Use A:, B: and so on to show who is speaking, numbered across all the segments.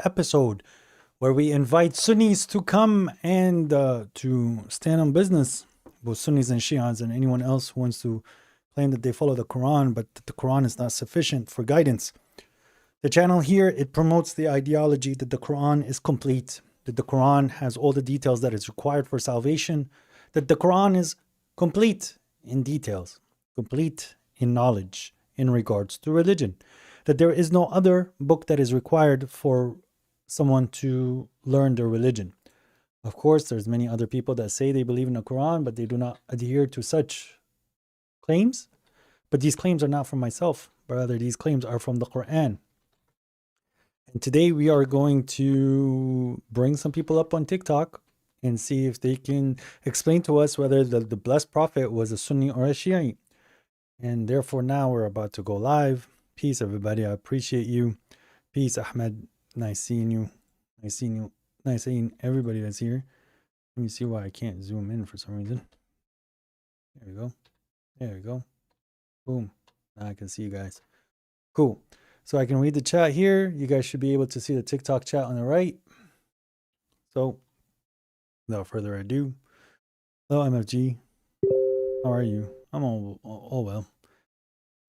A: episode where we invite Sunnis to come and to stand on business, both Sunnis and Shias and anyone else who wants to claim that they follow the Quran, but that the Quran is not sufficient for guidance. The channel here, it promotes the ideology that the Quran is complete, that the Quran has all the details that is required for salvation, that the Quran is complete in details, complete in knowledge in regards to religion, that there is no other book that is required for someone to learn their religion. Of course, there's many other people that say they believe in the Quran, but they do not adhere to such claims. But these claims are not from myself, but rather these claims are from the Quran. And today we are going to bring some people up on TikTok and see if they can explain to us whether the blessed prophet was a Sunni or a Shiite. And therefore now we're about to go live. Peace, everybody. I appreciate you. Peace, Ahmed. Nice seeing you. Nice seeing you. Nice seeing everybody that's here. Let me see why I can't zoom in for some reason. There we go. There we go. Boom. Now I can see you guys. Cool. So I can read the chat here. You guys should be able to see the TikTok chat on the right. So without further ado, hello MFG. How are you? I'm all well.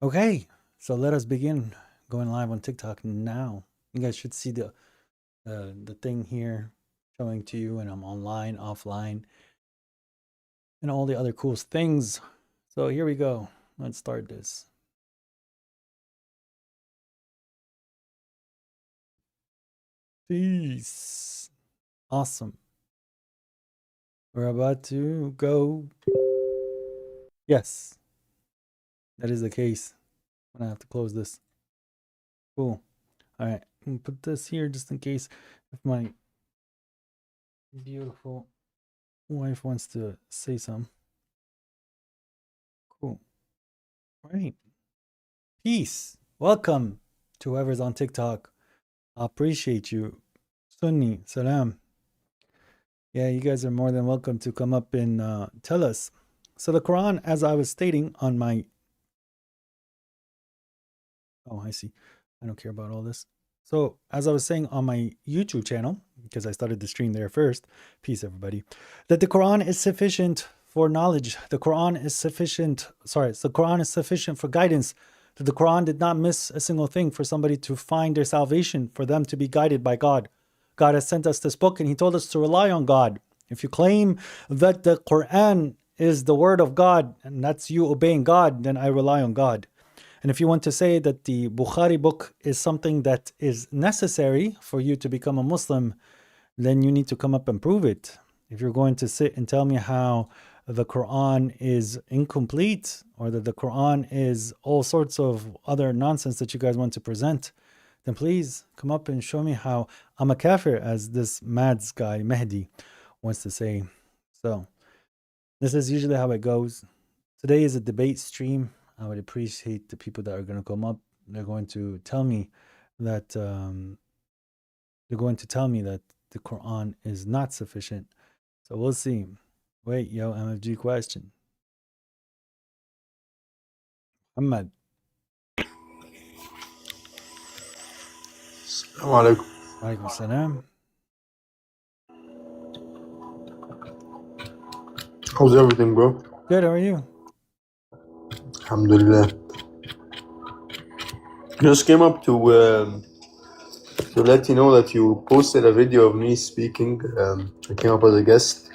A: Okay, so let us begin going live on TikTok now. You guys should see the thing here showing to you, and I'm online, offline, and all the other cool things. So here we go. Let's start this. Peace. Awesome. We're about to go. Yes, that is the case. I'm gonna have to close this. Cool. All right, I'm gonna put this here just in case if my beautiful wife wants to say something. Cool. All right. Peace. Welcome to whoever's on TikTok. I appreciate you. Sunni, salam. Yeah, you guys are more than welcome to come up and tell us. So the Quran, as I was stating on my... Oh, I see. I don't care about all this. So as I was saying on my YouTube channel, because I started the stream there first, peace everybody, that the Quran is sufficient for knowledge. The Quran is sufficient, the Quran is sufficient for guidance. That the Quran did not miss a single thing for somebody to find their salvation, for them to be guided by God. God has sent us this book and he told us to rely on God. If you claim that the Quran is the word of God and that's you obeying God, then I rely on God. And if you want to say that the Bukhari book is something that is necessary for you to become a Muslim, then you need to come up and prove it. If you're going to sit and tell me how the Quran is incomplete or that the Quran is all sorts of other nonsense that you guys want to present, then please come up and show me how I'm a kafir, as this Mads guy, Mehdi, wants to say. So this is usually how it goes. Today is a debate stream. I would appreciate the people that are going to come up. They're going to tell me that the Quran is not sufficient. So we'll see. Wait, yo, MFG question. Muhammad.
B: Assalamu alaikum.
A: Alaikum salam.
B: How's everything, bro?
A: Good, how are you?
B: Alhamdulillah. Just came up to let you know that you posted a video of me speaking. I came up as a guest,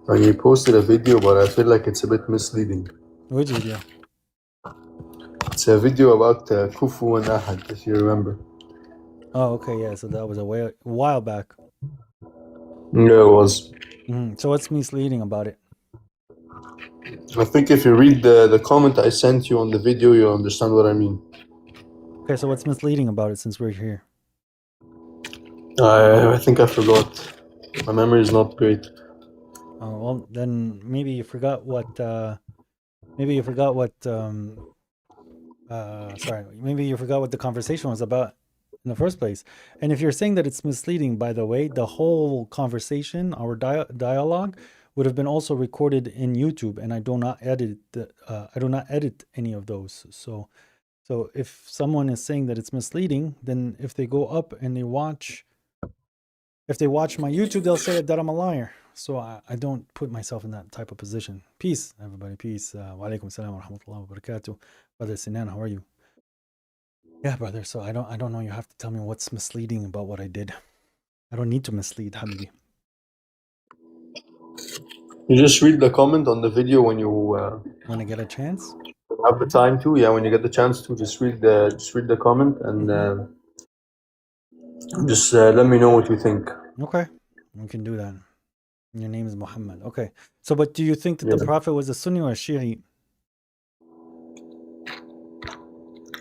B: and you posted a video, but I feel like it's a bit misleading.
A: Which video?
B: It's a video about Kufu and Ahad, if you remember.
A: Oh, okay, yeah, so that was a while back.
B: Yeah, it was.
A: So what's misleading about it?
B: I think if you read the comment I sent you on the video, you'll understand what I mean.
A: Okay, so what's misleading about it since we're here?
B: I think I forgot. My memory is not great.
A: Oh, well, then maybe you forgot what, maybe you forgot what the conversation was about in the first place. And if you're saying that it's misleading, by the way, the whole conversation, our dialogue, would have been also recorded in YouTube, and I do not edit any of those. So So if someone is saying that it's misleading, then if they go up and they watch my YouTube, they'll say that I'm a liar. So I don't put myself in that type of position. Peace, everybody. Peace. Wa alaikum salam wa rahmatullahi wa barakatuh. Brother Sinan, how are you? Yeah, brother. So I don't know. You have to tell me what's misleading about what I did. I don't need to mislead, Habibi.
B: You just read the comment on the video when you
A: When I get a chance?
B: have the time to. Yeah, when you get the chance to, just read the comment and just let me know what you think.
A: Okay, we can do that. Your name is Muhammad. Okay. So, but do you think that
B: Yeah.
A: the Prophet was a Sunni or a Shi'i?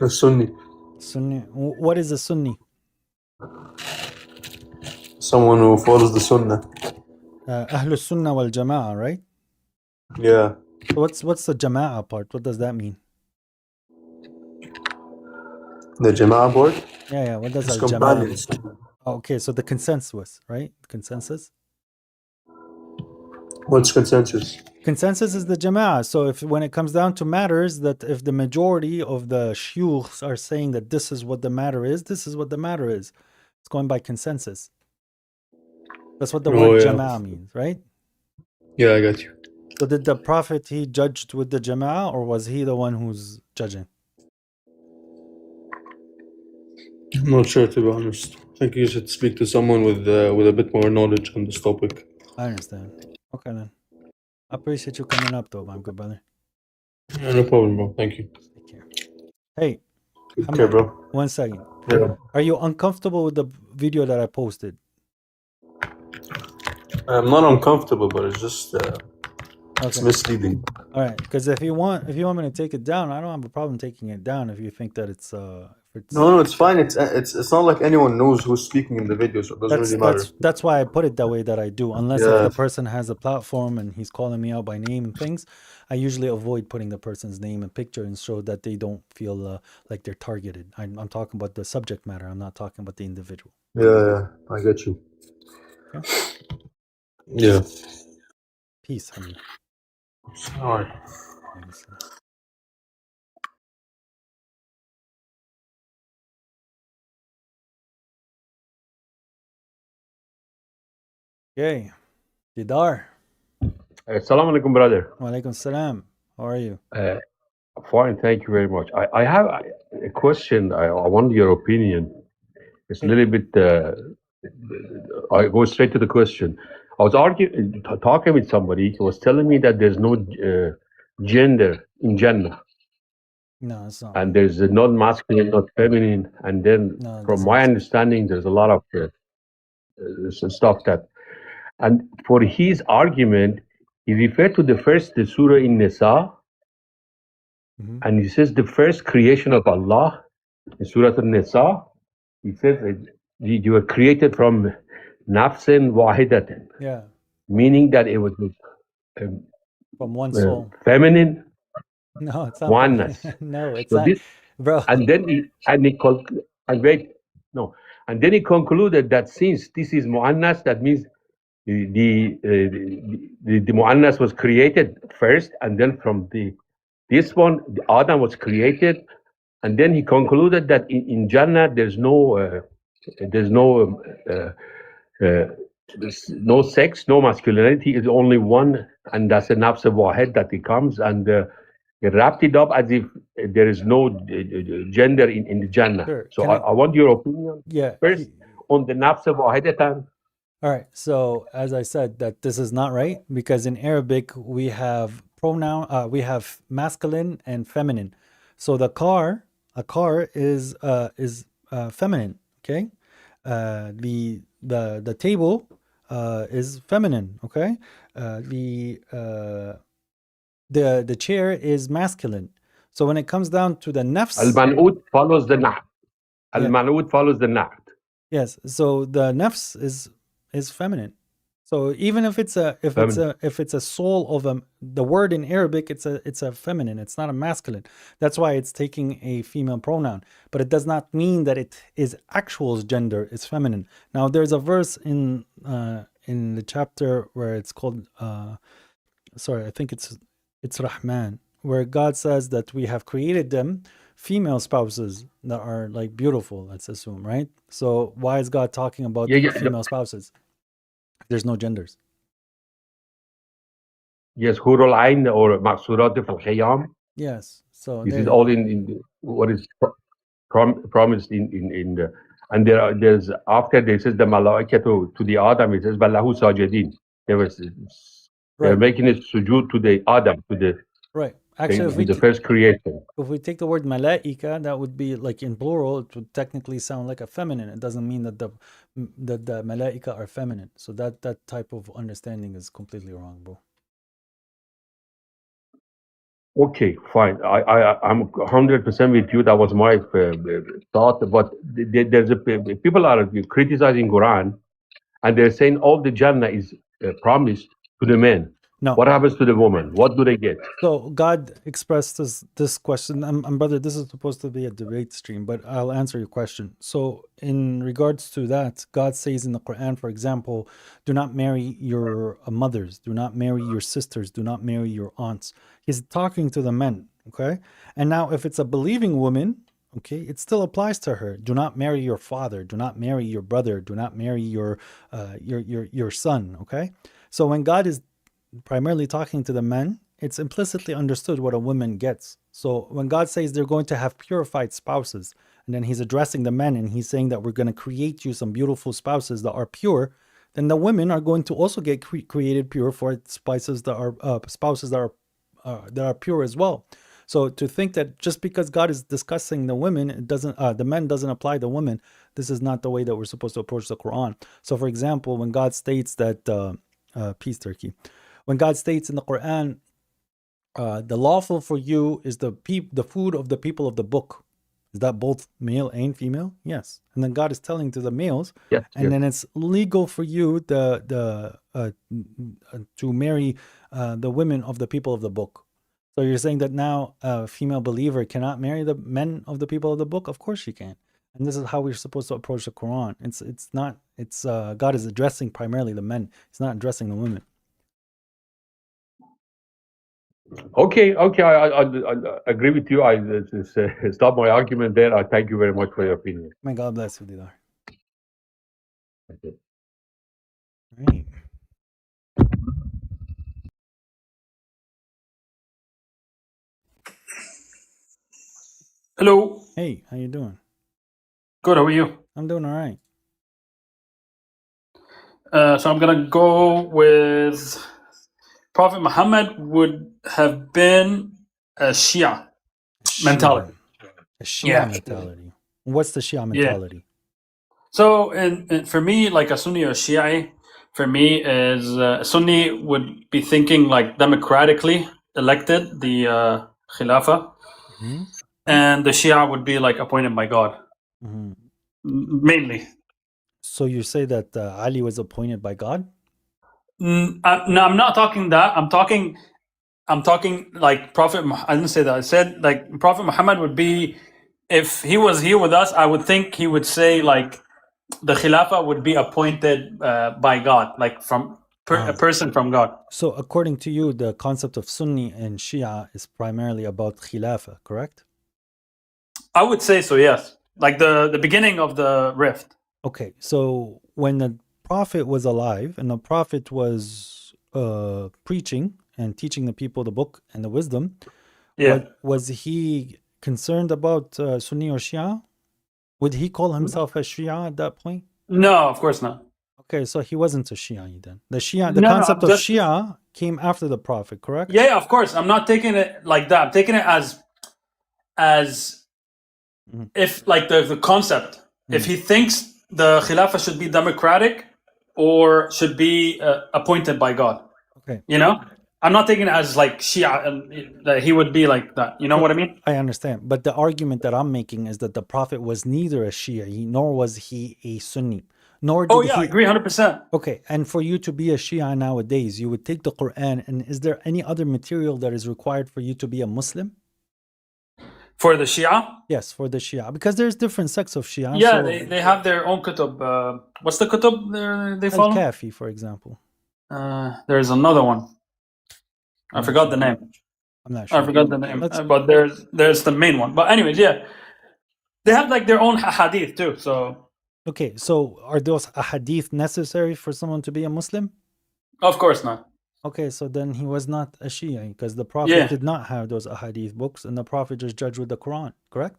B: A Sunni,
A: Sunni. What is a Sunni?
B: someone who follows the Sunnah.
A: Ahlus Sunnah wal Jama'ah, right?
B: Yeah,
A: So what's the Jama'ah part? What does that mean?
B: the Jama'ah board.
A: Yeah. What does
B: His
A: al Jama'ah mean?
B: companions.
A: Okay, so the consensus, right? Consensus.
B: What's consensus?
A: Consensus is the Jama'ah. So if when it comes down to matters, that if the majority of the shuyukhs are saying that this is what the matter is, this is what the matter is. It's going by consensus. That's what the word Jama'ah means, right?
B: Yeah, I got you.
A: So did the Prophet, he judged with the Jama'ah, or was he the one who's judging?
B: I'm not sure, to be honest. I think you should speak to someone with a bit more knowledge on this topic.
A: I understand. Okay then. I appreciate you coming up though, my good brother.
B: Yeah, no problem, bro. Thank you.
A: Take care. Hey,
B: Take
A: Hamad,
B: care, bro.
A: 1 second.
B: Yeah.
A: Are you uncomfortable with the video that I posted?
B: I'm not uncomfortable, but it's just it's
A: Okay.
B: misleading.
A: All right. Because if you want me to take it down, I don't have a problem taking it down. If you think that it's
B: No, it's fine. It's not like anyone knows who's speaking in the video, so it doesn't really matter.
A: that's why I put it that way that I do. Unless if
B: Yeah.
A: the person has a platform and he's calling me out by name and things, I usually avoid putting the person's name and picture and so that they don't feel like they're targeted. I'm talking about the subject matter. I'm not talking about the individual.
B: Yeah, I get you.
A: Okay.
B: Yeah.
A: Peace, honey.
B: All right.
A: Okay. Didar.
C: Assalamu alaikum, brother.
A: Wa alaikum salam. How are you?
C: Fine, thank you very much. I have a question. I want your opinion. It's a little bit. I go straight to the question. I was talking with somebody. He was telling me that there's no gender in Jannah,
A: No, it's not.
C: and there's not masculine, not feminine. And then,
A: No, it
C: from
A: doesn't
C: my
A: exist.
C: understanding, there's a lot of stuff that. And for his argument, he referred to the surah in Nisa.
A: Mhm.
C: And he says the first creation of Allah in Surah An-Nisa, he says you were created from nafsin wahidatan,
A: Yeah,
C: meaning that it was
A: from one soul.
C: feminine
A: No, it's not
C: oneness.
A: feminine. No, it's
C: So
A: not,
C: this,
A: bro.
C: and then and then he concluded that since this is muannas, that means the muannas was created first, and then from this one, the Adam was created. And then he concluded that in Jannah there's no sex, no masculinity. It's only one, and that's a nafs wahed that he comes and he wrapped it up as if there is no gender in the Jannah.
A: Sure.
C: So
A: Can
C: I want your opinion
A: Yeah.
C: first on the nafs wahedatan.
A: All right. So as I said, that this is not right because in Arabic we have pronoun, we have masculine and feminine. So a car is feminine. Okay. The table is feminine. Okay. The chair is masculine. So when it comes down to the nafs,
C: Al-man'ud follows the naht.
A: Yeah.
C: Al-man'ud follows the naht.
A: Yes, so the nafs is feminine. So even if it's a soul of the word in Arabic, it's a feminine. It's not a masculine. That's why it's taking a female pronoun. But it does not mean that it is actual gender is feminine. Now there's a verse in the chapter where it's called I think it's Rahman, where God says that we have created them female spouses that are like beautiful, let's assume, right? So why is God talking about
C: Yeah,
A: female spouses? There's no genders.
C: yes, حور العين or مقصورات في الخيام.
A: Yes. So
C: This
A: there
C: is
A: you
C: all
A: go.
C: in what is promised in the, and there's after this is the malaika to the Adam, it says ballahu sajidin. They're
A: Right.
C: making it sujood to the Adam, to the
A: Right. Actually,
C: the first creation.
A: if we take the word malaika, that would be like in plural, it would technically sound like a feminine. It doesn't mean that the malaika are feminine. So that type of understanding is completely wrong, bro.
C: Okay, fine. I'm 100% with you. That was my thought. But there's people are criticizing Quran, and they're saying all the Jannah is promised to the men.
A: No.
C: What happens to the woman? What do they get?
A: So God expressed this question. And brother, this is supposed to be a debate stream, but I'll answer your question. So in regards to that, God says in the Quran, for example, do not marry your mothers, do not marry your sisters, do not marry your aunts. He's talking to the men, okay? And now if it's a believing woman, okay, it still applies to her. Do not marry your father, do not marry your brother, do not marry your son, okay? So when God is primarily talking to the men, it's implicitly understood what a woman gets. So when God says they're going to have purified spouses, and then he's addressing the men and he's saying that we're going to create you some beautiful spouses that are pure, then the women are going to also get created pure for spouses that are pure as well. So to think that just because God is discussing the women, it doesn't the men doesn't apply to women, this is not the way that we're supposed to approach the Quran. So for example, when God states that peace, Turkey. When God states in the Quran, the lawful for you is the food of the people of the book. Is that both male and female? Yes. And then God is telling to the males,
C: Yes,
A: and then it's legal for you to marry the women of the people of the book. So you're saying that now a female believer cannot marry the men of the people of the book? Of course she can. And this is how we're supposed to approach the Quran. It's God is addressing primarily the men. He's not addressing the women.
C: Okay. I agree with you. I stop my argument there. I thank you very much for your opinion.
A: May God bless you, Didar.
C: Okay.
A: Right.
D: Hello.
A: Hey, how you doing?
D: Good. How are you?
A: I'm doing all right.
D: So I'm gonna go with Prophet Muhammad would have been a Shia mentality.
A: A Shia
D: Yeah.
A: mentality. What's the Shia
D: Yeah.
A: mentality?
D: So, and for me, like a Sunni or Shia, for me is a Sunni would be thinking like democratically elected the Khilafah, and the Shia would be like appointed by God, mainly.
A: So you say that Ali was appointed by God?
D: No, I'm not talking that. I'm talking like Prophet. I didn't say that. I said like Prophet Muhammad would be, if he was here with us, I would think he would say like the Khilafah would be appointed by God, like from a person from God.
A: So according to you, the concept of Sunni and Shia is primarily about Khilafah, correct?
D: I would say so, yes. Like the beginning of the rift.
A: Okay, so when the Prophet was alive and the Prophet was preaching and teaching the people the book and the wisdom, was he concerned about Sunni or Shia? Would he call himself a Shia at that point?
D: No, of course not.
A: Okay, so he wasn't a Shia then. The concept of Shia came after the Prophet, correct?
D: Yeah, of course. I'm not taking it like that. I'm taking it as if like the concept. If he thinks the Khilafah should be democratic or should be appointed by God.
A: Okay.
D: You know? I'm not taking it as like Shia, and that he would be like that. You know what I mean?
A: I understand. But the argument that I'm making is that the Prophet was neither a Shia, nor was he a Sunni. Nor did
D: I agree 100%.
A: Okay, and for you to be a Shia nowadays, you would take the Quran, and is there any other material that is required for you to be a Muslim?
D: For the Shia?
A: Yes, for the Shia. Because there's different sects of Shia.
D: Yeah, so they have their own kutub. What's the kutub they follow?
A: Al-Kafi, for example.
D: There's another one. I forgot the name.
A: I'm not sure.
D: I forgot the name,
A: Let's
D: but there's the main one. But anyways, yeah, but there's the main one. But anyways, yeah, they have like their own hadith too. So
A: okay. So are those ahadith necessary for someone to be a Muslim?
D: of course not.
A: Okay, so then he was not a Shia because the Prophet
D: Yeah,
A: did not have those ahadith books, and the Prophet just judged with the Quran. Correct?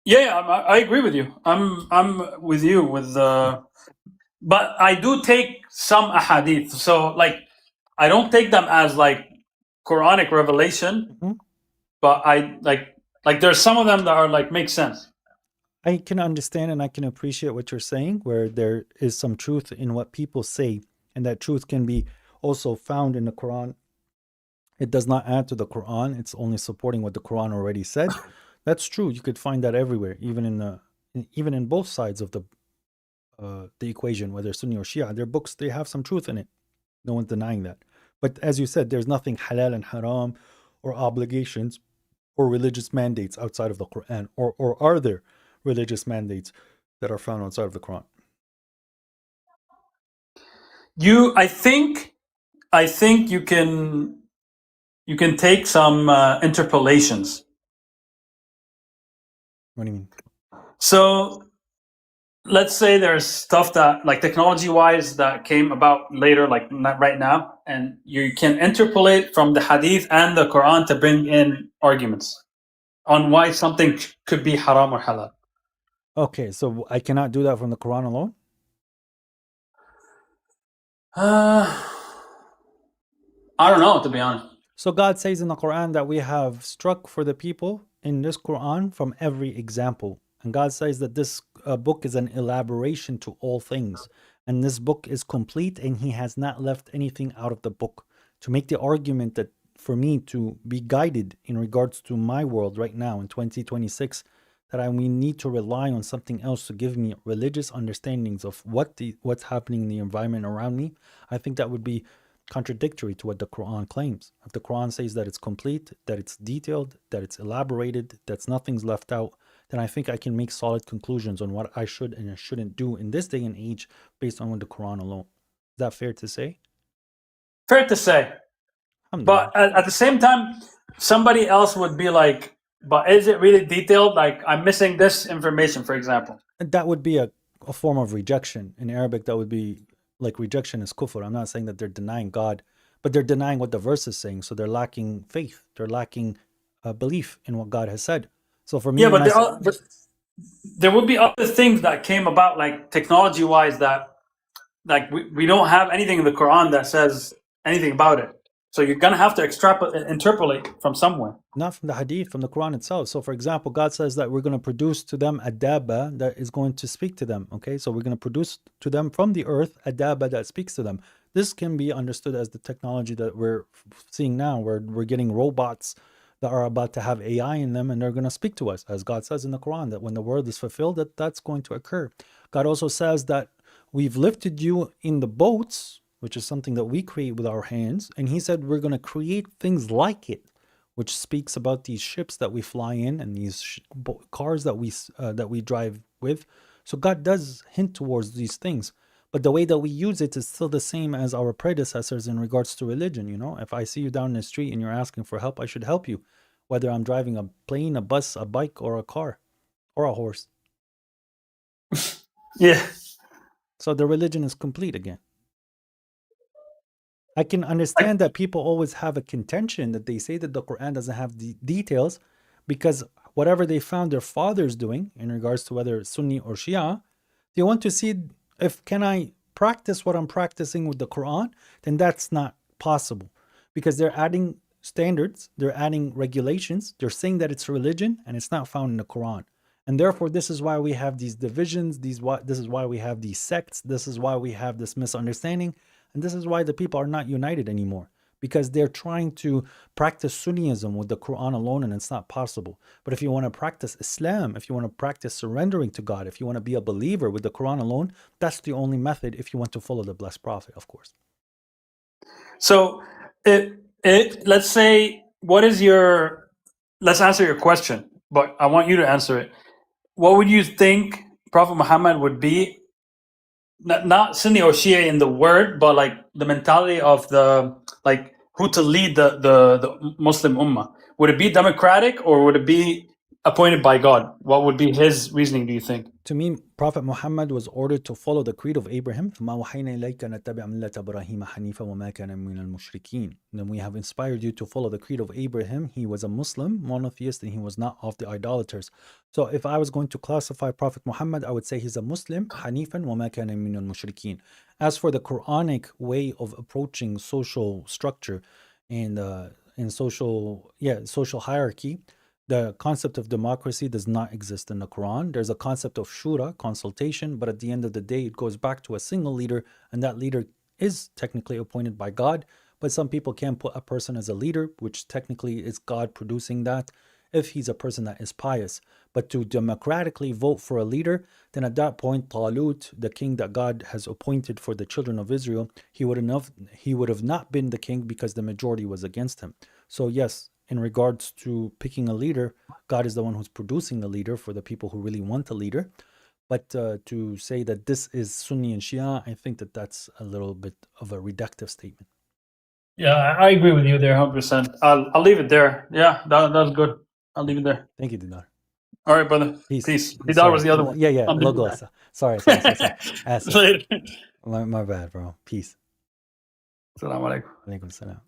D: yeah, I agree with you. I'm with you with but I do take some ahadith. So like, I don't take them as like Quranic revelation,
A: Mhm.
D: but I like there's some of them that are like make sense.
A: I can understand and I can appreciate what you're saying, where there is some truth in what people say, and that truth can be also found in the Quran. It does not add to the Quran; it's only supporting what the Quran already said. That's true. You could find that everywhere, even in both sides of the equation, whether Sunni or Shia. Their books, they have some truth in it. No one's denying that. But as you said, there's nothing halal and haram or obligations or religious mandates outside of the Quran, or are there religious mandates that are found outside of the Quran?
D: I think you can take some interpolations.
A: What do you mean?
D: So let's say there's stuff that like technology wise that came about later, like not right now, and you can interpolate from the hadith and the Quran to bring in arguments on why something could be haram or halal.
A: Okay, so I cannot do that from the Quran alone?
D: I don't know, to be honest.
A: So God says in the Quran that we have struck for the people in this Quran from every example. And God says that this book is an elaboration to all things. And this book is complete and he has not left anything out of the book. To make the argument that for me to be guided in regards to my world right now in 2026, that we need to rely on something else to give me religious understandings of what's happening in the environment around me, I think that would be contradictory to what the Quran claims. If the Quran says that it's complete, that it's detailed, that it's elaborated, that nothing's left out, then I think I can make solid conclusions on what I should and I shouldn't do in this day and age based on the Quran alone. Is that fair to say?
D: Fair to say.
A: Alhamdulillah.
D: But at the same time, somebody else would be like, but is it really detailed? Like, I'm missing this information, for example.
A: That would be a form of rejection. In Arabic, that would be like rejection is kufr. I'm not saying that they're denying God, but they're denying what the verse is saying. So they're lacking faith. They're lacking belief in what God has said. So for me,
D: Yeah, but there would be other things that came about, like technology-wise, that like we don't have anything in the Quran that says anything about it. So you're gonna have to interpolate from somewhere.
A: Not from the hadith, from the Quran itself. So for example, God says that we're going to produce to them a dabba that is going to speak to them. Okay, so we're going to produce to them from the earth a dabba that speaks to them. This can be understood as the technology that we're seeing now, where we're getting robots that are about to have AI in them and they're going to speak to us. As God says in the Quran, that when the word is fulfilled, that's going to occur. God also says that we've lifted you in the boats, which is something that we create with our hands. And he said we're going to create things like it, which speaks about these ships that we fly in and these cars that we drive with. So God does hint towards these things, but the way that we use it is still the same as our predecessors in regards to religion. You know, if I see you down the street and you're asking for help, I should help you, whether I'm driving a plane, a bus, a bike, or a car, or a horse.
D: Yeah.
A: So the religion is complete again. I can understand that people always have a contention that they say that the Quran doesn't have the details because whatever they found their fathers doing in regards to whether it's Sunni or Shia, they want to see if can I practice what I'm practicing with the Quran, then that's not possible because they're adding standards, they're adding regulations, they're saying that it's religion and it's not found in the Quran. And therefore, this is why we have these divisions, this is why we have these sects, this is why we have this misunderstanding. And this is why the people are not united anymore, because they're trying to practice Sunnism with the Quran alone, and it's not possible. But if you want to practice Islam, if you want to practice surrendering to God, if you want to be a believer with the Quran alone, that's the only method if you want to follow the blessed Prophet, of course.
D: So let's say, let's answer your question, but I want you to answer it. What would you think Prophet Muhammad would be? Not Sunni or Shia in the word, but like the mentality of the like who to lead the Muslim Ummah? Would it be democratic or would it be appointed by God? What would be his reasoning, do you think?
A: To me, Prophet Muhammad was ordered to follow the creed of Abraham. Then we have inspired you to follow the creed of Abraham. He was a Muslim, monotheist, and he was not of the idolaters. So if I was going to classify Prophet Muhammad, I would say he's a Muslim, Hanifan wa ma kana min al-mushrikeen. As for the Quranic way of approaching social structure and social hierarchy, the concept of democracy does not exist in the Quran. There's a concept of shura, consultation, but at the end of the day, it goes back to a single leader, and that leader is technically appointed by God. But some people can put a person as a leader, which technically is God producing that, if he's a person that is pious. But to democratically vote for a leader, then at that point, Talut, the king that God has appointed for the children of Israel, he would have not been the king because the majority was against him. So yes, in regards to picking a leader, God is the one who's producing the leader for the people who really want a leader. But to say that this is Sunni and Shia, I think that that's a little bit of a reductive statement.
D: Yeah, I agree with you there 100%. I'll leave it there. Yeah, that's good. I'll leave it there.
A: Thank you, Dinar.
D: All right, brother. Peace. Dinar was the other one.
A: Yeah,
D: I'll leave it
A: logo.
D: there.
A: Sorry.
D: Later.
A: My bad, bro. Peace.
D: Assalamu alaikum.
A: Alaikum salam.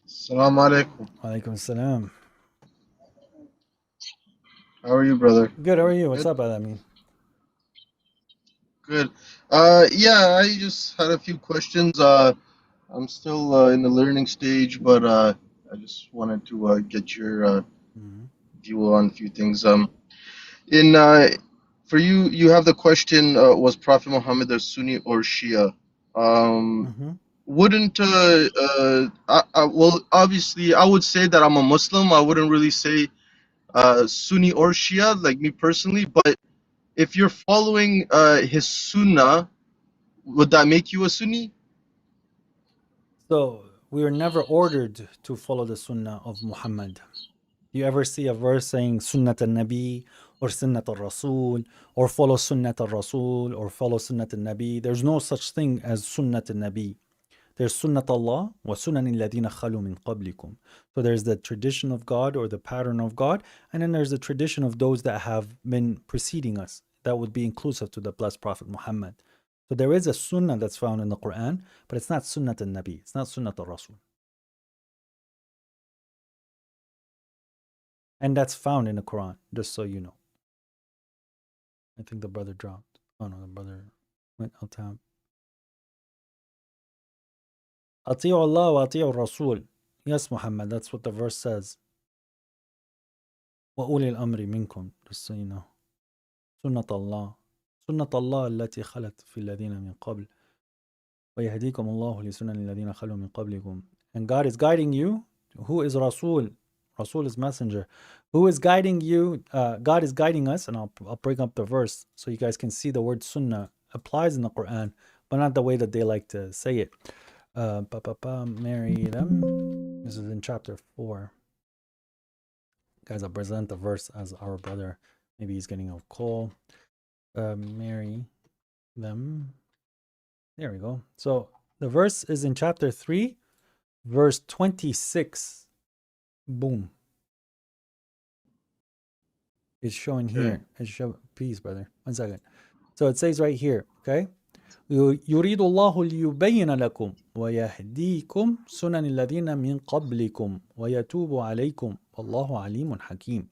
E: Assalamu alaikum.
A: Alaikum salam.
E: How are you, brother?
A: Good, how are you? What's
E: Good.
A: up, Alamin?
E: Good. Yeah, I just had a few questions. I'm still in the learning stage, but I just wanted to get your view on a few things. For you, you have the question: was Prophet Muhammad a Sunni or Shia? Wouldn't well, obviously, I would say that I'm a Muslim. I wouldn't really say Sunni or Shia, like me personally, but if you're following his Sunnah, would that make you a Sunni?
A: So we were never ordered to follow the Sunnah of Muhammad. You ever see a verse saying Sunnat al-Nabi or Sunnat al-Rasul or follow Sunnat al-Rasul or follow Sunnat al-Nabi? There's no such thing as Sunnat al-Nabi. There's Sunnat Allah wa Sunan alladhina khalu min qablikum. So there's the tradition of God or the pattern of God, and then there's the tradition of those that have been preceding us. That would be inclusive to the blessed Prophet Muhammad. So there is a Sunnah that's found in the Quran, but it's not Sunnat al-Nabi. It's not Sunnat al-Rasul. And that's found in the Quran, just so you know. I think the brother dropped. Oh no, the brother went out tab. Ati'u Allah wa ati'u Rasul. Yes, Muhammad, that's what the verse says. Wa ulil amri minkum, just so you know. Sunnat Allah. Sunnat Allah allati khalat fi alladhina min qabl. Wa yahdikum Allahu li sunan alladhina khalu min qablikum. And God is guiding you. Who is Rasul? Rasul is messenger. Who is guiding you? God is guiding us, and I'll bring up the verse so you guys can see the word sunnah applies in the Quran, but not the way that they like to say it. Marry them. This is in chapter 4. Guys, I'll present the verse as our brother. Maybe he's getting a call. Marry them. There we go. So the verse is in chapter 3, verse 26. Boom. It's showing here. It's show. Peace, brother. 1 second. So it says right here, okay? يريد الله ليبين لكم ويهديكم سنن الذين من قبلكم ويتوب عليكم والله عليم حكيم.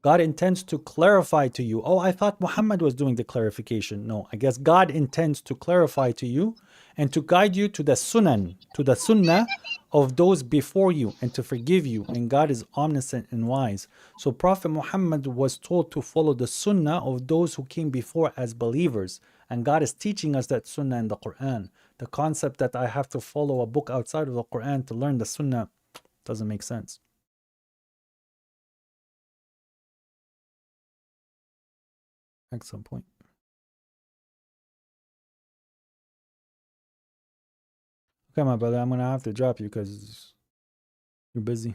A: God intends to clarify to you. Oh, I thought Muhammad was doing the clarification. No, I guess God intends to clarify to you and to guide you to the sunnah of those before you and to forgive you. And God is omniscient and wise. So Prophet Muhammad was told to follow the sunnah of those who came before as believers. And God is teaching us that sunnah in the Quran. The concept that I have to follow a book outside of the Quran to learn the sunnah doesn't make sense. Excellent point. Okay, my brother, I'm going to have to drop you because you're busy.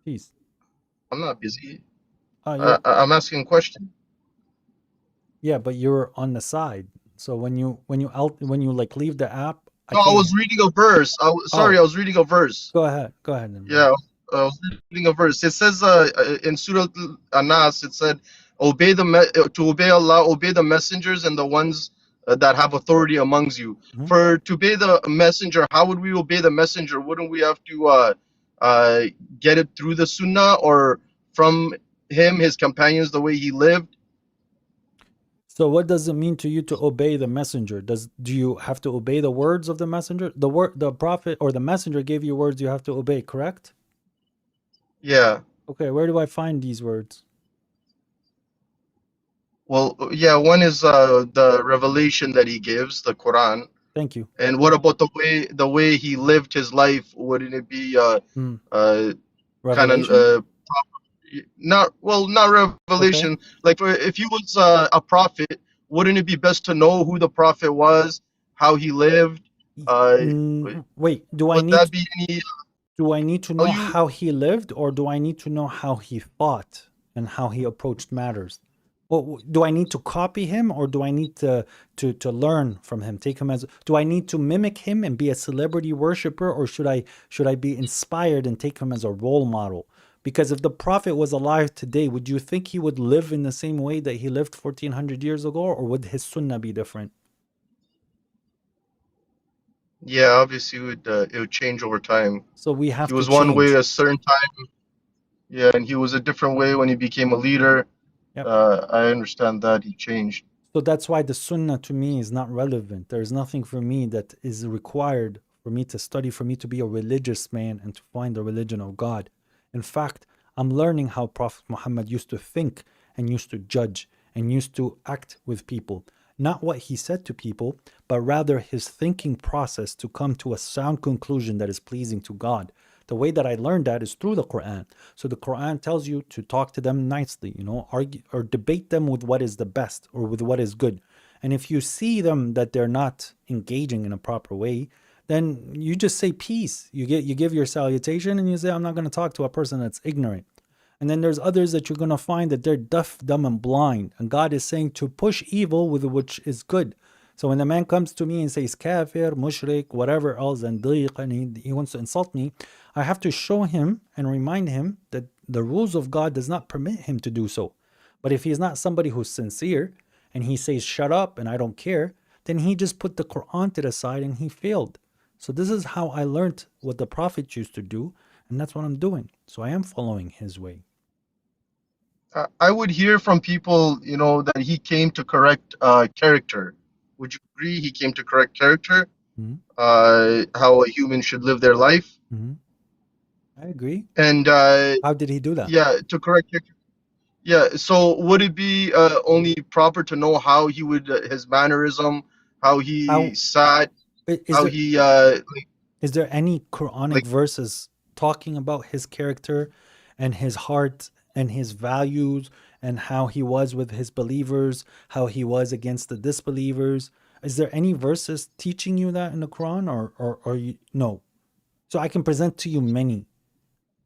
A: Peace.
E: I'm not busy.
A: Oh,
E: I'm asking a question.
A: Yeah, but you're on the side. So when you like leave the app, I
E: No, I
A: can't.
E: was reading a verse. Sorry,
A: Oh,
E: I was reading a verse.
A: go ahead. Go ahead then, brother.
E: Yeah, I was reading a verse. It says in Surah An-Nas, it said, to obey Allah, obey the messengers and the ones that have authority amongst you.
A: Mhm.
E: For to obey the messenger, how would we obey the messenger? Wouldn't we have to uh, get it through the Sunnah or from him, his companions, the way he lived?
A: So what does it mean to you to obey the messenger? Do you have to obey the words of the messenger? The prophet or the messenger gave you words you have to obey, correct?
E: Yeah.
A: Okay, where do I find these words?
E: Well, yeah. One is the revelation that he gives, the Quran.
A: Thank you.
E: And what about the way he lived his life? Wouldn't it be
A: Hmm.
E: uh kind of
A: Revelation?
E: not
A: Okay.
E: revelation, like if he was a prophet, wouldn't it be best to know who the prophet was, how he lived? uh
A: Wait,
E: would that be any
A: do I need to know
E: value?
A: how he lived, or do I need to know how he thought and how he approached matters? Well, do I need to copy him, or do I need to learn from him? Take him as do I need to mimic him and be a celebrity worshiper, or should I be inspired and take him as a role model? Because if the prophet was alive today, would you think he would live in the same way that he lived 1400 years ago, or would his sunnah be different?
E: Yeah, obviously it would change over time.
A: So we
E: He
A: have to
E: was one way
A: change.
E: a certain time, yeah, and he was a different way when he became a leader.
A: Yep.
E: I understand that he changed.
A: So that's why the sunnah to me is not relevant. There's nothing for me that is required for me to study, for me to be a religious man and to find the religion of God. In fact, I'm learning how Prophet Muhammad used to think and used to judge and used to act with people. Not what he said to people, but rather his thinking process to come to a sound conclusion that is pleasing to God. The way that I learned that is through the Quran. So the Quran tells you to talk to them nicely, argue or debate them with what is the best or with what is good. And if you see them that they're not engaging in a proper way, then you just say peace. You give your salutation and you say, I'm not going to talk to a person that's ignorant. And then there's others that you're going to find that they're deaf, dumb, and blind. And God is saying to push evil with which is good. So when the man comes to me and says kafir, mushrik, whatever else, and diq, and he wants to insult me, I have to show him and remind him that the rules of God does not permit him to do so. But if he's not somebody who's sincere and he says shut up and I don't care, then he just put the Quran to the side and he failed. So this is how I learned what the Prophet used to do, and that's what I'm doing. So I am following his way.
E: I would hear from people, that he came to correct character. Would you agree he came to correct character?
A: Mhm.
E: How a human should live their life,
A: Mhm. I agree.
E: and
A: How did he do that?
E: yeah, to correct character. Yeah. So would it be only proper to know how he would his mannerism, how he
A: How
E: sat,
A: is
E: how
A: there
E: he
A: is there any Quranic
E: like
A: verses talking about his character and his heart and his values and how he was with his believers, how he was against the disbelievers? Is there any verses teaching you that in the Quran, or you no? So I can present to you many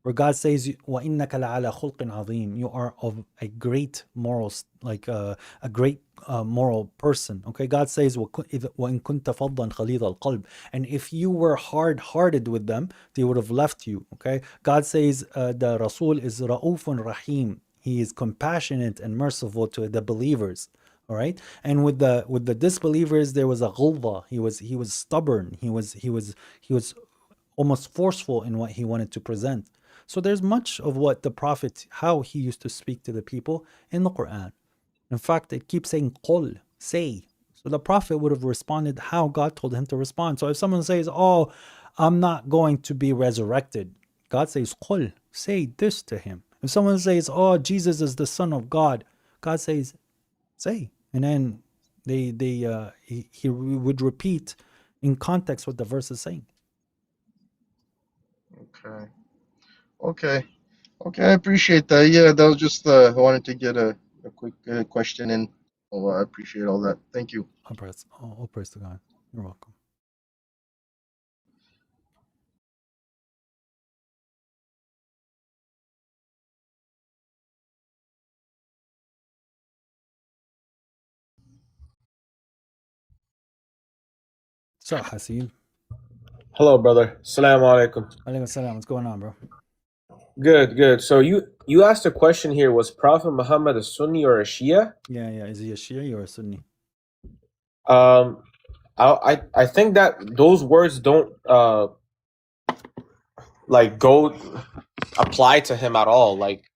A: where God says, وَإِنَّكَ لَعَلَى خُلْقٍ عَظِيمٍ. You are of a great moral, like a great moral person. Okay, God says, وَإِن كُنْتَ فَضًّا خَلِيظَ الْقَلْبِ. And if you were hard-hearted with them, they would have left you. Okay, God says the Rasul is رَؤُوفٌ Rahim. He is compassionate and merciful to the believers. All right, and with the disbelievers, there was a ghulba. He was stubborn. He was almost forceful in what he wanted to present. So there's much of what the Prophet, how he used to speak to the people in the Quran. In fact, it keeps saying qul, say. So the Prophet would have responded how God told him to respond. So if someone says, oh, I'm not going to be resurrected, God says qul, say this to him. If someone says, oh, Jesus is the Son of God, God says, say. And then he would repeat in context what the verse is saying.
E: okay, okay, okay. I appreciate that. Yeah, that was just I wanted to get a quick question in. Oh, I appreciate all that. Thank you.
A: All praise to God. You're welcome. So, Hasib.
F: Hello, brother. Assalamu alaikum.
A: Alaikum salam. What's going on, bro?
F: Good, good. So you asked a question here. Was Prophet Muhammad a Sunni or a Shia?
A: Yeah, yeah. Is he a Shia or a Sunni?
F: I think that those words don't like go apply to him at all. Like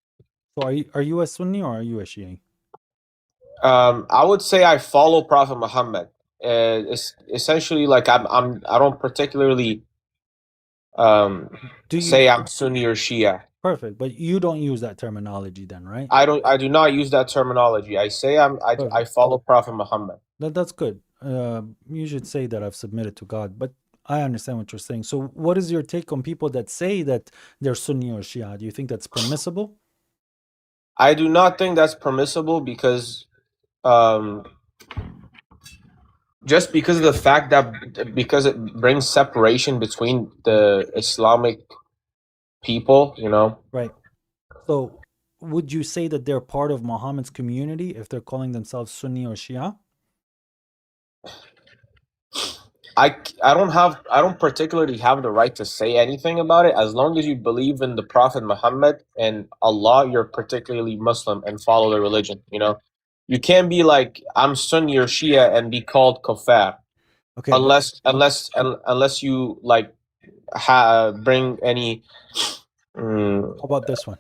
A: So are you a Sunni or are you a Shia?
F: I would say I follow Prophet Muhammad. It's essentially like I don't particularly
A: Do you
F: say I'm Sunni or Shia.
A: perfect, but you don't use that terminology then, right?
F: I do not use that terminology. I say I
A: Perfect.
F: follow Prophet Muhammad.
A: That's good. You should say that I've submitted to God, but I understand what you're saying. So what is your take on people that say that they're Sunni or Shia? Do you think that's permissible?
F: I do not think that's permissible because um, just because of the fact that because it brings separation between the Islamic people, you know.
A: Right. So would you say that they're part of Muhammad's community if they're calling themselves Sunni or Shia?
F: I don't particularly have the right to say anything about it. As long as you believe in the Prophet Muhammad and Allah, you're particularly Muslim and follow the religion, you know. You can't be like I'm Sunni or Shia and be called kafir
A: Okay,
F: unless you like bring any
A: how about this one?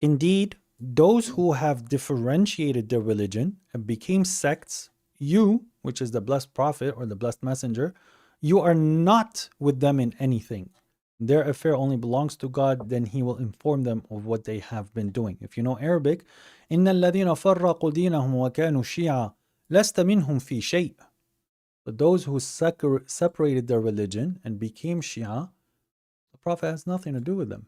A: Indeed, those who have differentiated their religion and became sects, you, which is the blessed prophet or the blessed messenger, you are not with them in anything. Their affair only belongs to God, then He will inform them of what they have been doing. If you know Arabic, إِنَّ الَّذِينَ فَرَّقُوا دِينَهُمْ وَكَانُوا شِيَعًا لَسْتَ مِنْهُمْ فِي شَيْءٍ. But those who separated their religion and became Shia, the Prophet has nothing to do with them.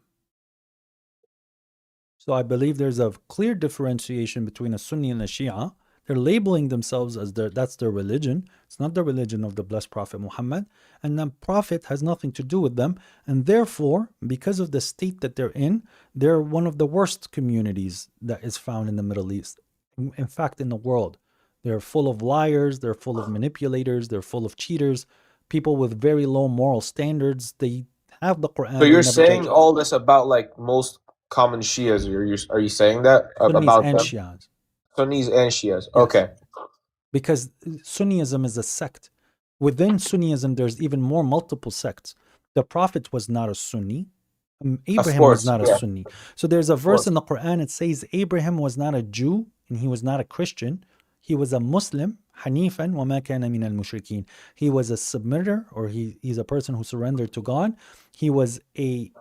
A: So I believe there's a clear differentiation between a Sunni and a Shia. They're labeling themselves as that's their religion. It's not the religion of the blessed Prophet Muhammad. And the Prophet has nothing to do with them. And therefore, because of the state that they're in, they're one of the worst communities that is found in the Middle East. In fact, in the world. They're full of liars, they're full of manipulators, they're full of cheaters, people with very low moral standards. They have the Quran.
F: So you're
A: never
F: saying
A: touch it.
F: all this about like most common Shias? Are you saying that
A: Sunnis
F: about
A: and
F: them?
A: Shias.
F: Sunnis and Shias.
A: Yes.
F: Okay.
A: Because Sunniism is a sect. Within Sunniism, there's even more multiple sects. The Prophet was not a Sunni. Abraham was not a Sunni. So there's a verse in the Quran, it says Abraham was not a Jew and he was not a Christian. He was a Muslim, Hanifan wa ma kana min al-mushrikeen. He was a submitter, or he's a person who surrendered to God. He was a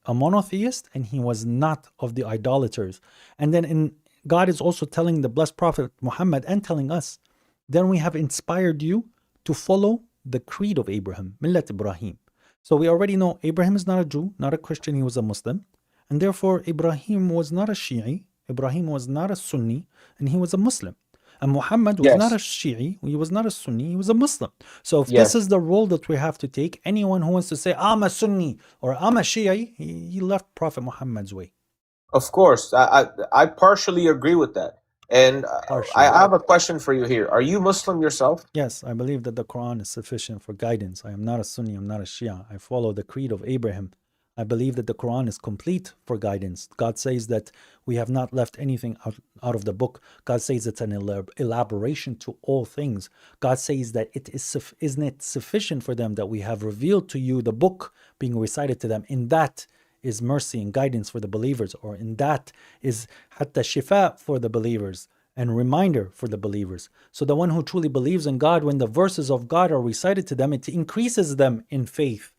A: monotheist, and he was not of the idolaters. And then God is also telling the blessed Prophet Muhammad and telling us, then we have inspired you to follow the creed of Abraham, Millat Ibrahim. So we already know Abraham is not a Jew, not a Christian, he was a Muslim. And therefore, Ibrahim was not a Shi'i, Ibrahim was not a Sunni, and he was a Muslim. And Muhammad was not a Shi'i, he was not a Sunni, he was a Muslim. So if this is the role that we have to take, anyone who wants to say, I'm a Sunni or I'm a Shi'i, he left Prophet Muhammad's way.
F: Of course. I partially agree with that. And I have a question for you here. Are you Muslim yourself?
A: Yes, I believe that the Quran is sufficient for guidance. I am not a Sunni, I'm not a Shia. I follow the creed of Abraham. I believe that the Quran is complete for guidance. God says that we have not left anything out of the book. God says it's an elaboration to all things. God says that isn't it sufficient for them that we have revealed to you the book being recited to them. In that is mercy and guidance for the believers, or in that is hatta shifa for the believers and reminder for the believers. So the one who truly believes in God, when the verses of God are recited to them, it increases them in faith.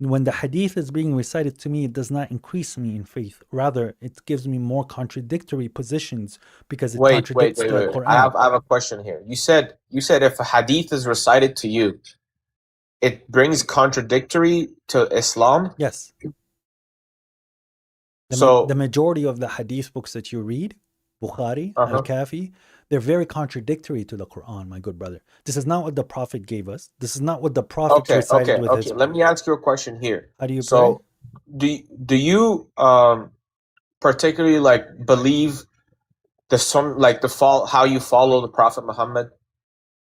A: When the hadith is being recited to me, it does not increase me in faith. Rather, it gives me more contradictory positions because it contradicts the Quran.
F: I have a question here. You said if a hadith is recited to you, it brings contradictory to Islam?
A: Yes.
F: So
A: the majority of the hadith books that you read, Bukhari, Al-Kafi, they're very contradictory to the Quran, my good brother. This is not what the Prophet gave us. This is not what the Prophet recited with his...
F: Let me ask you a question here.
A: How do you pray?
F: Do you particularly like believe how you follow the Prophet Muhammad?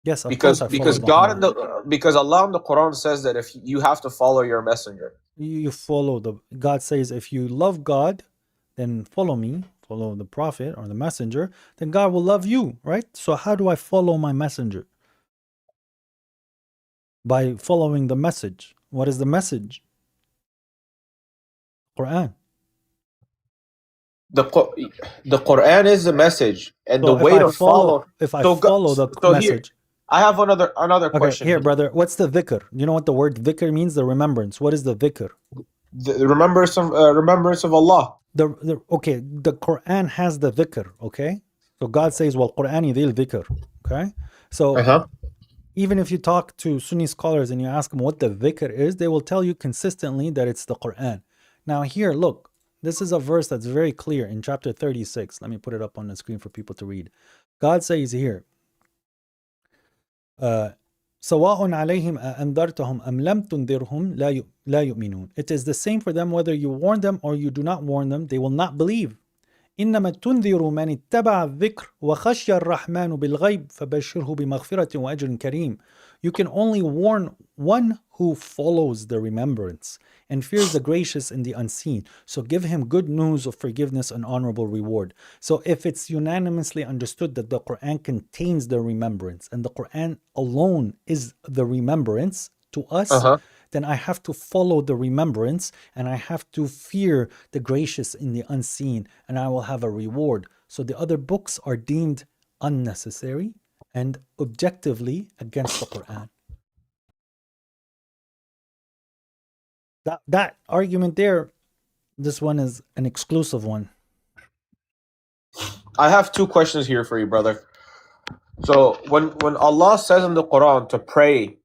A: Yes, of course I follow
F: Because
A: Muhammad.
F: because Allah in the Quran says that if you have to follow your messenger.
A: You follow God says if you love God, then follow me, follow the prophet or the messenger, then God will love you, right? So how do I follow my messenger? By following the message. What is the message? Quran.
F: The Quran is the message, and the
A: So
F: way to follow.
A: if I
F: So
A: follow the
F: so here,
A: message.
F: I have another
A: Okay,
F: question.
A: here, brother. What's the dhikr? You know what the word dhikr means? The remembrance. What is the dhikr?
F: The remembrance of Allah.
A: Okay, the Quran has the dhikr, okay? So God says, well, Qur'ani dhil dhikr, okay? So even if you talk to Sunni scholars and you ask them what the dhikr is, they will tell you consistently that it's the Quran. Now here, look, this is a verse that's very clear in chapter 36. Let me put it up on the screen for people to read. God says here, سواء عليهم أنذرتهم أم لم تنذرهم لا يؤمنون. It is the same for them whether you warn them or you do not warn them, they will not believe. إنما تنذر من اتبع الذكر وخشي الرحمن بالغيب فبشره بمغفرة وأجر كريم. You can only warn one who follows the remembrance and fears the gracious and the unseen. So give him good news of forgiveness and honorable reward. So if it's unanimously understood that the Quran contains the remembrance and the Quran alone is the remembrance to us, then I have to follow the remembrance and I have to fear the gracious and the unseen, and I will have a reward. So the other books are deemed unnecessary and objectively against the Quran. That argument there, this one is an exclusive one.
F: I have two questions here for you, brother. So when Allah says in the Quran to pray,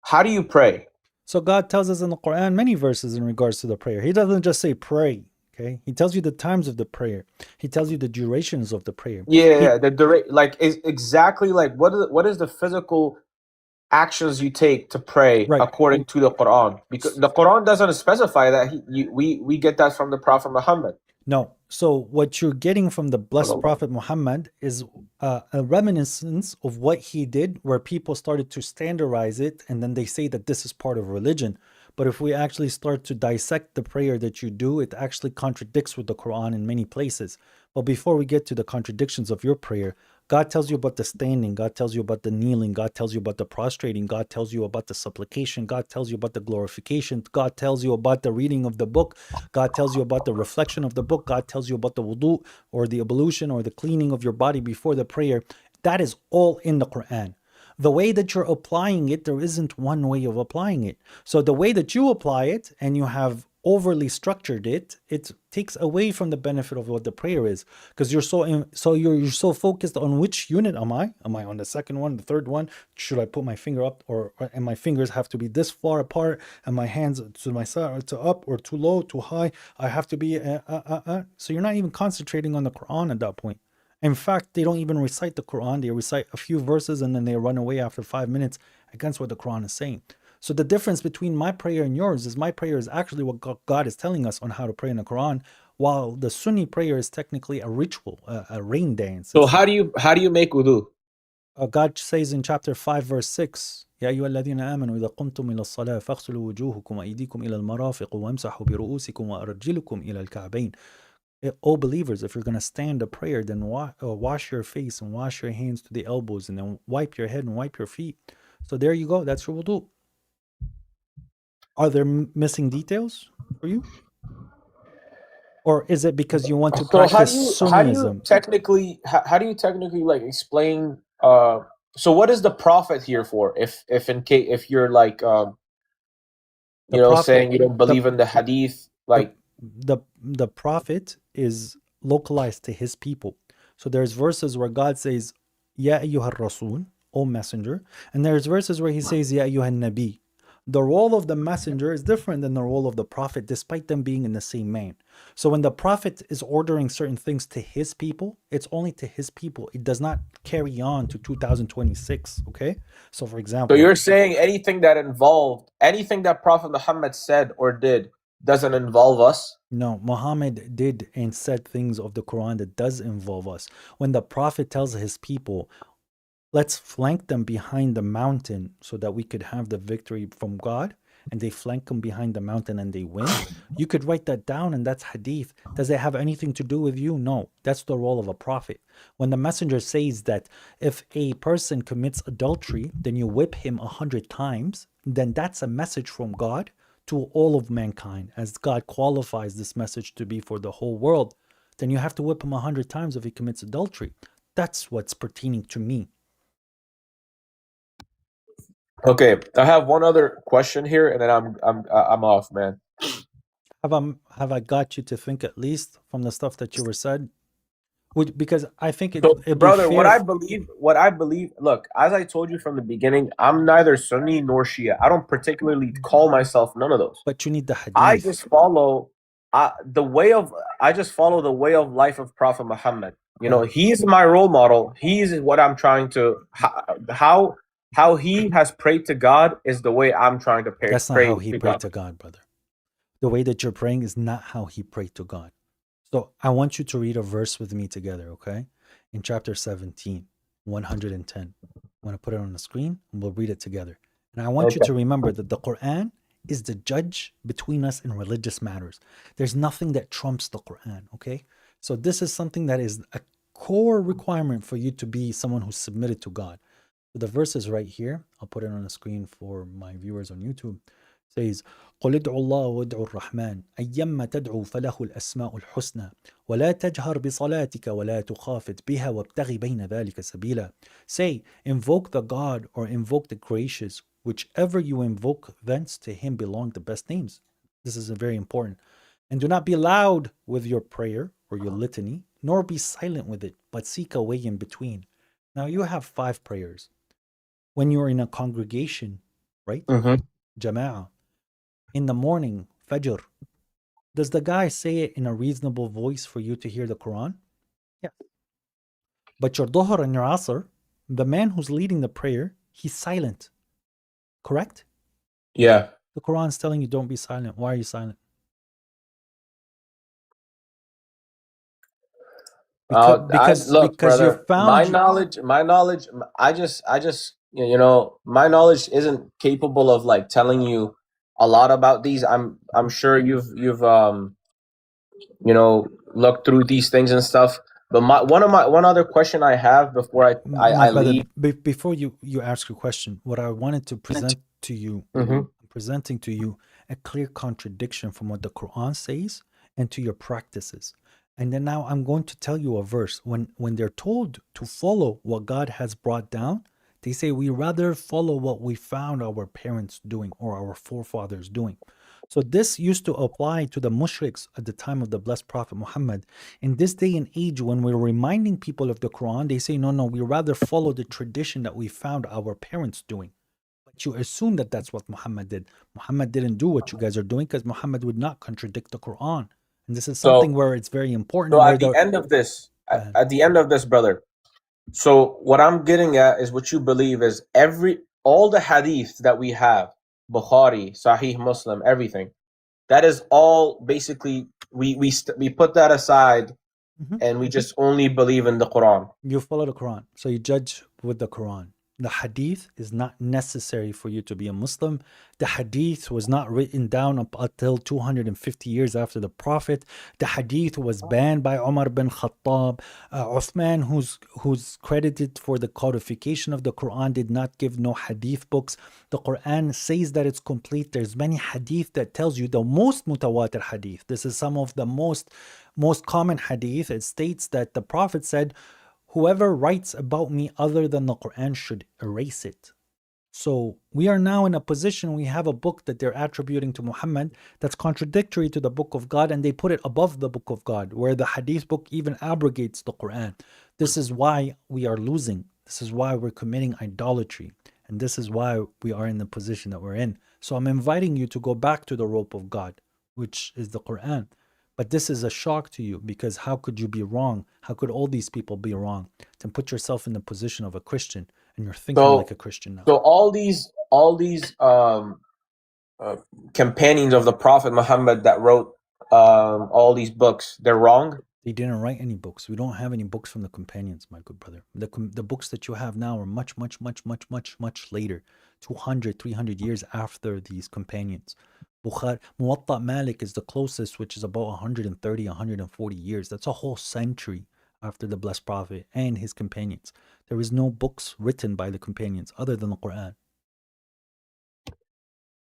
F: how do you pray?
A: So God tells us in the Quran many verses in regards to the prayer. He doesn't just say pray, okay? He tells you the times of the prayer. He tells you the durations of the prayer.
F: Exactly like what is the physical actions you take to pray according to the Quran? Because the Quran doesn't specify that. We get that from the Prophet Muhammad.
A: No. So what you're getting from the blessed Prophet Muhammad is a reminiscence of what he did, where people started to standardize it, and then they say that this is part of religion. But if we actually start to dissect the prayer that you do, it actually contradicts with the Quran in many places. But before we get to the contradictions of your prayer, God tells you about the standing, God tells you about the kneeling, God tells you about the prostrating, God tells you about the supplication, God tells you about the glorification, God tells you about the reading of the book, God tells you about the reflection of the book, God tells you about the wudu or the ablution or the cleaning of your body before the prayer. That is all in the Quran. The way that you're applying it, there isn't one way of applying it. So the way that you apply it and you have overly structured it, it takes away from the benefit of what the prayer is, because you're so focused on which unit am I? Am I on the second one, the third one? Should I put my finger up, and my fingers have to be this far apart, and my hands to my side, to up or too low, too high? I have to be So you're not even concentrating on the Quran at that point. In fact, they don't even recite the Quran. They recite a few verses and then they run away after 5 minutes against what the Quran is saying. So the difference between my prayer and yours is my prayer is actually what God is telling us on how to pray in the Quran, while the Sunni prayer is technically a ritual, a rain dance.
F: So how do you make wudu?
A: God says in chapter 5 verse 6, يا أيها الذين آمنوا إذا قمتم إلى الصلاة فاغسلوا وجوهكم وأيديكم إلى المرافق وامسحوا برؤوسكم وأرجلكم إلى الكعبين. Oh believers, if you're going to stand a prayer, then wash your face and wash your hands to the elbows, and then wipe your head and wipe your feet. So there you go. That's your wudu. Are there missing details for you? Or is it because you want to practice Sunnism?
F: How do you technically like explain so what is the Prophet here for? If you're like saying you don't believe in the Hadith, like
A: the Prophet is localized to his people. So there's verses where God says, Ya ayyuhar rasul, O messenger, and there's verses where he says, Ya ayyuhan nabi. The role of the messenger is different than the role of the prophet, despite them being in the same man. So when the prophet is ordering certain things to his people, it's only to his people. It does not carry on to 2026, okay? So for example...
F: So you're saying anything that Prophet Muhammad said or did doesn't involve us?
A: No, Muhammad did and said things of the Quran that does involve us. When the prophet tells his people, let's flank them behind the mountain so that we could have the victory from God, and they flank them behind the mountain and they win. You could write that down, and that's hadith. Does it have anything to do with you? No. That's the role of a prophet. When the messenger says that if a person commits adultery, then you whip him 100 times, then that's a message from God to all of mankind, as God qualifies this message to be for the whole world. Then you have to whip him 100 times if he commits adultery. That's what's pertaining to me.
F: Okay, I have one other question here, and then I'm off, man.
A: Have I got you to think at least from the stuff that you were said? Because I think
F: So,
A: it'd
F: brother,
A: be
F: what
A: fair.
F: I believe. Look, as I told you from the beginning, I'm neither Sunni nor Shia. I don't particularly call myself none of those.
A: But you need the hadith.
F: I just follow the way of. I just follow the way of life of Prophet Muhammad. You know, he's my role model. He's what I'm trying to. How he has prayed to God is the way I'm trying to pray.
A: That's not how he prayed to God, brother. The way that you're praying is not how he prayed to God. So I want you to read a verse with me together, okay? In chapter 17, 110. I want to put it on the screen and we'll read it together. And I want you to remember that the Quran is the judge between us in religious matters. There's nothing that trumps the Quran, okay? So this is something that is a core requirement for you to be someone who's submitted to God. So the verse is right here. I'll put it on the screen for my viewers on YouTube. It says, قل ادعوا الله وادعوا الرحمن أيما تدعوا فله الأسماء الحسنى ولا تجهر بصلاتك ولا تخافت بها وابتغي بين ذلك سبيلا. Say, invoke the God or invoke the gracious. Whichever you invoke, thence to him belong the best names. This is very important. And do not be loud with your prayer or your litany, nor be silent with it, but seek a way in between. Now you have 5 prayers. When you're in a congregation, right? Jama'ah. In the morning, Fajr, does the guy say it in a reasonable voice for you to hear the Quran? Yes. But your Dhuhr and your Asr, the man who's leading the prayer, he's silent. Correct?
F: Yeah.
A: The Quran's telling you don't be silent. Why are you silent? Because
F: brother,
A: you found
F: my knowledge. I just, you know, my knowledge isn't capable of like telling you a lot about these. I'm sure you've you know, looked through these things and stuff. But one other question I have before I
A: brother,
F: leave.
A: Before you ask your question, what I wanted to present to you, presenting to you a clear contradiction from what the Quran says and to your practices. And then now I'm going to tell you a verse. When they're told to follow what God has brought down, they say we rather follow what we found our parents doing or our forefathers doing. So this used to apply to the mushriks at the time of the blessed Prophet Muhammad. In this day and age, when we're reminding people of the Quran, they say, no, we rather follow the tradition that we found our parents doing. But you assume that that's what Muhammad did. Muhammad didn't do what you guys are doing because Muhammad would not contradict the Quran. And this is something where it's very important.
F: So at the end of this, brother, so what I'm getting at is what you believe is all the hadith that we have, Bukhari, Sahih Muslim, everything, that is all basically we put that aside and we just only believe in the Quran.
A: You follow the Quran, so you judge with the Quran. The hadith is not necessary for you to be a Muslim. The hadith was not written down up until 250 years after the Prophet. The hadith was banned by Umar bin Khattab. Uthman, who's credited for the codification of the Quran, did not give no hadith books. The Quran says that it's complete. There's many hadith that tells you the most mutawatir hadith. This is some of the most common hadith. It states that the Prophet said, whoever writes about me other than the Quran should erase it. So we are now in a position, we have a book that they're attributing to Muhammad that's contradictory to the book of God, and they put it above the book of God, where the hadith book even abrogates the Quran. This is why we are losing. This is why we're committing idolatry. And this is why we are in the position that we're in. So I'm inviting you to go back to the rope of God, which is the Quran. But this is a shock to you, because how could you be wrong? How could all these people be wrong? Then put yourself in the position of a Christian, and you're thinking like a Christian now.
F: So all these companions of the Prophet Muhammad that wrote all these books, they're wrong?
A: They didn't write any books. We don't have any books from the companions, my good brother. The books that you have now are much, much, much, much, much, much later. 200, 300 years after these companions. Muwatta Malik is the closest, which is about 130, 140 years. That's a whole century after the Blessed Prophet and his companions. There is no books written by the companions other than the Quran.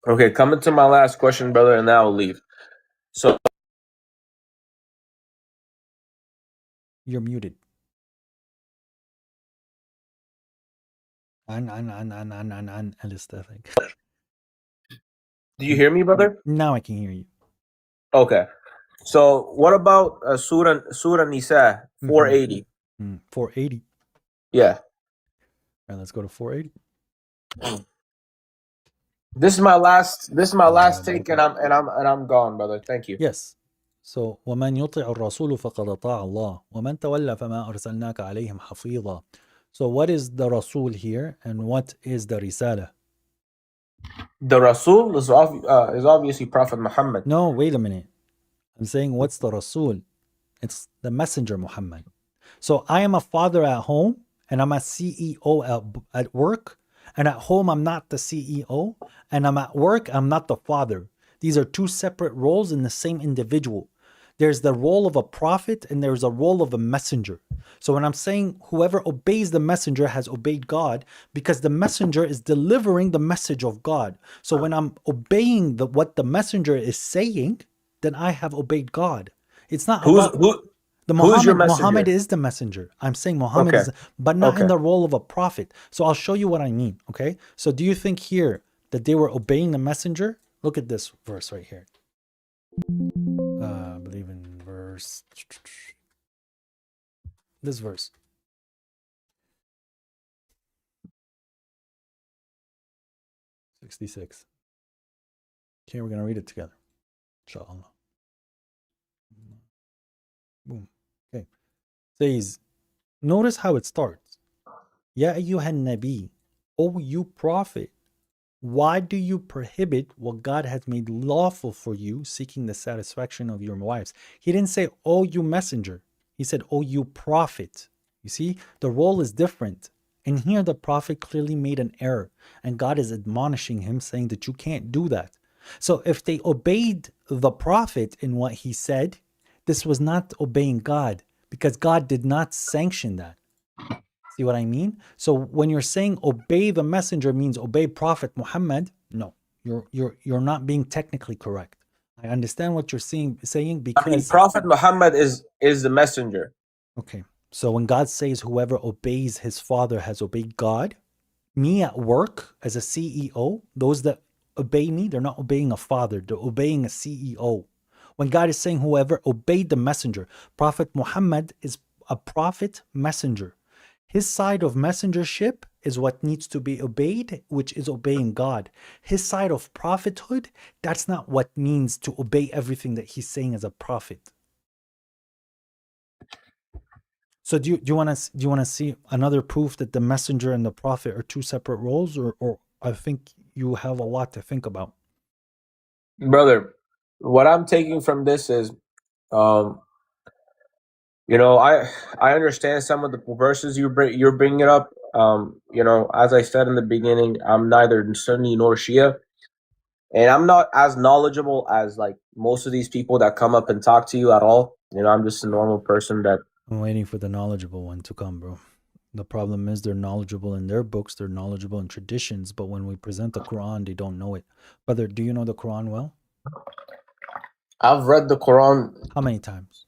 F: Okay, coming to my last question, brother, and then I'll leave. So
A: You're muted. An anesthetic.
F: do you hear me, brother?
A: Now I can hear you.
F: Okay. So what about Surah Nisa 480?
A: 480.
F: Yeah.
A: All right, let's go to 480.
F: This is my last take, and I'm gone, brother. Thank you.
A: Yes. So وَمَنْ يُطِعُ الرَّسُولُ فَقَدْ أَطَاعَ اللَّهَ وَمَنْ تَوَلَّى فَمَا أَرْسَلْنَاكَ عَلَيْهِمْ حَفِيظًا. So what is the Rasul here and what is the Risala?
F: The Rasul is obviously Prophet Muhammad.
A: No, wait a minute. I'm saying what's the Rasul? It's the messenger Muhammad. So I am a father at home and I'm a CEO at work, and at home I'm not the CEO, and I'm at work I'm not the father. These are two separate roles in the same individual. There's the role of a prophet and there's a role of a messenger. So when I'm saying whoever obeys the messenger has obeyed God, because the messenger is delivering the message of God. So when I'm obeying what the messenger is saying, then I have obeyed God. It's not about
F: who's your messenger?
A: Muhammad is the messenger. I'm saying Muhammad is, but not in the role of a prophet. So I'll show you what I mean. Okay. So do you think here that they were obeying the messenger? Look at this verse right here. I believe in this verse. (66). Okay, we're gonna read it together. Inshallah. Boom. Okay. Says, notice how it starts. Ya ayyuhan nabi, O you prophet, why do you prohibit what God has made lawful for you, seeking the satisfaction of your wives? He didn't say, oh, you messenger. He said, oh, you prophet. You see, the role is different. And here the prophet clearly made an error. And God is admonishing him, saying that you can't do that. So if they obeyed the prophet in what he said, this was not obeying God, because God did not sanction that. See what I mean? So when you're saying obey the messenger means obey Prophet Muhammad, no, you're not being technically correct. I understand what you're saying because
F: Prophet Muhammad is the messenger.
A: Okay. So when God says whoever obeys his father has obeyed God, me at work as a CEO, those that obey me, they're not obeying a father, they're obeying a CEO. When God is saying whoever obeyed the messenger, Prophet Muhammad is a prophet messenger. His side of messengership is what needs to be obeyed, which is obeying God. His side of prophethood, that's not what means to obey everything that he's saying as a prophet. So do you want to see another proof that the messenger and the prophet are two separate roles, or I think you have a lot to think about?
F: Brother, what I'm taking from this is I understand some of the verses you're bringing up. As I said in the beginning, I'm neither Sunni nor Shia, and I'm not as knowledgeable as like most of these people that come up and talk to you at all. I'm just a normal person that.
A: I'm waiting for the knowledgeable one to come, bro. The problem is they're knowledgeable in their books, they're knowledgeable in traditions, but when we present the Quran, they don't know it. Brother, do you know the Quran well?
F: I've read the Quran.
A: How many times?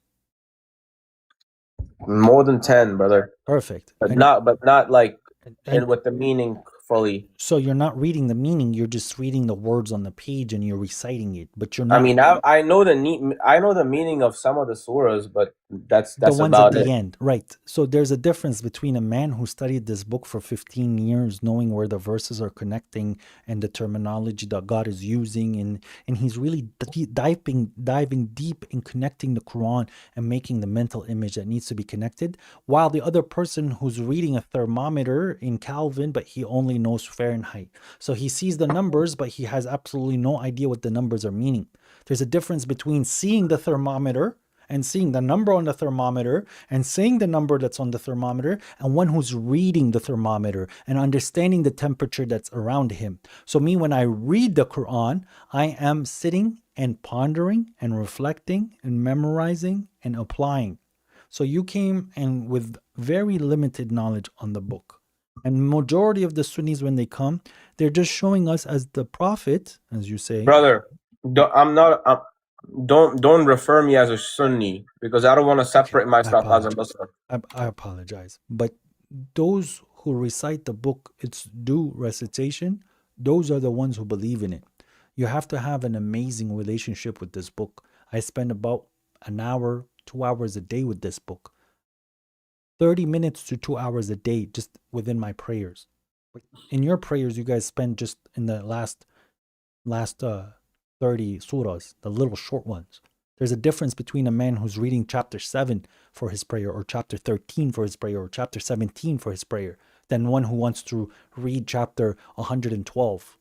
F: More than 10, brother.
A: Perfect.
F: But not like and with the meaning fully.
A: So you're not reading the meaning, you're just reading the words on the page and you're reciting it, but you're not.
F: I mean, I know the meaning of some of the surahs, but that's
A: the ones
F: about
A: at the end, right? So there's a difference between a man who studied this book for 15 years, knowing where the verses are connecting and the terminology that God is using, and he's really diving deep in connecting the Quran and making the mental image that needs to be connected, while the other person who's reading a thermometer in Kelvin, but he only knows Fahrenheit. So he sees the numbers, but he has absolutely no idea what the numbers are meaning. There's a difference between seeing the thermometer and seeing the number on the thermometer and saying the number that's on the thermometer, and one who's reading the thermometer and understanding the temperature that's around him. So me, when I read the Quran, I am sitting and pondering and reflecting and memorizing and applying. So you came and with very limited knowledge on the book. And majority of the Sunnis, when they come, they're just showing us as the prophet, as you say.
F: Brother, don't refer me as a Sunni, because I don't want to separate myself as a Muslim.
A: I apologize. But those who recite the book, its due recitation, those are the ones who believe in it. You have to have an amazing relationship with this book. I spend about an hour, 2 hours a day with this book. 30 minutes to 2 hours a day just within my prayers. In your prayers, you guys spend just in the last 30 surahs, the little short ones. There's a difference between a man who's reading chapter 7 for his prayer, or chapter 13 for his prayer, or chapter 17 for his prayer, than one who wants to read chapter 112.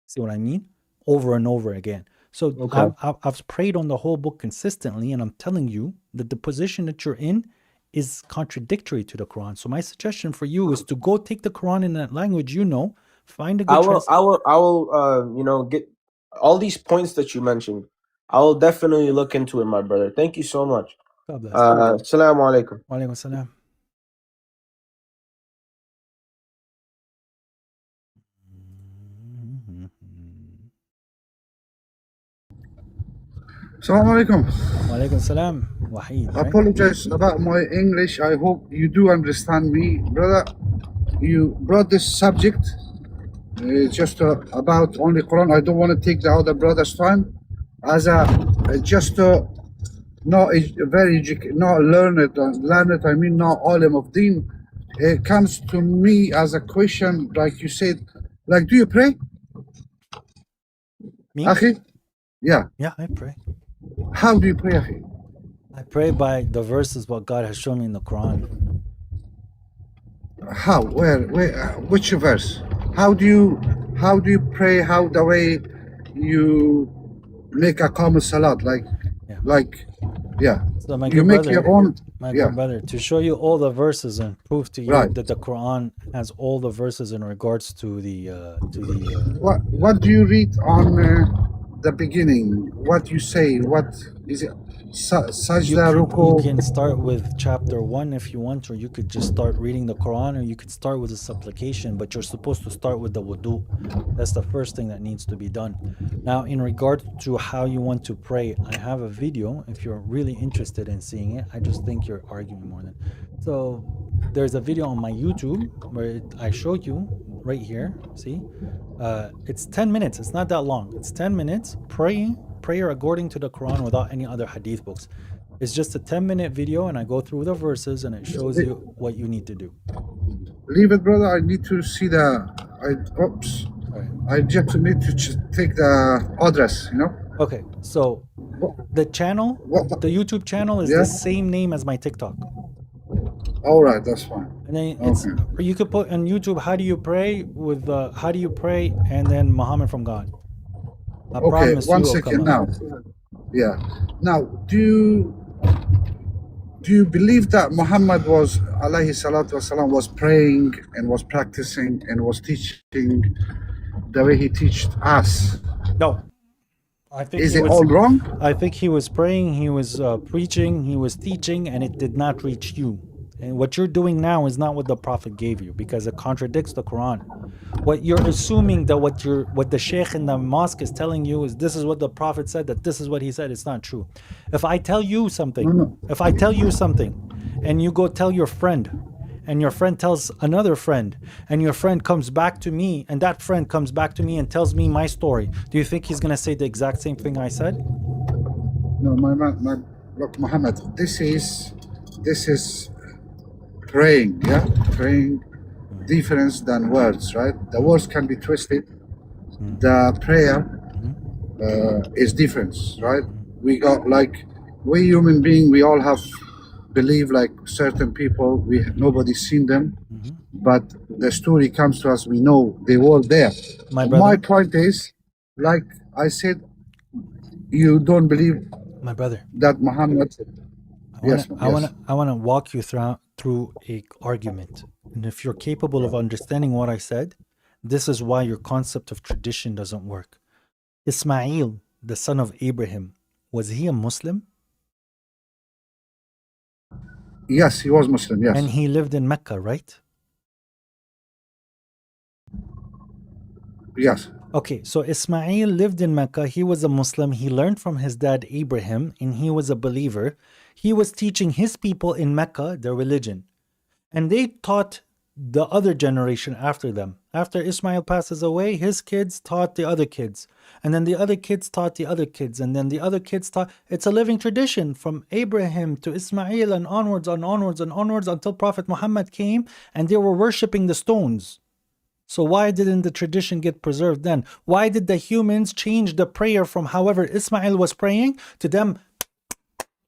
A: See what I mean? Over and over again. So okay. I've prayed on the whole book consistently, and I'm telling you that the position that you're in is contradictory to the Quran. So my suggestion for you is to go take the Quran in that language you know, find a good
F: I will get all these points that you mentioned. I will definitely look into it, my brother. Thank you so much.
A: God bless.
F: Assalamu alaikum.
A: Wa alaikum salam.
G: Assalamu alaikum.
A: Wa alaikum salam. Wahid.
G: I apologize about my English. I hope you do understand me. Brother, you brought this subject just about only Quran. I don't want to take the other brother's time. As not learned, I mean not alim of deen. It comes to me as a question, like you said, like, do you pray?
A: Me?
G: Akhi? Yeah.
A: Yeah, I pray.
G: How do you pray, Akhi?
A: I pray by the verses what God has shown me in the Quran.
G: How? Where? Which verse? How do you pray? How the way you make a common salat?
A: So my
G: you
A: good
G: make
A: brother,
G: your own.
A: my good brother, to show you all the verses and prove to you that the Quran has all the verses in regards to
G: What do you read on the beginning? What you say? What is it? Sajda, ruku.
A: You can start with chapter 1 if you want, or you could just start reading the Quran, or you could start with a supplication, but you're supposed to start with the wudu. That's the first thing that needs to be done. Now, in regard to how you want to pray, I have a video if you're really interested in seeing it. I just think you're arguing more than. So there's a video on my YouTube where I showed you right here. See, it's 10 minutes. It's not that long. It's 10 minutes prayer according to the Quran without any other hadith books. It's just a 10-minute video, and I go through the verses and it shows you what you need to do.
G: Leave it, brother. I need to see I just need to take the address,
A: Okay, so the channel, the YouTube channel is the same name as my TikTok.
G: All right, that's fine.
A: And then you could put on YouTube, how do you pray and then Muhammad from God. I promise
G: 1 second now. Yeah. Now, do you believe that Muhammad was, alayhi salatu wasalam, was praying and was practicing and was teaching the way he taught us?
A: No. I think
G: Is it all wrong?
A: I think he was praying, he was preaching, he was teaching, and it did not reach you. And what you're doing now is not what the Prophet gave you, because it contradicts the Quran. What you're assuming that what the sheikh in the mosque is telling you is this is what the Prophet said, that this is what he said. It's not true. If I tell you something, and you go tell your friend, and your friend tells another friend, and your friend comes back to me, and that friend comes back to me and tells me my story, do you think he's going to say the exact same thing I said?
G: No, look, Muhammad, this is praying, praying different than words, right? The words can be twisted. The prayer is different, right? We human being, we all have believe like certain people, nobody's seen them, but the story comes to us, we know they were there. My point is, like I said, you don't believe
A: my brother
G: that Muhammad Yes, man, yes.
A: I wanna walk you through a argument, and if you're capable of understanding what I said, this is why your concept of tradition doesn't work. Ismail, the son of Abraham, was he a Muslim?
G: Yes, he was Muslim, yes.
A: And he lived in Mecca, right?
G: Yes.
A: Okay, so Ismail lived in Mecca. He was a Muslim. He learned from his dad Abraham, and he was a believer. He was teaching his people in Mecca their religion. And they taught the other generation after them. After Ismail passes away, his kids taught the other kids. And then the other kids taught the other kids. And then the other kids taught. It's a living tradition from Abraham to Ismail and onwards and onwards and onwards until Prophet Muhammad came and they were worshipping the stones. So why didn't the tradition get preserved then? Why did the humans change the prayer from however Ismail was praying to them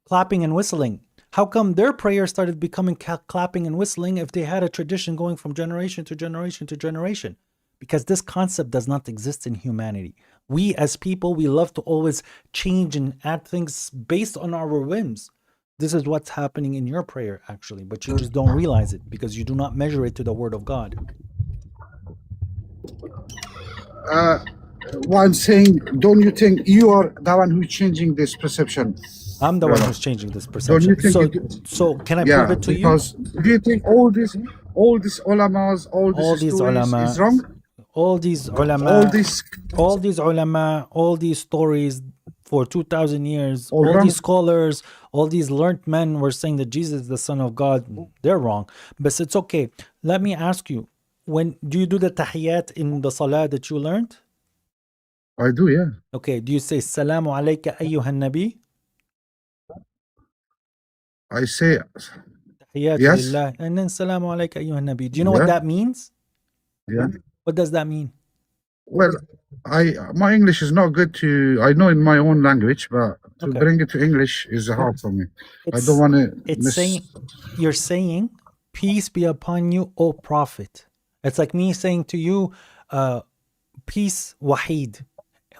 A: clapping and whistling? How come their prayer started becoming clapping and whistling if they had a tradition going from generation to generation to generation? Because this concept does not exist in humanity. We as people, we love to always change and add things based on our whims. This is what's happening in your prayer actually, but you just don't realize it because you do not measure it to the word of God.
G: What I'm saying, don't you think you are the one who's changing this perception?
A: I'm the one
G: Brother.
A: who's changing this
G: Don't
A: perception.
G: you think
A: So can I
G: yeah,
A: prove it to you?
G: because do you think all these ulamas, all
A: All
G: these
A: these
G: stories
A: ulama,
G: is wrong?
A: all these ulama, all these stories for 2,000 years,
G: All
A: all
G: wrong?
A: these scholars, all these learned men were saying that Jesus is the Son of God. They're wrong. But it's okay. Let me ask you, when do you do the tahiyyat in the salah that you learned?
G: I do, yeah.
A: Okay, do you say Salamu alayka ayyuhan nabi?
G: I say
A: Tahiyyatu
G: yes.
A: lillah. And then Salamu alayka ayyuhan nabi. Do you know what
G: Yeah,
A: that means?
G: yeah.
A: What does that mean?
G: Well, my English is not good to. I know in my own language, but to
A: Okay.
G: bring it to English is hard for me. I don't
A: It's
G: want to
A: it's saying, you're saying, peace be upon you, O Prophet. It's like me saying to you, peace, Wahid.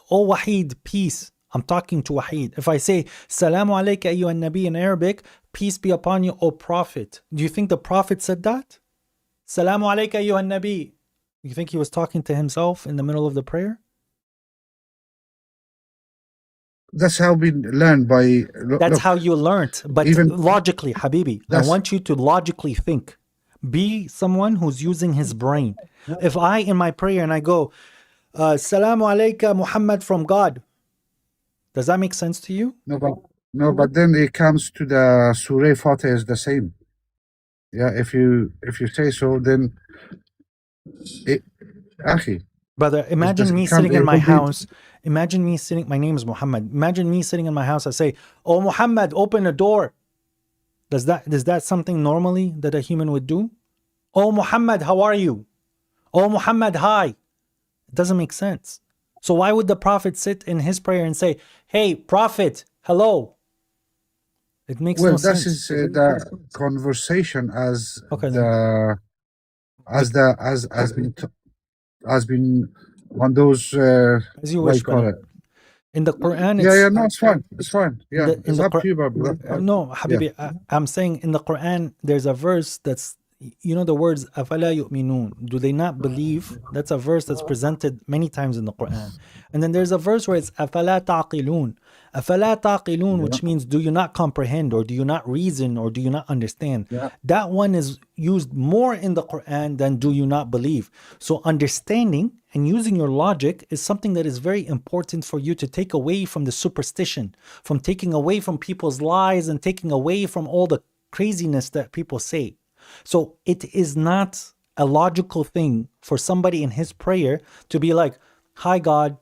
A: O Wahid, peace. I'm talking to Wahid. If I say, Salamu alayka ayyuhan nabi in Arabic, peace be upon you, O Prophet. Do you think the Prophet said that? Salamu alayka ayyuhan nabi. You think he was talking to himself in the middle of the prayer?
G: That's how we learn by.
A: That's
G: Look,
A: how you learned. But
G: even
A: logically, Habibi, I
G: that's
A: want you to logically think. Be someone who's using his brain. If I, in my prayer, and I go, Salamu alayka Muhammad from God, does that make sense to you?
G: no, but then it comes to the Surah Fatih is the same. Yeah, if you say so, then it, Akhi,
A: Brother, imagine me sitting
G: it
A: in my
G: will be.
A: house. Imagine me sitting, my name is Muhammad. Imagine me sitting in my house. I say, oh Muhammad, open the door. Is that something normally that a human would do? Oh Muhammad, how are you? Oh Muhammad, hi. It doesn't make sense. So why would the Prophet sit in his prayer and say, hey, Prophet, hello? It makes
G: Well,
A: no
G: this
A: sense.
G: is the conversation as
A: Okay, then.
G: has been on those
A: As you
G: what you
A: wish,
G: call
A: brother.
G: it.
A: In the Quran,
G: Yeah, no, it's fine. It's fine. Yeah,
A: in
G: it's
A: the
G: up to
A: Quran.
G: you, bro.
A: No,
G: Yeah.
A: Habibi, I'm saying in the Quran, there's a verse that's, you know, the words "afala yu'minun." Do they not believe? That's a verse that's presented many times in the Quran. And then there's a verse where it's "afala taqilun." "Afala taqilun,"
G: Yeah.
A: which means do you not comprehend, or do you not reason, or do you not understand?
G: Yeah.
A: That one is used more in the Quran than do you not believe. So understanding and using your logic is something that is very important for you to take away from the superstition, from taking away from people's lies and taking away from all the craziness that people say. So it is not a logical thing for somebody in his prayer to be like, hi God,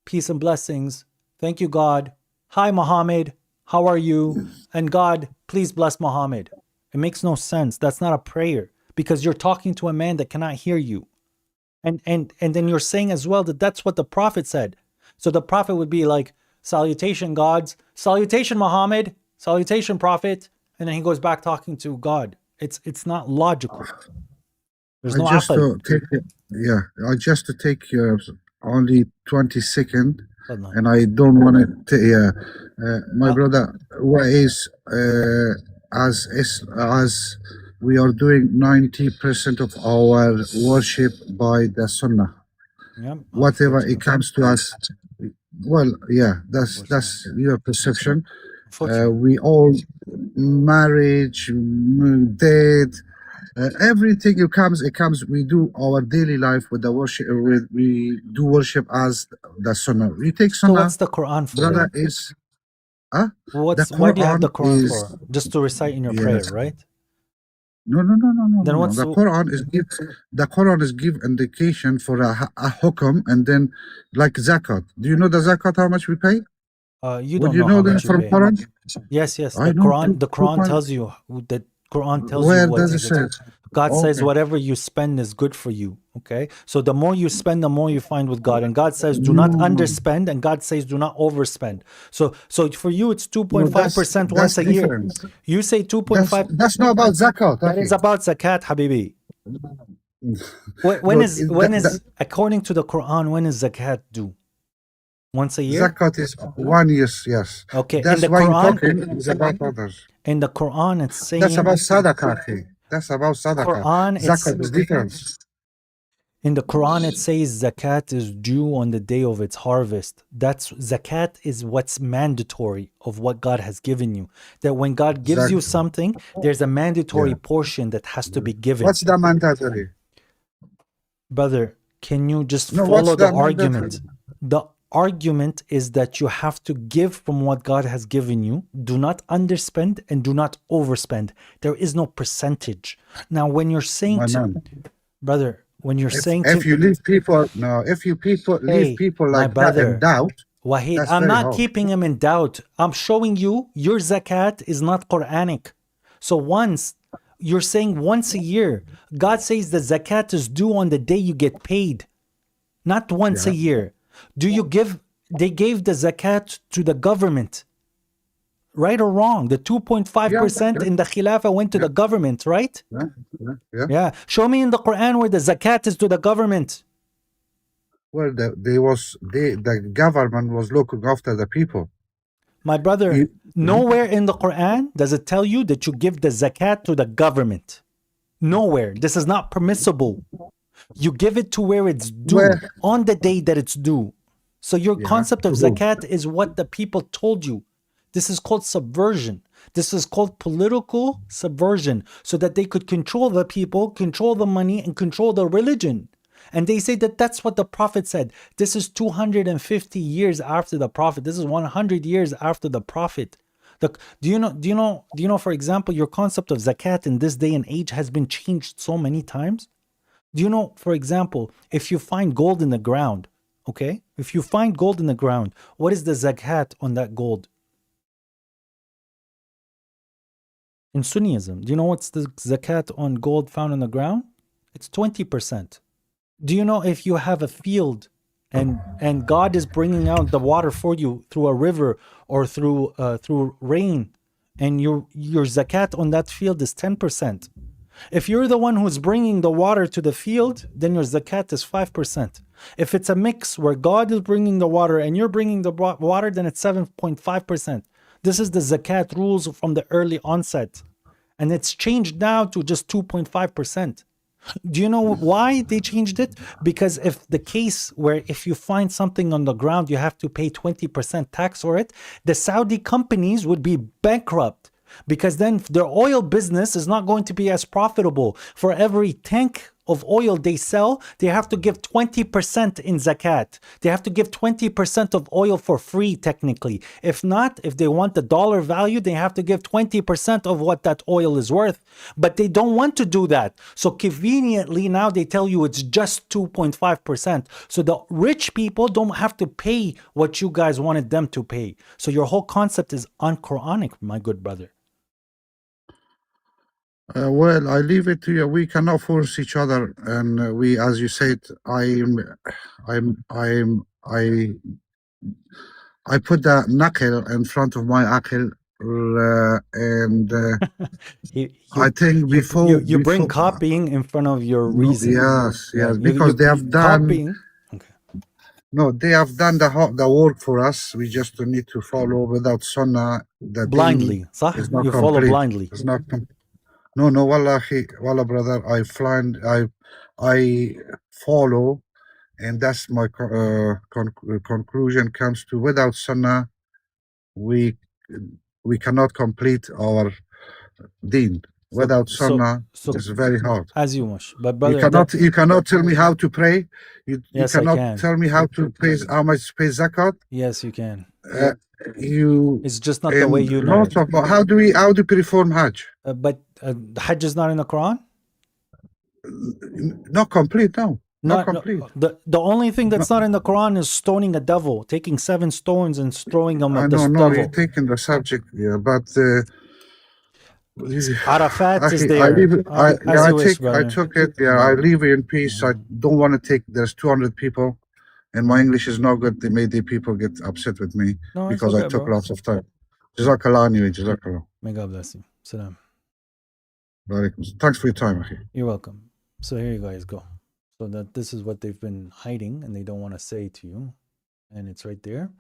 A: peace and blessings, thank you God, hi Muhammad, how are you? And God, please bless Muhammad. It makes no sense. That's not a prayer because you're talking to a man that cannot hear you. And then you're saying as well that that's what the Prophet said. So the Prophet would be like, salutation gods, salutation Muhammad, salutation Prophet, and then he goes back talking to God. It's not logical. There's no
G: just
A: aql.
G: to take I just to take only 20 seconds,
A: Fadlan.
G: and I don't want to. My brother, what is as we are doing 90% of our worship by the Sunnah.
A: Yep.
G: Whatever it comes to us, well, yeah, that's your perception. We all marriage, dead, everything it comes. We do our daily life with the worship. We do worship as the Sunnah. We take
A: So
G: Sunnah.
A: what's the Quran for?
G: Brother is, the
A: Why do you have the Quran
G: is,
A: for? Just to recite in your
G: yes.
A: prayer, right?
G: No.
A: Then what's
G: The Quran is give indication for a hukum, and then like zakat. Do you know the zakat how much we pay?
A: You
G: Would
A: don't
G: you
A: know
G: know
A: how
G: that
A: much you
G: from
A: pay.
G: Quran?
A: Yes.
G: I
A: The
G: know,
A: Quran tells you that Quran tells
G: Where
A: you what
G: does it
A: is
G: say?
A: it. God says
G: Okay.
A: whatever you spend is good for you. Okay, so the more you spend, the more you find with God. And God says do not
G: No,
A: underspend, and God says do not overspend. So for you it's
G: no,
A: 2.5%
G: that's
A: once a year.
G: different.
A: You say 2.5.
G: That's not about zakat.
A: That is about zakat, Habibi. When is according to the Quran, when is zakat due? Once a year?
G: Zakat is 1 year, yes.
A: Okay.
G: That's
A: In the
G: why you're
A: Quran,
G: talking is about others.
A: in the Quran, it's saying
G: That's about sadaqah. That's about sadaqah.
A: Quran,
G: Zakat is different.
A: in the Quran it says zakat is due on the day of its harvest. That's zakat is what's mandatory of what God has given you. That when God gives you something, there's a mandatory portion that has to be given.
G: What's the mandatory?
A: Brother, can you just
G: No,
A: follow
G: what's
A: the
G: the
A: argument? The argument is that you have to give from what God has given you. Do not underspend and do not overspend. There is no percentage. Now, when you're saying brother, when you're saying
G: if you leave people leave people
A: my
G: like
A: brother,
G: that in doubt,
A: Wahid,
G: that's
A: I'm
G: very
A: not
G: hard.
A: keeping him in doubt. I'm showing you your zakat is not Quranic. So you're saying once a year, God says the zakat is due on the day you get paid, not once a year. They gave the zakat to the government, right or wrong? The 2.5% in the Khilafah went to the government, right? Yeah. Show me in the Quran where the zakat is to the government.
G: Well, the government was looking after the people.
A: My brother, nowhere in the Quran does it tell you that you give the zakat to the government. Nowhere. This is not permissible. You give it to where it's due, on the day that it's due. So your concept of zakat is what the people told you. This is called subversion. This is called political subversion, so that they could control the people, control the money, and control the religion. And they say that that's what the Prophet said. This is 250 years after the Prophet. This is 100 years after the Prophet. Do you know, for example, your concept of zakat in this day and age has been changed so many times? Do you know, for example, if you find gold in the ground, okay? If you find gold in the ground, what is the zakat on that gold? In Sunnism, do you know what's the zakat on gold found in the ground? It's 20%. Do you know if you have a field and God is bringing out the water for you through a river or through rain, and your zakat on that field is 10%. If you're the one who's bringing the water to the field, then your zakat is 5%. If it's a mix where God is bringing the water and you're bringing the water, then it's 7.5%. This is the zakat rules from the early onset. And it's changed now to just 2.5%. Do you know why they changed it? Because if the case where if you find something on the ground, you have to pay 20% tax for it, the Saudi companies would be bankrupt, because then their oil business is not going to be as profitable. For every tank of oil they sell, they have to give 20% in zakat. They have to give 20% of oil for free, technically. If not, if they want the dollar value, they have to give 20% of what that oil is worth. But they don't want to do that. So conveniently, now they tell you it's just 2.5%. So the rich people don't have to pay what you guys wanted them to pay. So your whole concept is un-Quranic, my good brother.
G: Well, I leave it to you. We cannot force each other, and we, as you said, I put the knuckle in front of my akil, and I think before
A: you bring copying in front of your reason.
G: Yes, because they have done.
A: Copying. Okay.
G: No, they have done the work for us. We just need to follow. Without Sunnah, the deen
A: Blindly, صح?
G: is not
A: You follow
G: complete.
A: blindly.
G: It's not. No, no, wallahi, wallah, brother. I follow, and that's my conclusion comes to. Without Sunnah, we cannot complete our deen. Without Sunnah, it's very hard.
A: As you wish, but
G: You
A: brother,
G: cannot tell me how to pray. You
A: Yes, I
G: cannot
A: can.
G: tell me how much to pay zakat.
A: Yes, you can.
G: It's
A: just not the way you know it.
G: How do we perform Hajj?
A: But the Hajj is not in the Quran.
G: Not complete, no. Not complete.
A: The only thing that's not in the Quran is stoning a devil, taking 7 stones and throwing them at the
G: No,
A: devil.
G: you're taking the subject, yeah, but
A: Arafat is there.
G: I took it. Yeah, I leave it in peace. I don't want to take. There's 200 people, and my English is not good. They made the people get upset with me because I took lots of time. Jazakallah anyway. Jazakallah.
A: May God bless you. Salam.
G: Thanks for your time, Akhi.
A: You're welcome. So here you guys go. So that this is what they've been hiding and they don't want to say to you, and it's right there.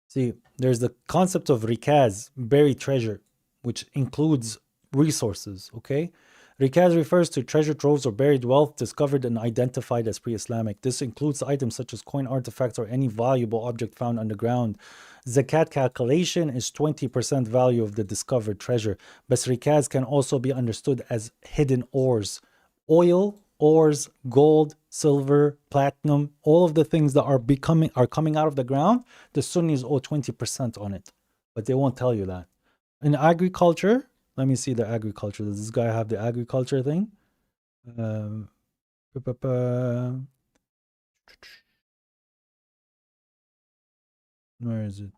A: See, there's the concept of rikaz, buried treasure, which includes resources, okay? Rikaz refers to treasure troves or buried wealth discovered and identified as pre-Islamic. This includes items such as coin artifacts or any valuable object found underground. Zakat calculation is 20% value of the discovered treasure. But rikaz can also be understood as hidden ores. Oil, ores, gold, silver, platinum, all of the things that are coming out of the ground, the Sunnis owe 20% on it. But they won't tell you that. In agriculture, let me see the agriculture. Does this guy have the agriculture thing? Where is it?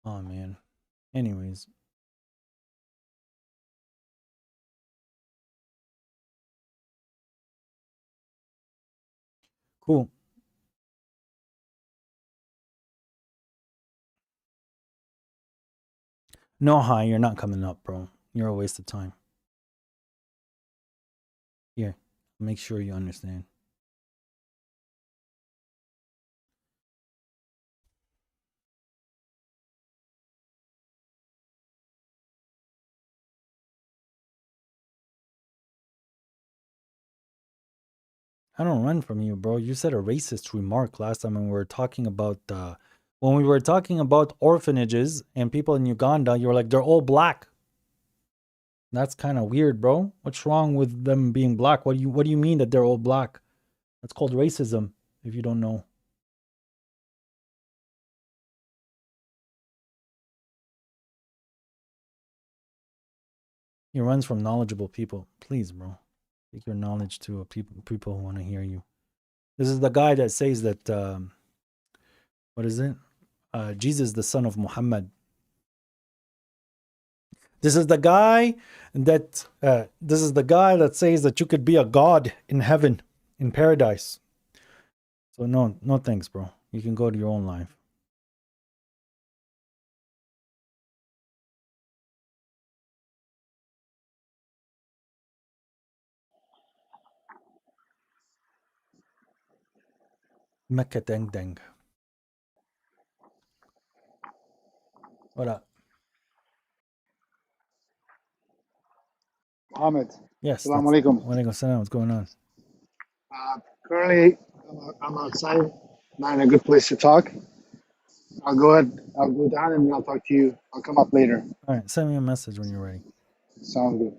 A: Oh, man. Anyways. Cool. No, hi, you're not coming up, bro. You're a waste of time. Here, make sure you understand. I don't run from you, bro. You said a racist remark last time when we were talking about orphanages and people in Uganda. You were like, they're all black. That's kind of weird, bro. What's wrong with them being black? What do you mean that they're all black? That's called racism, if you don't know. He runs from knowledgeable people. Please, bro. Take your knowledge to people who want to hear you. This is the guy that says that, what is it? Jesus, the son of Muhammad. This is the guy that says that you could be a god in heaven, in paradise. So no thanks, bro. You can go to your own life. Mecca deng deng. What up?
H: Mohammed.
A: Yes.
H: Assalamu alaikum.
A: Walaikum salam. What's going on?
H: Currently, I'm outside, not in a good place to talk. I'll go down and I'll talk to you. I'll come up later.
A: All right. Send me a message when you're ready.
H: Sounds good.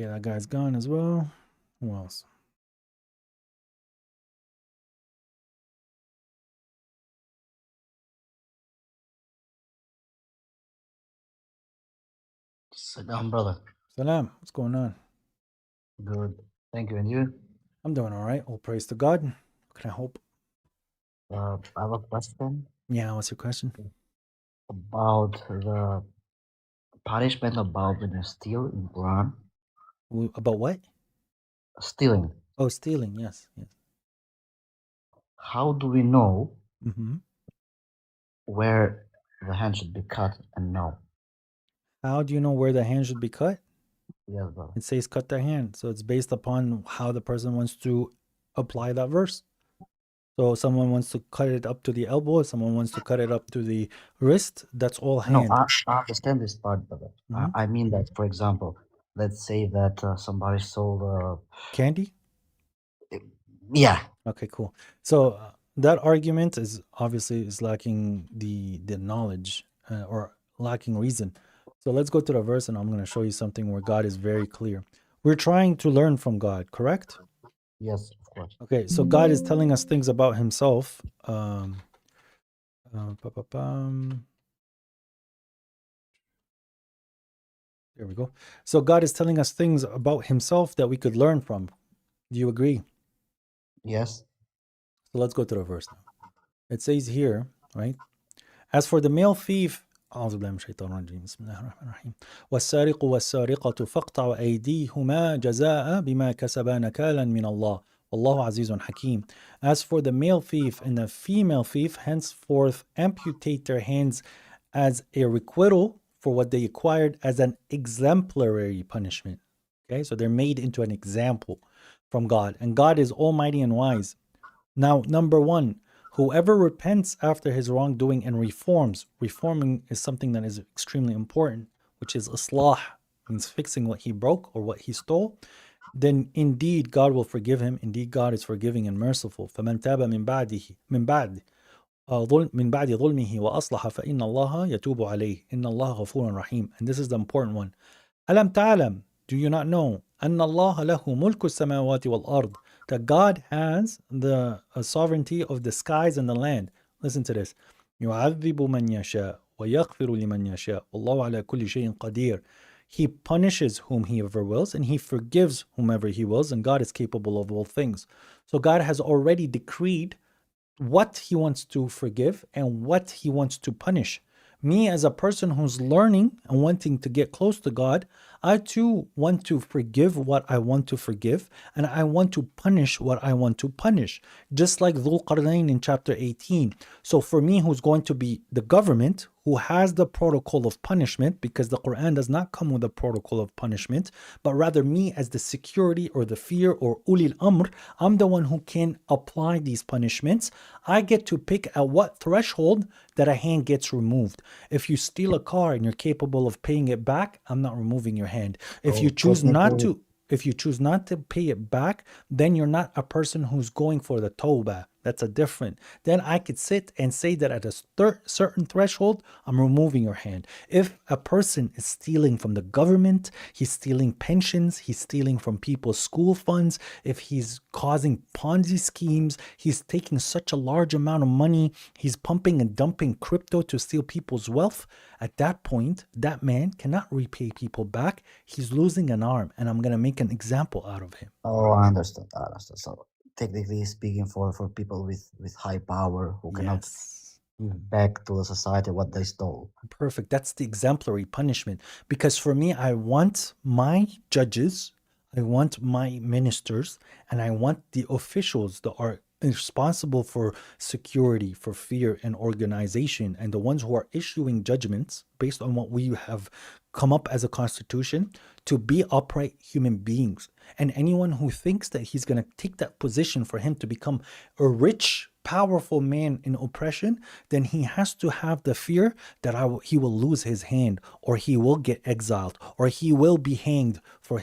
A: Okay, that guy's gone as well. Who else?
I: Salam, brother.
A: Salam. What's going on?
I: Good. Thank you. And you?
A: I'm doing all right. All praise to God. What can I hope?
I: I have a question.
A: Yeah, what's your question?
I: About the punishment about when you steal in Quran.
A: About what?
I: Stealing.
A: Oh, stealing. Yes.
I: How do we know where the hand should be cut, and no.
A: How do you know where the hand should be cut?
I: Yes, brother.
A: It says cut the hand. So it's based upon how the person wants to apply that verse. So someone wants to cut it up to the elbow, someone wants to cut it up to the wrist, that's all
I: No,
A: hand.
I: I understand this part, brother.
A: Mhm.
I: I mean that, for example, let's say that somebody sold
A: Candy?
I: yeah.
A: Okay, cool. So that argument is obviously is lacking the knowledge or lacking reason. So let's go to the verse and I'm going to show you something where God is very clear. We're trying to learn from God, correct?
I: Yes, of course.
A: Okay, so God is telling us things about himself. There we go. So God is telling us things about himself that we could learn from. Do you agree?
I: Yes.
A: So let's go to the verse now. It says here, right? As for the male thief, أعوذ بالله من الشيطان الرجيم بسم الله الرحمن الرحيم والسارق والسارقة فاقطعوا أيديهما جزاء بما كسبا نكالا من الله والله عزيز حكيم. As for the male thief and the female thief, henceforth amputate their hands as a requital for what they acquired as an exemplary punishment. Okay, so they're made into an example from God, and God is almighty and wise. Now, number one, whoever repents after his wrongdoing and reforms, reforming is something that is extremely important, which is islah, means fixing what he broke or what he stole, then indeed God will forgive him. Indeed, God is forgiving and merciful. فَمَنْ تَابَ من بعد ظلمه وأصلح فإن الله يتوب عليه إن الله غفور رحيم. And this is the important one. ألم تعلم, do you not know, أن الله له ملك السماوات والأرض, that God has the sovereignty of the skies and the land. Listen to this. يعذب من يشاء ويغفر لمن يشاء والله على كل شيء قدير. He punishes whom he ever wills and he forgives whomever he wills, and God is capable of all things. So God has already decreed what he wants to forgive and what he wants to punish. Me, as a person who's learning and wanting to get close to God, I too want to forgive what I want to forgive, and I want to punish what I want to punish. Just like Dhul Qarnayn in chapter 18. So for me, who's going to be the government, who has the protocol of punishment, because the Quran does not come with a protocol of punishment, but rather me as the security or the fear or ulil amr, I'm the one who can apply these punishments. I get to pick at what threshold that a hand gets removed. If you steal a car and you're capable of paying it back, I'm not removing your hand. If you choose not to pay it back, then you're not a person who's going for the tawbah. That's a different. Then I could sit and say that at a certain threshold, I'm removing your hand. If a person is stealing from the government, he's stealing pensions, he's stealing from people's school funds, if he's causing Ponzi schemes, he's taking such a large amount of money, he's pumping and dumping crypto to steal people's wealth, at that point, that man cannot repay people back. He's losing an arm, and I'm going to make an example out of him.
I: Oh, I understand. So technically speaking, for people with high power who cannot give back to the society what they stole.
A: Perfect. That's the exemplary punishment. Because for me, I want my judges, I want my ministers, and I want the officials that are responsible for security, for fear and organization, and the ones who are issuing judgments based on what we have come up as a constitution, to be upright human beings. And anyone who thinks that he's going to take that position for him to become a rich, powerful man in oppression, then he has to have the fear that he will lose his hand, or he will get exiled, or he will be hanged for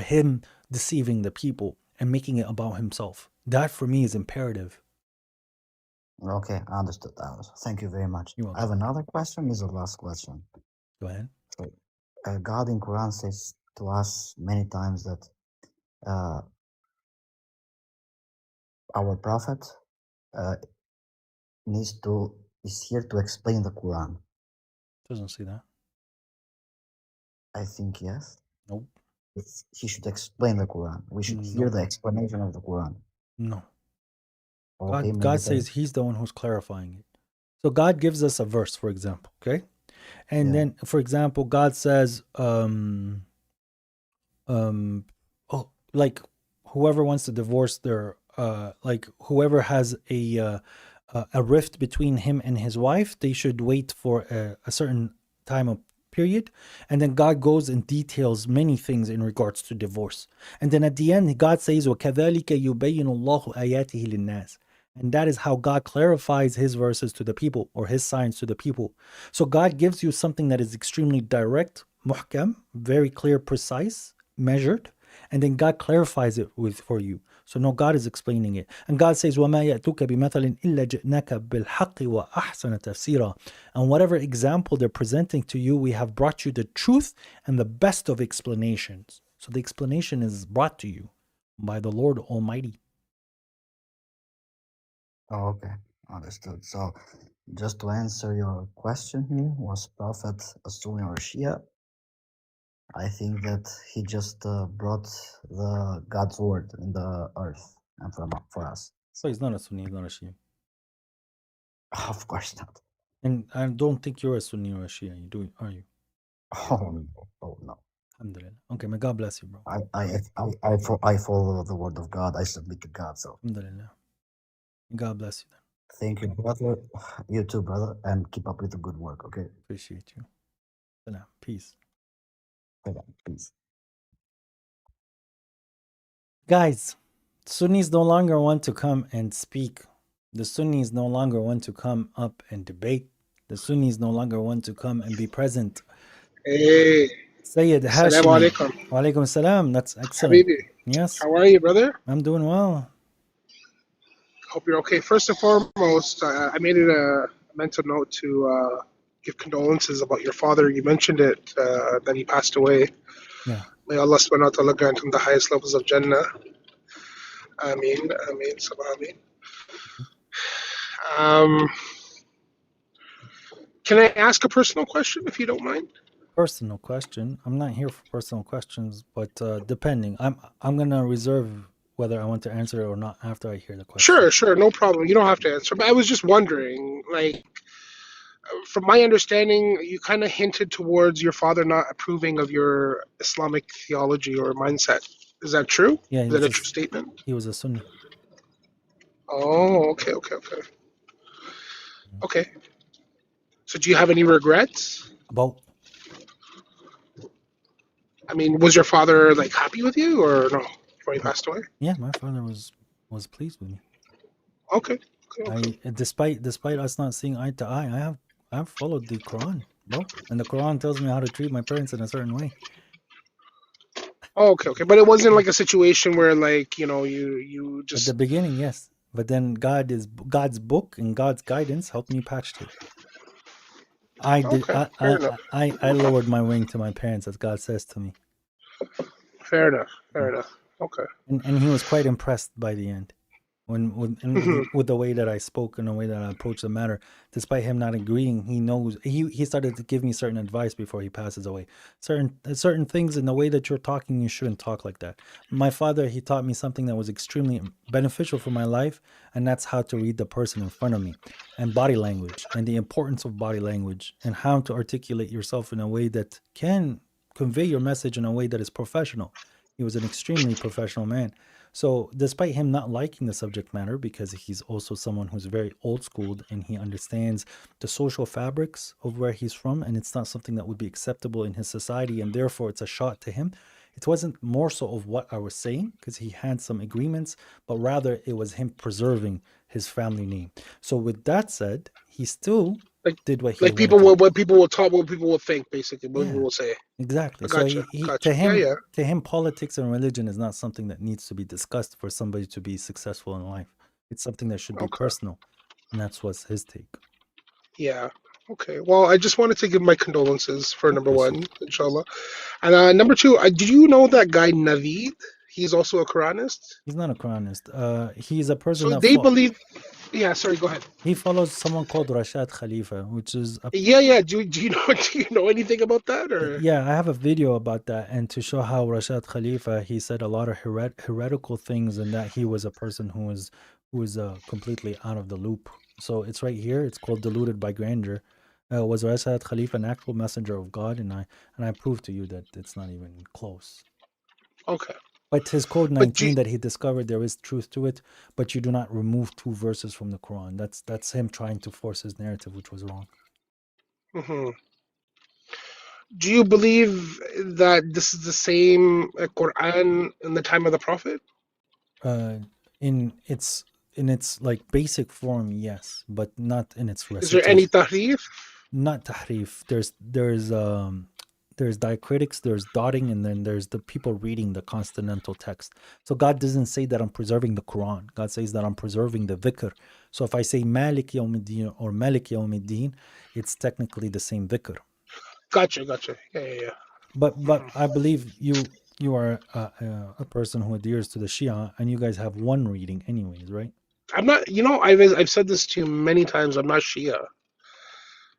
A: him deceiving the people and making it about himself. That for me is imperative.
I: Okay, I understood. Thank you very much. I have another question. This is the last question.
A: Go ahead.
I: So, God in Quran says to us many times that our prophet is here to explain the Quran.
A: Doesn't say that.
I: I think yes.
A: Nope.
I: He should explain the Quran. We should hear the explanation of the Quran.
A: No.
I: Okay,
A: God says he's the one who's clarifying it. So God gives us a verse, for example, okay? And then, for example, God says, like whoever wants to divorce their, like whoever has a a rift between him and his wife, they should wait for a certain time of period. And then God goes and details many things in regards to divorce. And then at the end, God says, وَكَذَلِكَ يُبَيِّنُ اللَّهُ آيَاتِهِ لِلنَّاسِ. And that is how God clarifies his verses to the people, or his signs to the people. So God gives you something that is extremely direct, muhkam, very clear, precise, measured, and then God clarifies it for you. So no, God is explaining it. And God says, وَمَا يَأْتُكَ بِمَثَلٍ إِلَّا جِئْنَاكَ بِالْحَقِّ وَأَحْسَنَ تَفْسِيرًا. And whatever example they're presenting to you, we have brought you the truth and the best of explanations. So the explanation is brought to you by the Lord Almighty.
I: Oh, okay, understood. So, just to answer your question here, was Prophet a Sunni or Shia? I think that he just brought the God's word in the earth and for us.
A: So he's not a Sunni, he's not a Shia.
I: Of course not.
A: And I don't think you're a Sunni or a Shia, are you?
I: Oh no, oh no.
A: Alhamdulillah. Okay, may God bless you, bro.
I: I follow the word of God. I submit to God. So
A: Alhamdulillah. God bless you then.
I: thank you, brother. You too, brother, and keep up with the good work. Okay.
A: Appreciate you. Salam. Peace.
I: Peace.
A: Guys, Sunnis no longer want to come and speak. The Sunnis no longer want to come up and debate. The Sunnis no longer want to come and be present.
J: Hey,
A: Sayyid
J: Assalamu
A: Hashimi.
J: alaikum.
A: Wa alaikum salam. That's excellent.
J: Habibi,
A: Yes.
J: how are you, brother?
A: I'm doing well.
J: Hope you're okay. First and foremost, I made it a mental note to give condolences about your father. You mentioned it, that he passed away.
A: Yeah.
J: May Allah subhanahu wa ta'ala grant him the highest levels of Jannah. Ameen, ameen, sabah ameen. Can I ask a personal question, if you don't mind?
A: Personal question. I'm not here for personal questions, but depending. I'm gonna reserve whether I want to answer it or not after I hear the question.
J: Sure, no problem. You don't have to answer. But I was just wondering, like, from my understanding, you kind of hinted towards your father not approving of your Islamic theology or mindset. Is that true?
A: Yeah,
J: Is that a true statement?
A: he was a Sunni.
J: Oh, okay. Okay. So do you have any regrets?
A: About?
J: I mean, was your father like happy with you or no before he passed away?
A: Yeah, my father was pleased with me.
J: Okay.
A: Despite us not seeing eye to eye, I've followed the Quran, bro, and the Quran tells me how to treat my parents in a certain way.
J: Oh, okay. But it wasn't like a situation where, like, you just
A: At the beginning, yes, but then God's book and God's guidance helped me patch it. I did.
J: Okay, fair enough.
A: I lowered my wing to my parents, as God says to me.
J: Fair enough. Okay.
A: And he was quite impressed by the end. With the way that I spoke and the way that I approached the matter, despite him not agreeing, he knows he started to give me certain advice before he passes away. Certain things in the way that you're talking, you shouldn't talk like that. My father, he taught me something that was extremely beneficial for my life, and that's how to read the person in front of me, and body language, and the importance of body language, and how to articulate yourself in a way that can convey your message in a way that is professional. He was an extremely professional man. So despite him not liking the subject matter, because he's also someone who's very old schooled and he understands the social fabrics of where he's from, and it's not something that would be acceptable in his society, and therefore it's a shot to him. It wasn't more so of what I was saying, because he had some agreements, but rather it was him preserving his family name. So with that said, he still did what he
J: like people will talk, what people will think, basically, what people will say.
A: Exactly.
J: Gotcha.
A: To him, politics and religion is not something that needs to be discussed for somebody to be successful in life. It's something that should be personal, and that's what's his take.
J: Yeah. Okay. Well, I just wanted to give my condolences for number one, inshallah, and number two. Did you know that guy Naveed? He's also a Quranist.
A: He's not a Quranist. He's a person
J: that they believe. Yeah, sorry, go ahead.
A: He follows someone called Rashad Khalifa, which is
J: Yeah. Do you know anything about that? Or
A: yeah, I have a video about that, and to show how Rashad Khalifa, he said a lot of heretical things, and that he was a person who was completely out of the loop. So it's right here. It's called Deluded by Grandeur. Was Rashad Khalifa an actual messenger of God? And I prove to you that it's not even close.
J: Okay.
A: But his code
J: But
A: 19 that he discovered, there is truth to it, but you do not remove 2 verses from the Quran. That's him trying to force his narrative, which was wrong.
J: mhm. Do you believe that this is the same Quran in the time of the Prophet?
A: In its like basic form, yes, but not in its
J: Is there any
A: recitation.
J: tahrif?
A: Not tahrif. There's diacritics, there's dotting, and then there's the people reading the consonantal text. So God doesn't say that I'm preserving the Quran. God says that I'm preserving the dhikr. So if I say Malik Yawmiddin or Malik Yawmiddin, it's technically the same dhikr.
J: Gotcha. Yeah.
A: But I believe you are a person who adheres to the Shia, and you guys have one reading anyways, right?
J: I'm not. I've said this to you many times. I'm not Shia,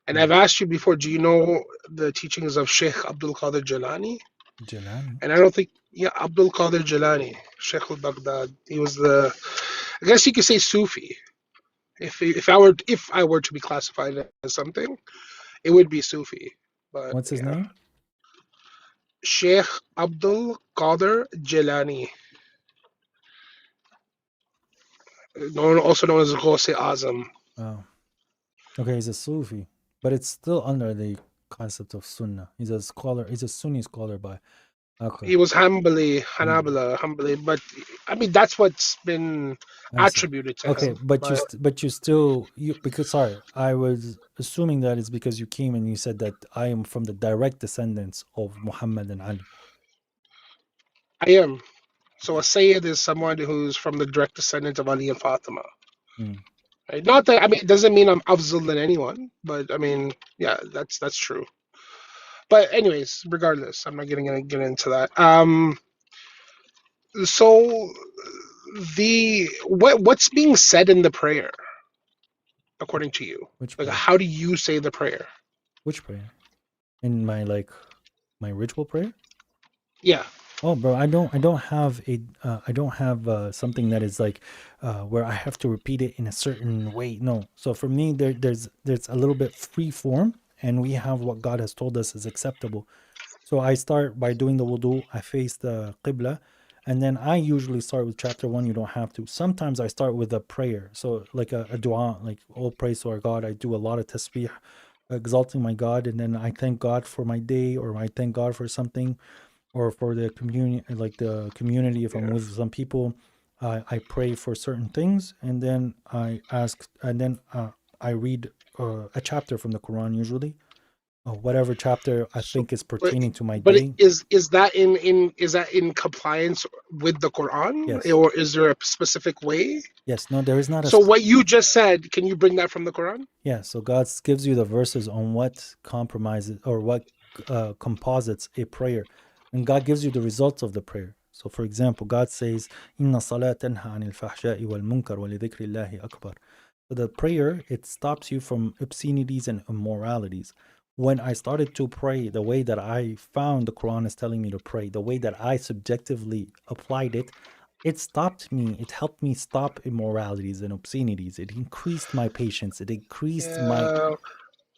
J: and I've asked you before. Do you know the teachings of Sheikh Abdul Qadir Jilani?
A: Jilani.
J: And I don't think, Abdul Qadir Jilani, Sheikh al-Baghdad. He was I guess you could say Sufi. If I were to be classified as something, it would be Sufi. But
A: What's his name?
J: Sheikh Abdul Qadir Jilani, also known as Ghaus Azam.
A: Oh, okay, he's a Sufi, but it's still under the concept of Sunnah. He's a scholar. He's a Sunni scholar by. Okay.
J: He was Hanbali, but I mean that's what's been attributed to him.
A: Okay, but you still because sorry, I was assuming that it's because you came and you said that I am from the direct descendants of Muhammad and Ali.
J: I am. So a Sayyid is someone who's from the direct descendant of Ali and Fatima. Right? Not that it doesn't mean I'm afzal than anyone, but I mean, yeah, that's true. But anyways, regardless, I'm not gonna get into that. So what's being said in the prayer, according to you?
A: Which
J: like,
A: prayer?
J: how do you say the prayer?
A: Which prayer? In my ritual prayer?
J: Yeah.
A: Oh, bro, I don't have something that is like where I have to repeat it in a certain way. No. So for me, there's a little bit free form, and we have what God has told us is acceptable. So I start by doing the wudu. I face the qibla, and then I usually start with chapter 1. You don't have to. Sometimes I start with a prayer. So like a dua, like all praise to our God. I do a lot of tasbih, exalting my God, and then I thank God for my day, or I thank God for something, or for the community, like the community. If I'm with some people, I pray for certain things, and then I ask, and then I read a chapter from the Quran, usually, whatever chapter I think is pertaining to my day.
J: But is that in compliance with the Quran?
A: Yes.
J: Or is there a specific way?
A: Yes. No, there is not a.
J: So what you just said, can you bring that from the Quran?
A: Yeah. So God gives you the verses on what compromises or what composites a prayer. And God gives you the results of the prayer. So for example, God says, Inna salat tanha anil fahsha'i wal munkar wa li dhikrillahi akbar. So the prayer, it stops you from obscenities and immoralities. When I started to pray the way that I found the Quran is telling me to pray, the way that I subjectively applied it, it stopped me. It helped me stop immoralities and obscenities. It increased my patience. It increased my...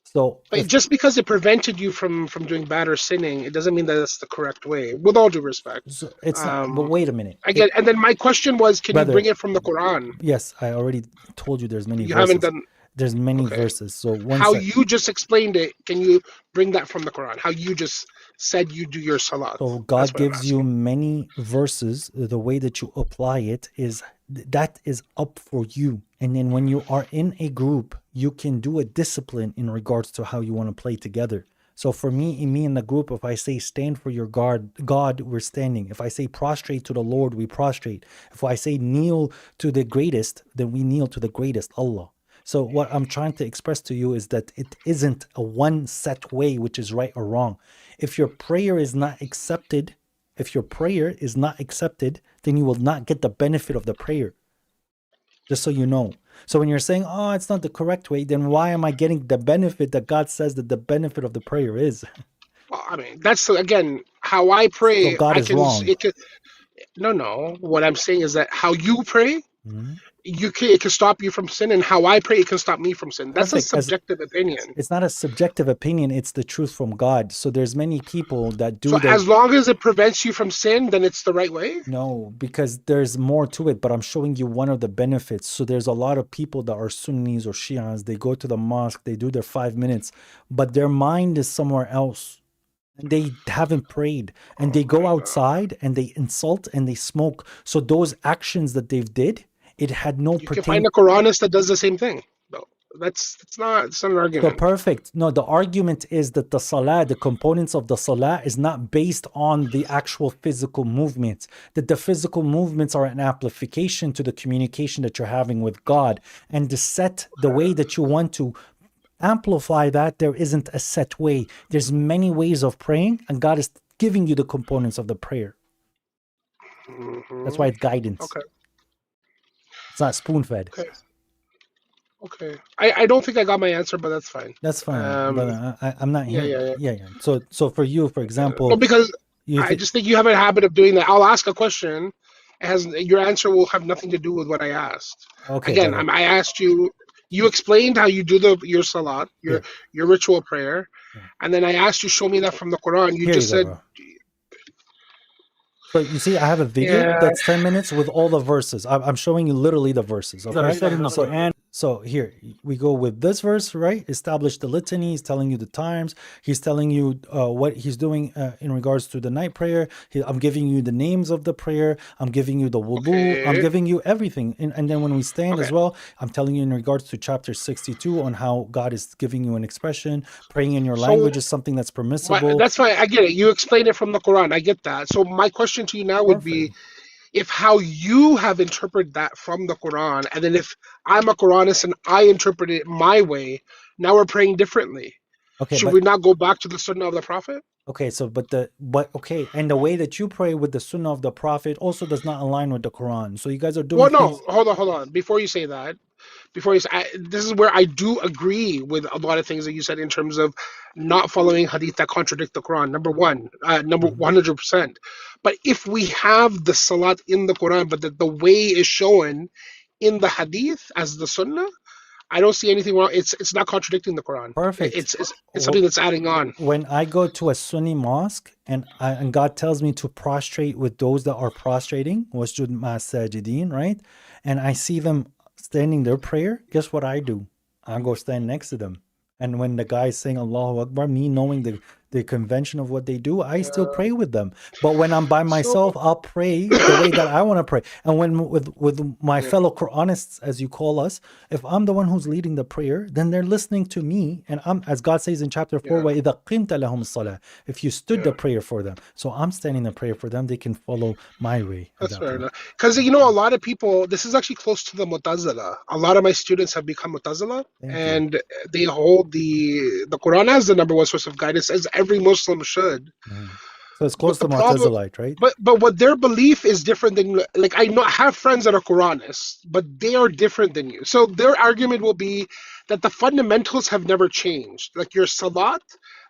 A: So,
J: but just because it prevented you from doing bad or sinning, it doesn't mean that that's the correct way. With all due respect,
A: so it's not. But wait a minute.
J: I get. And then my question was, can you bring it from the Quran?
A: Yes, I already told you. There's many.
J: You
A: verses.
J: haven't done.
A: There's many verses. So
J: how you just explained it, can you bring that from the Quran? How you just said you do your salat.
A: So God gives you many verses. The way that you apply it is up for you. And then when you are in a group, you can do a discipline in regards to how you want to play together. So for me in the group, if I say stand for your God, we're standing. If I say prostrate to the Lord, we prostrate. If I say kneel to the greatest, then we kneel to the greatest, Allah. So what I'm trying to express to you is that it isn't a one set way which is right or wrong. If your prayer is not accepted, then you will not get the benefit of the prayer. Just so you know. So when you're saying, oh, it's not the correct way, then why am I getting the benefit that God says that the benefit of the prayer is?
J: Well, I mean, that's, again, how I pray.
A: So God is wrong.
J: No. What I'm saying is that how you pray it can stop you from sin, and how I pray, it can stop me from sin. That's a
A: Perfect.
J: subjective opinion.
A: It's not a subjective opinion, it's the truth from God. So there's many people that do
J: So
A: the
J: as long as it prevents you from sin, then it's the right way?
A: no, because there's more to it, but I'm showing you one of the benefits. So there's a lot of people that are Sunnis or Shias, they go to the mosque, they do their 5 minutes, but their mind is somewhere else. And they haven't prayed, and they go outside and they insult and they smoke. So those actions that they've did, it had no
J: You can find a Quranist that does the same thing. No, it's not an
A: So
J: argument.
A: perfect. No, the argument is that the salah, the components of the salah is not based on the actual physical movements, that the physical movements are an amplification to the communication that you're having with God. And the way that you want to amplify that, there isn't a set way. There's many ways of praying, and God is giving you the components of the prayer. That's why it's guidance.
J: Okay.
A: It's not spoon-fed.
J: Okay. I don't think I got my answer, but that's fine.
A: That's fine. But I'm not here.
J: Yeah.
A: So for you, for example,
J: No, because I just think you have a habit of doing that. I'll ask a question, your answer will have nothing to do with what I asked.
A: Okay.
J: Again, I asked you. You explained how you do your salat, your ritual prayer, and then I asked you show me that from the Quran. You just said.
A: So you see, I have a video that's 10 minutes with all the verses. I'm showing you literally the verses. Okay. So here we go with this verse, right? Establish the litany. He's telling you the times. He's telling you what he's doing in regards to the night prayer. I'm giving you the names of the prayer. I'm giving you the wudu. I'm giving you everything. And then when we stand as well, I'm telling you in regards to chapter 62 on how God is giving you an expression. Praying in your language is something that's permissible.
J: That's fine. I get it. You explained it from the Quran. I get that. So my question to you now would be, if how you have interpreted that from the Quran, and then if I'm a Quranist and I interpret it my way, now we're praying differently. Okay, should we not go back to the Sunnah of the Prophet?
A: Okay, so and the way that you pray with the Sunnah of the Prophet also does not align with the Quran. So you guys are doing.
J: Well, no, hold on. Before you say that, this is where I do agree with a lot of things that you said in terms of not following hadith that contradict the Quran. Number 100%. But if we have the salat in the Quran, but the way is shown in the hadith as the sunnah, I don't see anything wrong. It's not contradicting the Quran.
A: Perfect.
J: It's something that's adding on.
A: When I go to a Sunni mosque and God tells me to prostrate with those that are prostrating, wasjud ma'as-sajidin, right? And I see them standing their prayer, guess what I do? I go stand next to them. And when the guy is saying Allahu Akbar, me knowing the convention of what they do, I still pray with them. But when I'm by myself, I'll pray the way that I want to pray. And when with my fellow Quranists, as you call us, if I'm the one who's leading the prayer, then they're listening to me. And I'm, as God says in chapter 4, وَإِذَا قِمْتَ لَهُمْ الصَّلَاةِ, if you stood the prayer for them. So I'm standing the prayer for them, they can follow my way.
J: That's fair enough. Because, a lot of people, this is actually close to the Mu'tazila. A lot of my students have become Mu'tazila, and they hold the Quran as the number one source of guidance, as every Muslim should.
A: So it's close to Mu'tazilite, right?
J: But what their belief is different than, like, I have friends that are Quranists, but they are different than you. So their argument will be that the fundamentals have never changed. Like your salat,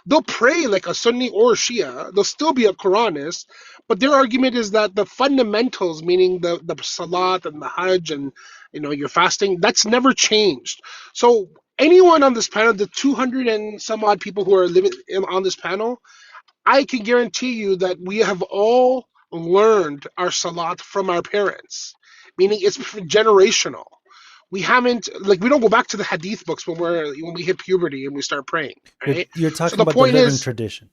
J: they'll pray like a Sunni or Shia. They'll still be a Quranist, but their argument is that the fundamentals, meaning the salat and the hajj and your fasting, that's never changed. So anyone on this panel, the 200 and some odd people who are living on this panel, I can guarantee you that we have all learned our salat from our parents, meaning it's generational. We haven't, like, we don't go back to the hadith books when we hit puberty and we start praying, right?
A: You're talking about the living tradition.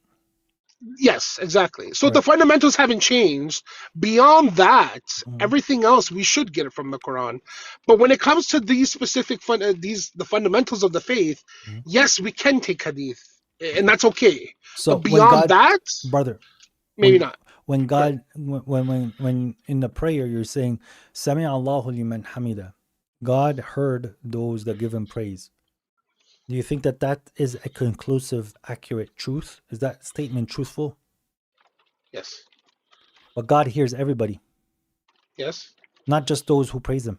J: Yes, exactly. So the fundamentals haven't changed. Beyond that, everything else we should get it from the Quran. But when it comes to these specific the fundamentals of the faith, yes, we can take hadith, and that's okay.
A: So
J: but beyond that,
A: brother,
J: maybe not.
A: When God, when in the prayer you're saying, "Sami Allahu liman hamida," God heard those that give Him praise. Do you think that is a conclusive, accurate truth? Is that statement truthful?
J: Yes.
A: But God hears everybody.
J: Yes.
A: Not just those who praise Him.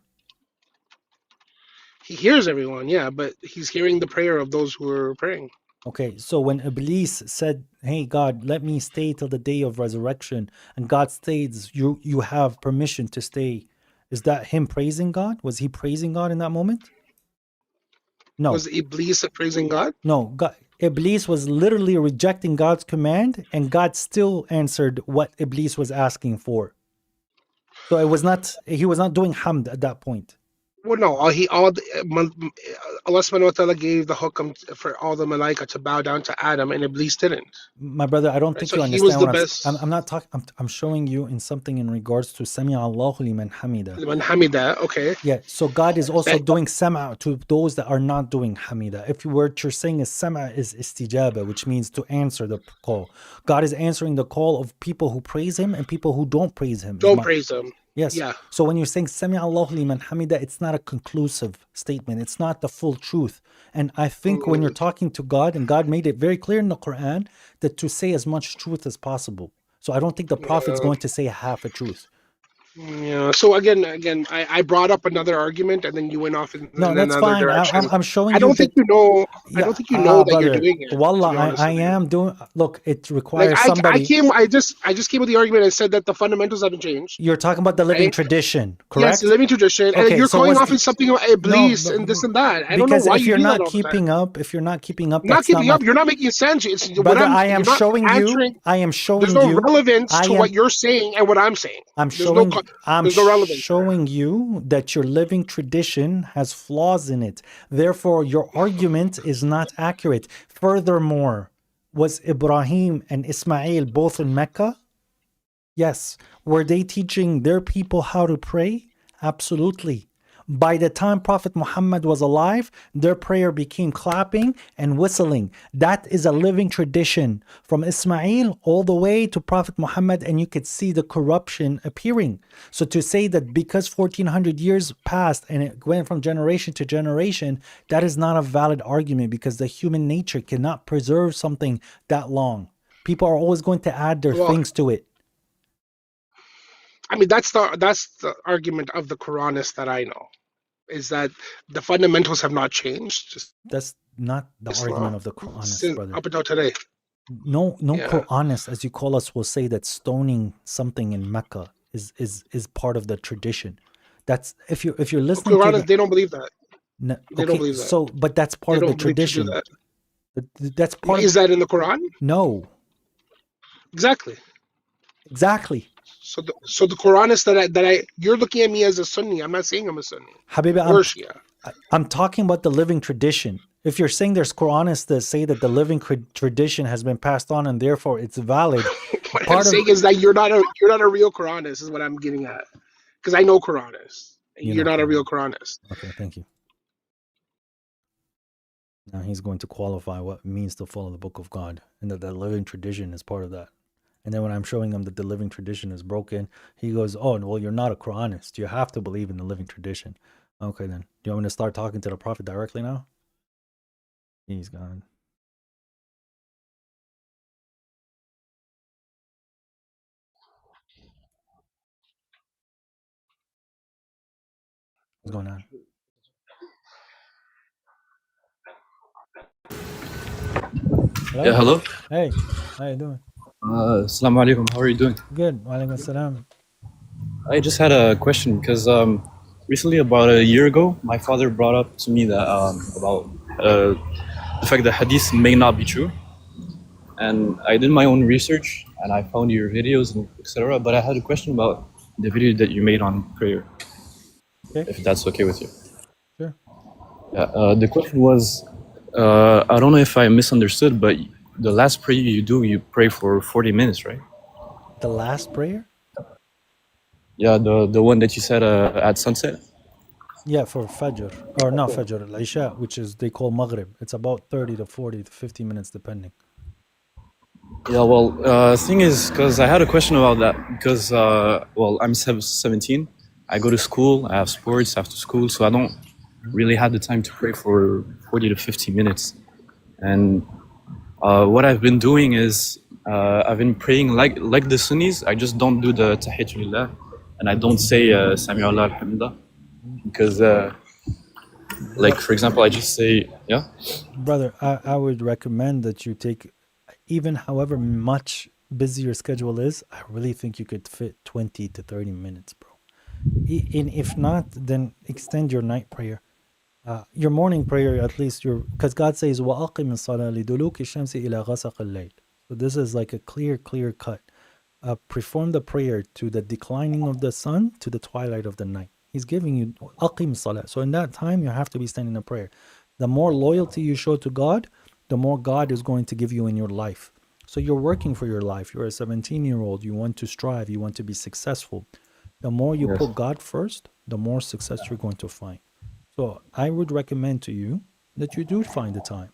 J: He hears everyone, yeah, but He's hearing the prayer of those who are praying.
A: Okay, so when Iblis said, "Hey God, let me stay till the day of resurrection," and God states, "You have permission to stay," Is that him praising God? Was he praising God in that moment? No.
J: Was Iblis praising God?
A: No. God, Iblis was literally rejecting God's command, and God still answered what Iblis was asking for. So it was not, he was not doing hamd at that point.
J: Well, no. Allah subhanahu wa ta'ala gave the hukam for all the malaika to bow down to Adam, and Iblis didn't.
A: My brother, I don't
J: Right?
A: think
J: So
A: you
J: he was
A: understand
J: the
A: what
J: best.
A: I'm not talking. I'm showing you in something in regards to Sami Allahu liman hamida.
J: Liman hamida, okay.
A: Yeah, so God is also
J: That-
A: doing sama to those that are not doing hamida. If what you're saying is sama is istijaba, which means to answer the call. God is answering the call of people who praise Him and people who don't praise Him.
J: Don't praise him.
A: Yes.
J: Yeah.
A: So when you're saying Sami Allahu liman hamida, it's not a conclusive statement. It's not the full truth. And I think when you're talking to God, and God made it very clear in the Quran that to say as much truth as possible. So I don't think the Prophet's going to say half a truth.
J: Yeah. So again, I brought up another argument, and then you went off in
A: No, that's
J: another
A: fine.
J: direction.
A: I'm showing
J: I
A: you
J: don't think
A: that.
J: you know. I don't think you know that
A: brother,
J: you're doing it.
A: Wallah,
J: to be honest
A: I
J: with you.
A: am doing. Look, it requires
J: Like
A: somebody.
J: I just came with the argument and said that the fundamentals haven't changed.
A: You're talking about the living
J: Right?
A: tradition, correct?
J: Yes, the living tradition, and
A: Okay,
J: you're
A: so
J: going
A: what's
J: off in something about Iblis and this and that. I don't know
A: because
J: why
A: if
J: you
A: you're
J: do that
A: not
J: all the time.
A: keeping up, if you're not keeping up,
J: Not
A: that's
J: keeping
A: not
J: up. You're not making sense. It's what
A: brother.
J: I'm.
A: I am
J: you're not
A: showing
J: answering.
A: you. I am showing
J: There's no
A: you.
J: relevance to what you're saying and what I'm saying.
A: I'm
J: There's
A: showing.
J: no.
A: I'm
J: There's no relevance.
A: showing you that your living tradition has flaws in it. Therefore, your argument is not accurate. Furthermore, was Ibrahim and Ismail both in Mecca? Yes. Were they teaching their people how to pray? Absolutely. By the time Prophet Muhammad was alive, their prayer became clapping and whistling. That is a living tradition from Ismail all the way to Prophet Muhammad, and you could see the corruption appearing. So to say that because 1400 years passed and it went from generation to generation, that is not a valid argument because the human nature cannot preserve something that long. People are always going to add their things to it.
J: I mean, that's the argument of the Quranists that I know, is that the fundamentals have not changed.
A: That's not the
J: Islam,
A: argument of the Quranists, brother.
J: Up until today.
A: No Quranist, as you call us, will say that stoning something in Mecca is part of the tradition. That's if you're listening to
J: Quranists, they don't believe that.
A: No,
J: They don't believe that.
A: So, but that's part of the tradition.
J: That.
A: That's part.
J: Is that in the Quran?
A: No.
J: Exactly. So the Quranists you're looking at me as a Sunni. I'm not saying I'm a Sunni.
A: Habibi,
J: or Shia.
A: I'm talking about the living tradition. If you're saying there's Quranists that say that the living tradition has been passed on and therefore it's valid,
J: what I'm saying is that you're not a real Quranist. Is what I'm getting at. Because I know Quranists. You're not a real Quranist.
A: Okay, thank you. Now he's going to qualify what it means to follow the Book of God, and that the living tradition is part of that. And then when I'm showing him that the living tradition is broken, he goes, "Oh, well, you're not a Quranist. You have to believe in the living tradition." Okay, then. Do you want me to start talking to the Prophet directly now? He's gone. What's going on? Hello?
K: Yeah, hello.
A: Hey, how you doing?
K: Assalamu alaikum. How are you doing?
A: Good. Wa alaikum assalam.
K: I just had a question because recently, about a year ago, my father brought up to me that about the fact that hadith may not be true, and I did my own research and I found your videos and etc. But I had a question about the video that you made on prayer, if that's okay with you.
A: Sure.
K: Yeah. The question was, I don't know if I misunderstood, but the last prayer you pray for 40 minutes, right?
A: The last prayer?
K: Yeah, the one that you said at sunset.
A: Yeah, for Fajr. Or not Fajr, Al-Isha, which is they call Maghrib. It's about 30 to 40 to 50 minutes depending.
K: Yeah, well, thing is, because I had a question about that, because, well, I'm 17, I go to school, I have sports after school, so I don't really have the time to pray for 40 to 50 minutes. And what I've been doing is, I've been praying like the Sunnis. I just don't do the Tahiyyatul Lillah, and I don't say Sami Allah Alhamdulillah, because, like, for example, I just say, yeah?
A: Brother, I would recommend that you take, even however much busy your schedule is, I really think you could fit 20 to 30 minutes, bro. And if not, then extend your night prayer. Your morning prayer, at least because God says, وَأَقِمِ الصَّلَاةَ لِدُلُوكِ الشَّمْسِ إِلَى غَسَقِ اللَّيْلِ. So this is like a clear cut. Perform the prayer to the declining of the sun to the twilight of the night. He's giving you aqim salah. So in that time, you have to be standing in prayer. The more loyalty you show to God, the more God is going to give you in your life. So you're working for your life. You're a 17-year-old. You want to strive. You want to be successful. The more you
K: Yes.
A: put God first, the more success you're going to find. So I would recommend to you that you do find the time.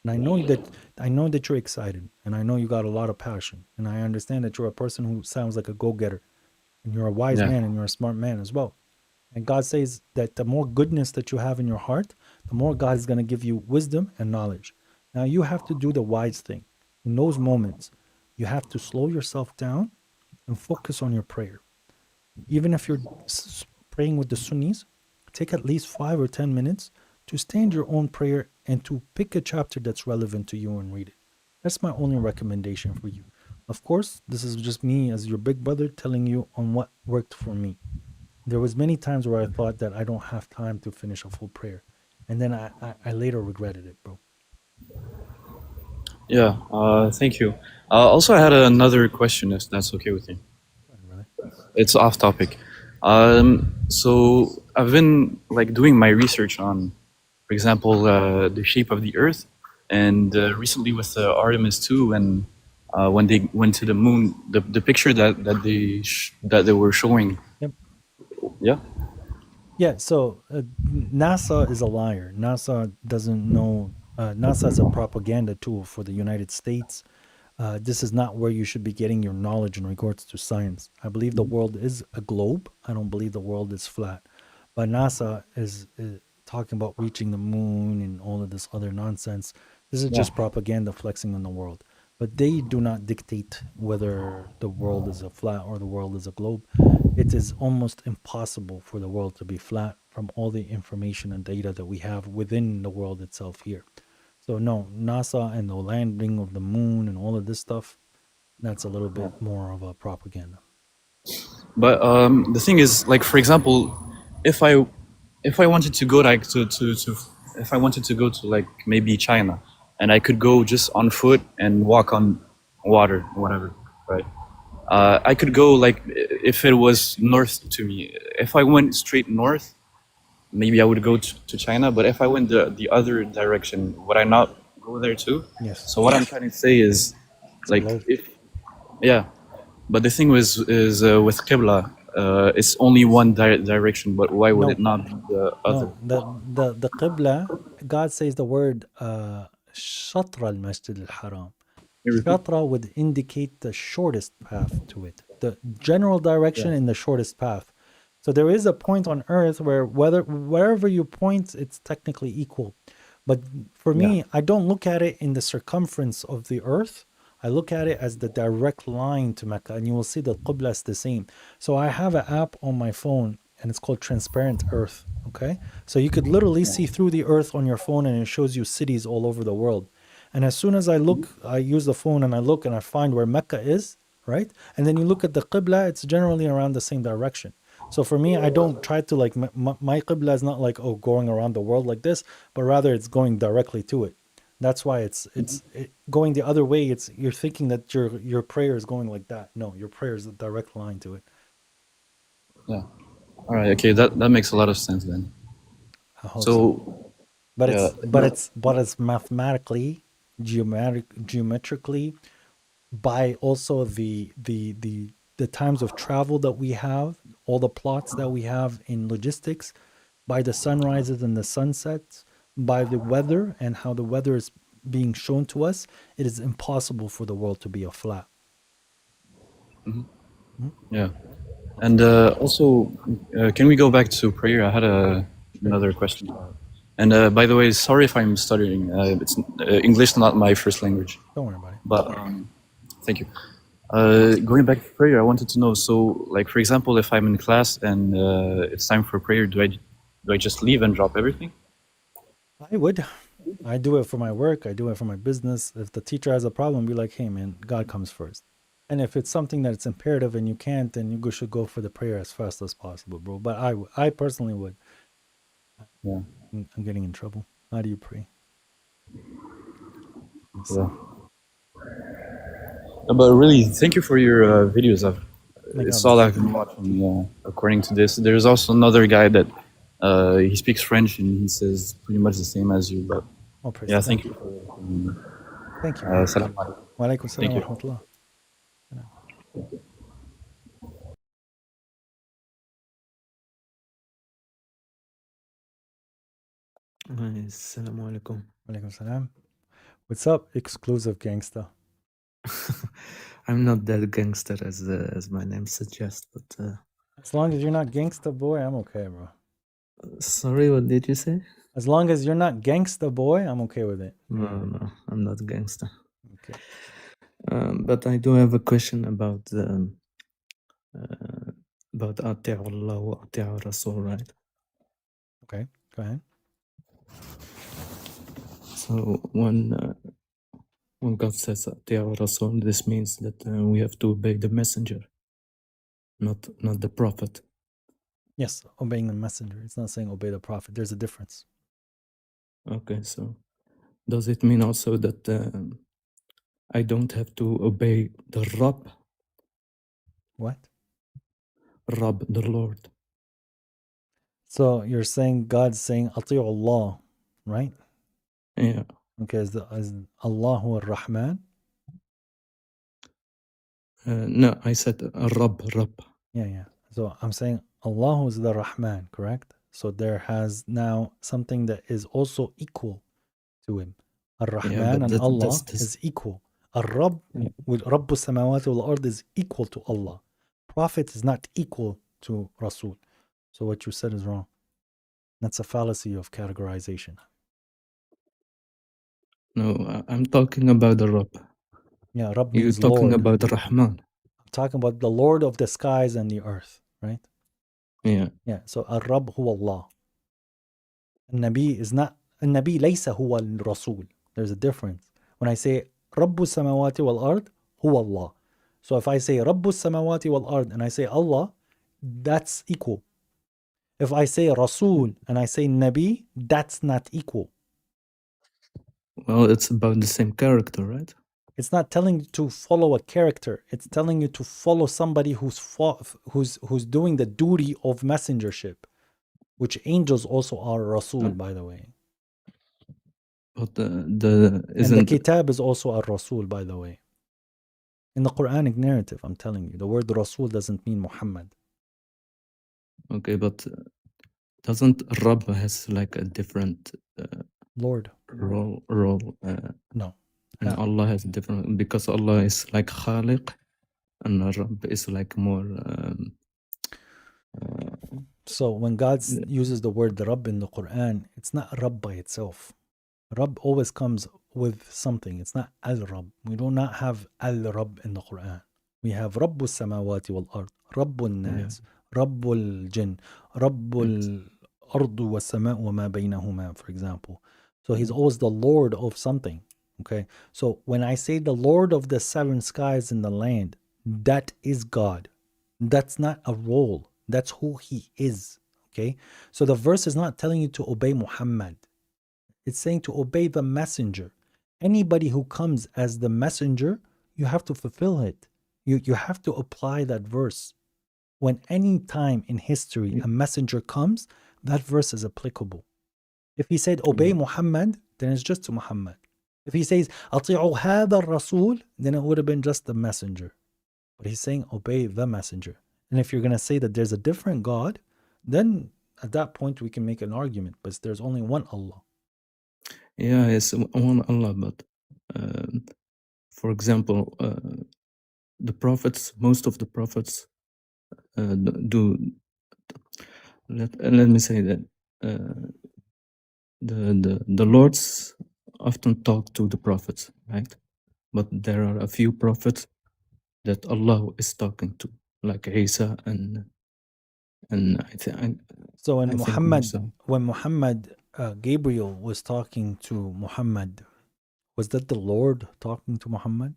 A: And I know that you're excited, and I know you got a lot of passion, and I understand that you're a person who sounds like a go-getter, and you're a wise
K: Yeah.
A: man, and you're a smart man as well. And God says that the more goodness that you have in your heart, the more God is going to give you wisdom and knowledge. Now you have to do the wise thing. In those moments, you have to slow yourself down and focus on your prayer. Even if you're praying with the Sunnis, take at least 5 or 10 minutes to stand your own prayer and to pick a chapter that's relevant to you and read it. That's my only recommendation for you. Of course, this is just me as your big brother telling you on what worked for me. There was many times where I thought that I don't have time to finish a full prayer. And then I later regretted it, bro.
K: Yeah. Thank you. Also, I had another question, if that's okay with you.
A: Really?
K: It's off topic. So I've been like doing my research on, for example, the shape of the Earth, and recently with Artemis 2, and when they went to the moon, the picture that they were showing.
A: Yep.
K: Yeah.
A: Yeah, so NASA is a liar. NASA doesn't know. NASA is a propaganda tool for the United States. This is not where you should be getting your knowledge in regards to science. I believe the world is a globe. I don't believe the world is flat. But NASA is talking about reaching the moon and all of this other nonsense. This is
K: Yeah.
A: just propaganda flexing on the world. But they do not dictate whether the world is a flat or the world is a globe. It is almost impossible for the world to be flat from all the information and data that we have within the world itself here. So no, NASA and the landing of the moon and all of this stuff, that's a little bit more of a propaganda.
K: But the thing is, like for example, if I wanted to go like to if I wanted to go to like maybe China, and I could go just on foot and walk on water, whatever, right? I could go like if it was north to me. If I went straight north, maybe I would go to China. But if I went the other direction, would I not go there too?
A: Yes.
K: So what I'm trying to say is,
A: It's a
K: like,
A: globe.
K: yeah. But the thing is with Qibla, it's only one direction. But why would
A: No,
K: it not be the other?
A: no, the Qibla, God says the word Shatra al-Masjid al-Haram.
K: Can you repeat?
A: Shatra would indicate the shortest path to it, the general direction and the shortest path. So there is a point on earth where wherever you point, it's technically equal. But for me, I don't look at it in the circumference of the earth. I look at it as the direct line to Mecca, and you will see the Qibla is the same. So I have an app on my phone, and it's called Transparent Earth. Okay, so you could literally see through the earth on your phone, and it shows you cities all over the world. And as soon as I look, I use the phone and I look and I find where Mecca is, right? And then you look at the Qibla, it's generally around the same direction. So for me, I don't try to like, my Qibla is not like, oh, going around the world like this, but rather it's going directly to it. That's why it's going the other way. It's you're thinking that your prayer is going like that. No, your prayer is a direct line to it.
K: Yeah. All right. Okay. That makes a lot of sense then.
A: I hope so. But
K: yeah,
A: it's mathematically, geometrically, by also the times of travel that we have, all the plots that we have in logistics, by the sunrises and the sunsets, by the weather and how the weather is being shown to us, it is impossible for the world to be a flat.
K: Yeah. And also, can we go back to prayer? I had another question. And by the way, sorry if I'm stuttering. It's English is not my first language.
A: Don't worry about it.
K: But thank you. Going back to prayer, I wanted to know. So, like for example, if I'm in class and it's time for prayer, do I just leave and drop everything?
A: I would. I do it for my work. I do it for my business. If the teacher has a problem, be like, hey, man, God comes first. And if it's something that's imperative and you can't, then you should go for the prayer as fast as possible, bro. But I personally would.
K: Yeah.
A: I'm getting in trouble. How do you pray?
K: Yeah. No, but really, thank you for your videos. I saw that according to this. There's also another guy that he speaks French and he says pretty much the same as you. But yeah, thank you.
A: Thank you.
K: Salam alaikum.
A: Wa alaikum salam
K: Thank
A: wa
K: you.
A: rahmatullah.
L: Assalamu alaikum.
A: Walaikum salam. What's up, exclusive gangster?
L: I'm not that gangster as my name suggests, but
A: as long as you're not gangster boy, I'm okay, bro.
L: Sorry, what did you say?
A: As long as you're not gangster boy, I'm okay with it.
L: No, I'm not gangster.
A: Okay.
L: But I do have a question about Ati'u Allah wa Ati'u Rasul, right?
A: Okay, go ahead.
L: So when God says Ati'u Rasul, this means that we have to obey the messenger, not the prophet.
A: Yes, obeying the messenger. It's not saying obey the prophet. There's a difference.
L: Okay, so does it mean also that I don't have to obey the Rabb?
A: What?
L: Rabb, the Lord.
A: So you're saying God's saying Ati'u Allah, right?
L: Yeah.
A: Okay, is Allahu ar-Rahman?
L: No, I said Rabb.
A: Yeah. So I'm saying Allah is the Rahman, correct? So there has now something that is also equal to him. Ar-Rahman and Allah is equal. Ar-Rabb with Rabbu Samawati wal Ard is equal to Allah. Prophet is not equal to Rasul. So what you said is wrong. That's a fallacy of categorization.
L: No, I'm talking about the Rabb.
A: Yeah, Rabb
L: You're
A: means
L: talking
A: Lord.
L: about the Rahman.
A: I'm talking about the Lord of the skies and the earth, right?
L: Yeah.
A: So Ar-Rabb huwa Allah. Nabi is not, Nabi laysa huwa al-Rasul. There's a difference. When I say Rabbu Samawati wal Ard, huwa Allah. So if I say Rabbu Samawati wal Ard and I say Allah, that's equal. If I say Rasul and I say Nabi, that's not equal.
L: Well, it's about the same character, right?
A: It's not telling you to follow a character. It's telling you to follow somebody who's doing the duty of messengership, which angels also are Rasul, by the way.
L: But
A: and the Kitab is also a Rasul, by the way. In the Quranic narrative, I'm telling you, the word Rasul doesn't mean Muhammad.
L: Okay, but doesn't Rabb has like a different
A: Lord
L: role?
A: No.
L: And Allah has different, because Allah is like Khaliq and Rabb is like more...
A: So when God uses the word Rabb in the Quran, it's not Rabb by itself. Rabb always comes with something. It's not Al-Rabb. We do not have Al-Rabb in the Quran. We have Rabbu Samawati wal Ard, Rabbu Nas, Rabbu Jinn, Rabbu Ardu wa Sama wa ma baynahuma, for example. So he's always the Lord of something. Okay. So when I say the Lord of the seven skies and the land, that is God. That's not a role. That's who he is. Okay. So the verse is not telling you to obey Muhammad. It's saying to obey the messenger. Anybody who comes as the messenger, you have to fulfill it. You have to apply that verse. When any time in history a messenger comes, that verse is applicable. If he said obey Muhammad, then it's just to Muhammad. If he says ati'u hadha rasul, then it would have been just the messenger. But he's saying obey the messenger. And if you're going to say that there's a different God, then at that point we can make an argument. But there's only one Allah.
L: Yeah, it's one Allah, but for example, the prophets, most of the prophets do. Let me say that the lords often talk to the prophets, right? But there are a few prophets that Allah is talking to, like Isa and I think.
A: So when Muhammad, Gabriel was talking to Muhammad, was that the Lord talking to Muhammad?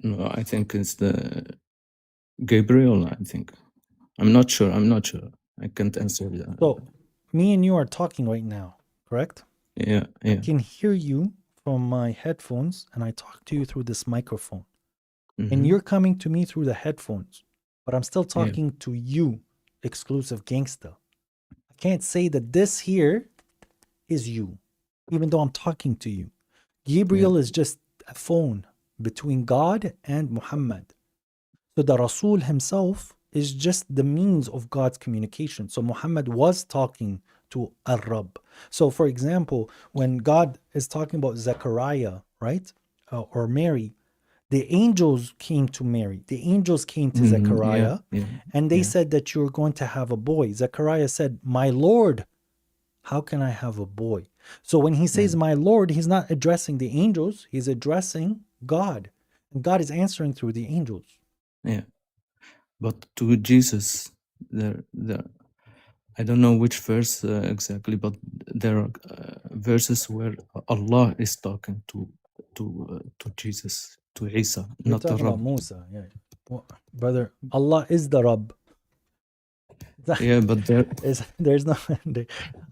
L: No, I think it's the Gabriel. I think. I'm not sure. I can't answer that.
A: So, me and you are talking right now, correct?
L: Yeah,
A: I
L: yeah.
A: can hear you from my headphones, and I talk to you through this microphone. And
L: Mhm.
A: you're coming to me through the headphones, but I'm still
L: Yeah.
A: talking to you, exclusive gangsta. I can't say that this here is you, even though I'm talking to you. Gabriel is just a phone between God and Muhammad. So the Rasul himself is just the means of God's communication. So Muhammad was talking to Ar-Rab. So for example, when God is talking about Zechariah, right? Or Mary, the angels came to Mary. The angels came to
L: Yeah,
A: Zechariah
L: yeah,
A: and they
L: yeah.
A: said that you're going to have a boy. Zechariah said, "My Lord, how can I have a boy?" So when he says my Lord, he's not addressing the angels, he's addressing God. And God is answering through the angels.
L: Yeah. But to Jesus, there, I don't know which verse exactly, but there are verses where Allah is talking to Jesus, to Isa,
A: You're
L: not the
A: talking about
L: Rabb.
A: Musa, yeah. Well, brother, Allah is the Rabb.
L: Yeah, but there,
A: There's no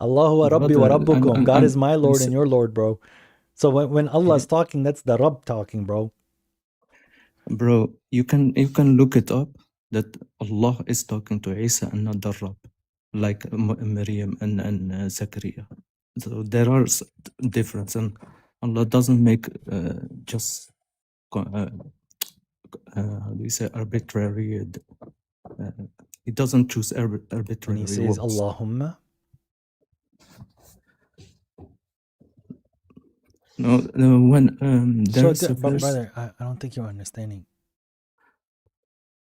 A: Allahu wa Rabbi wa
L: brother,
A: Rabbukum. God is my
L: I'm
A: Lord and your Lord, bro. So when Allah is talking, that's the Rabb talking, bro.
L: bro, you can look it up that Allah is talking to Isa and not the Rabb, like Maryam and Zachariah. So there are difference, and Allah doesn't make just how do you say arbitrary. He doesn't choose
A: When he
L: arbitrary
A: says
L: words.
A: Allahumma,
L: No, when there's a
A: but
L: verse.
A: brother, I don't think you're understanding.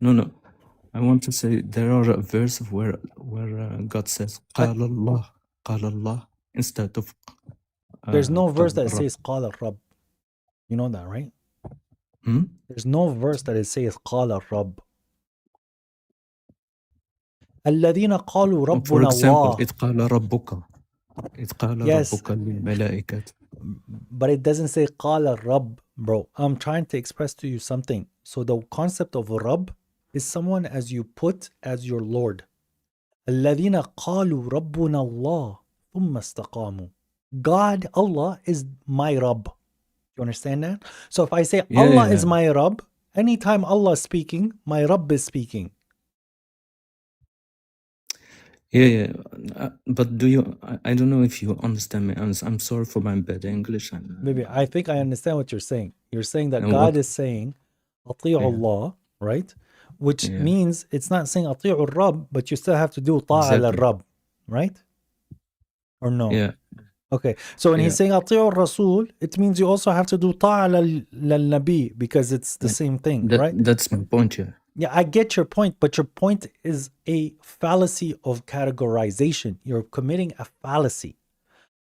L: No. I want to say there are a verse where God says
A: But
L: قال الله instead of
A: there's no verse
L: قال
A: that
L: رب.
A: says Qala Rabb. You know that, right?
L: Hmm?
A: There's no verse that it says Qala Rabb. الذين قالوا
L: For
A: ربنا
L: example,
A: الله.
L: إذ قال ربك
A: Yes,
L: للملائكة.
A: but it doesn't say Qala Rabb, bro. I'm trying to express to you something. So the concept of Rabb is someone as you put as your Lord. الذين قالوا ربنا الله ثم استقاموا. God, Allah is my Rabb. You understand that? So if I say Allah is my Rabb, anytime Allah is speaking, my Rabb is speaking.
L: Yeah. But do you? I don't know if you understand me. I'm sorry for my bad English.
A: Maybe I think I understand what you're saying. You're saying that
L: And
A: God
L: what?
A: is saying أطيعوا
L: Yeah,
A: Allah, right? Which
L: yeah,
A: means it's not saying أطيعوا الرب, but you still have to do طاعة
L: exactly.
A: للرب, right? Or no?
L: Yeah,
A: Okay. So when he's
L: yeah.
A: saying أطيعوا الرسول, it means you also have to do طاعة للنبي because it's the
L: Yeah.
A: same thing, right?
L: That's my point. Yeah.
A: Yeah, I get your point, but your point is a fallacy of categorization. You're committing a fallacy.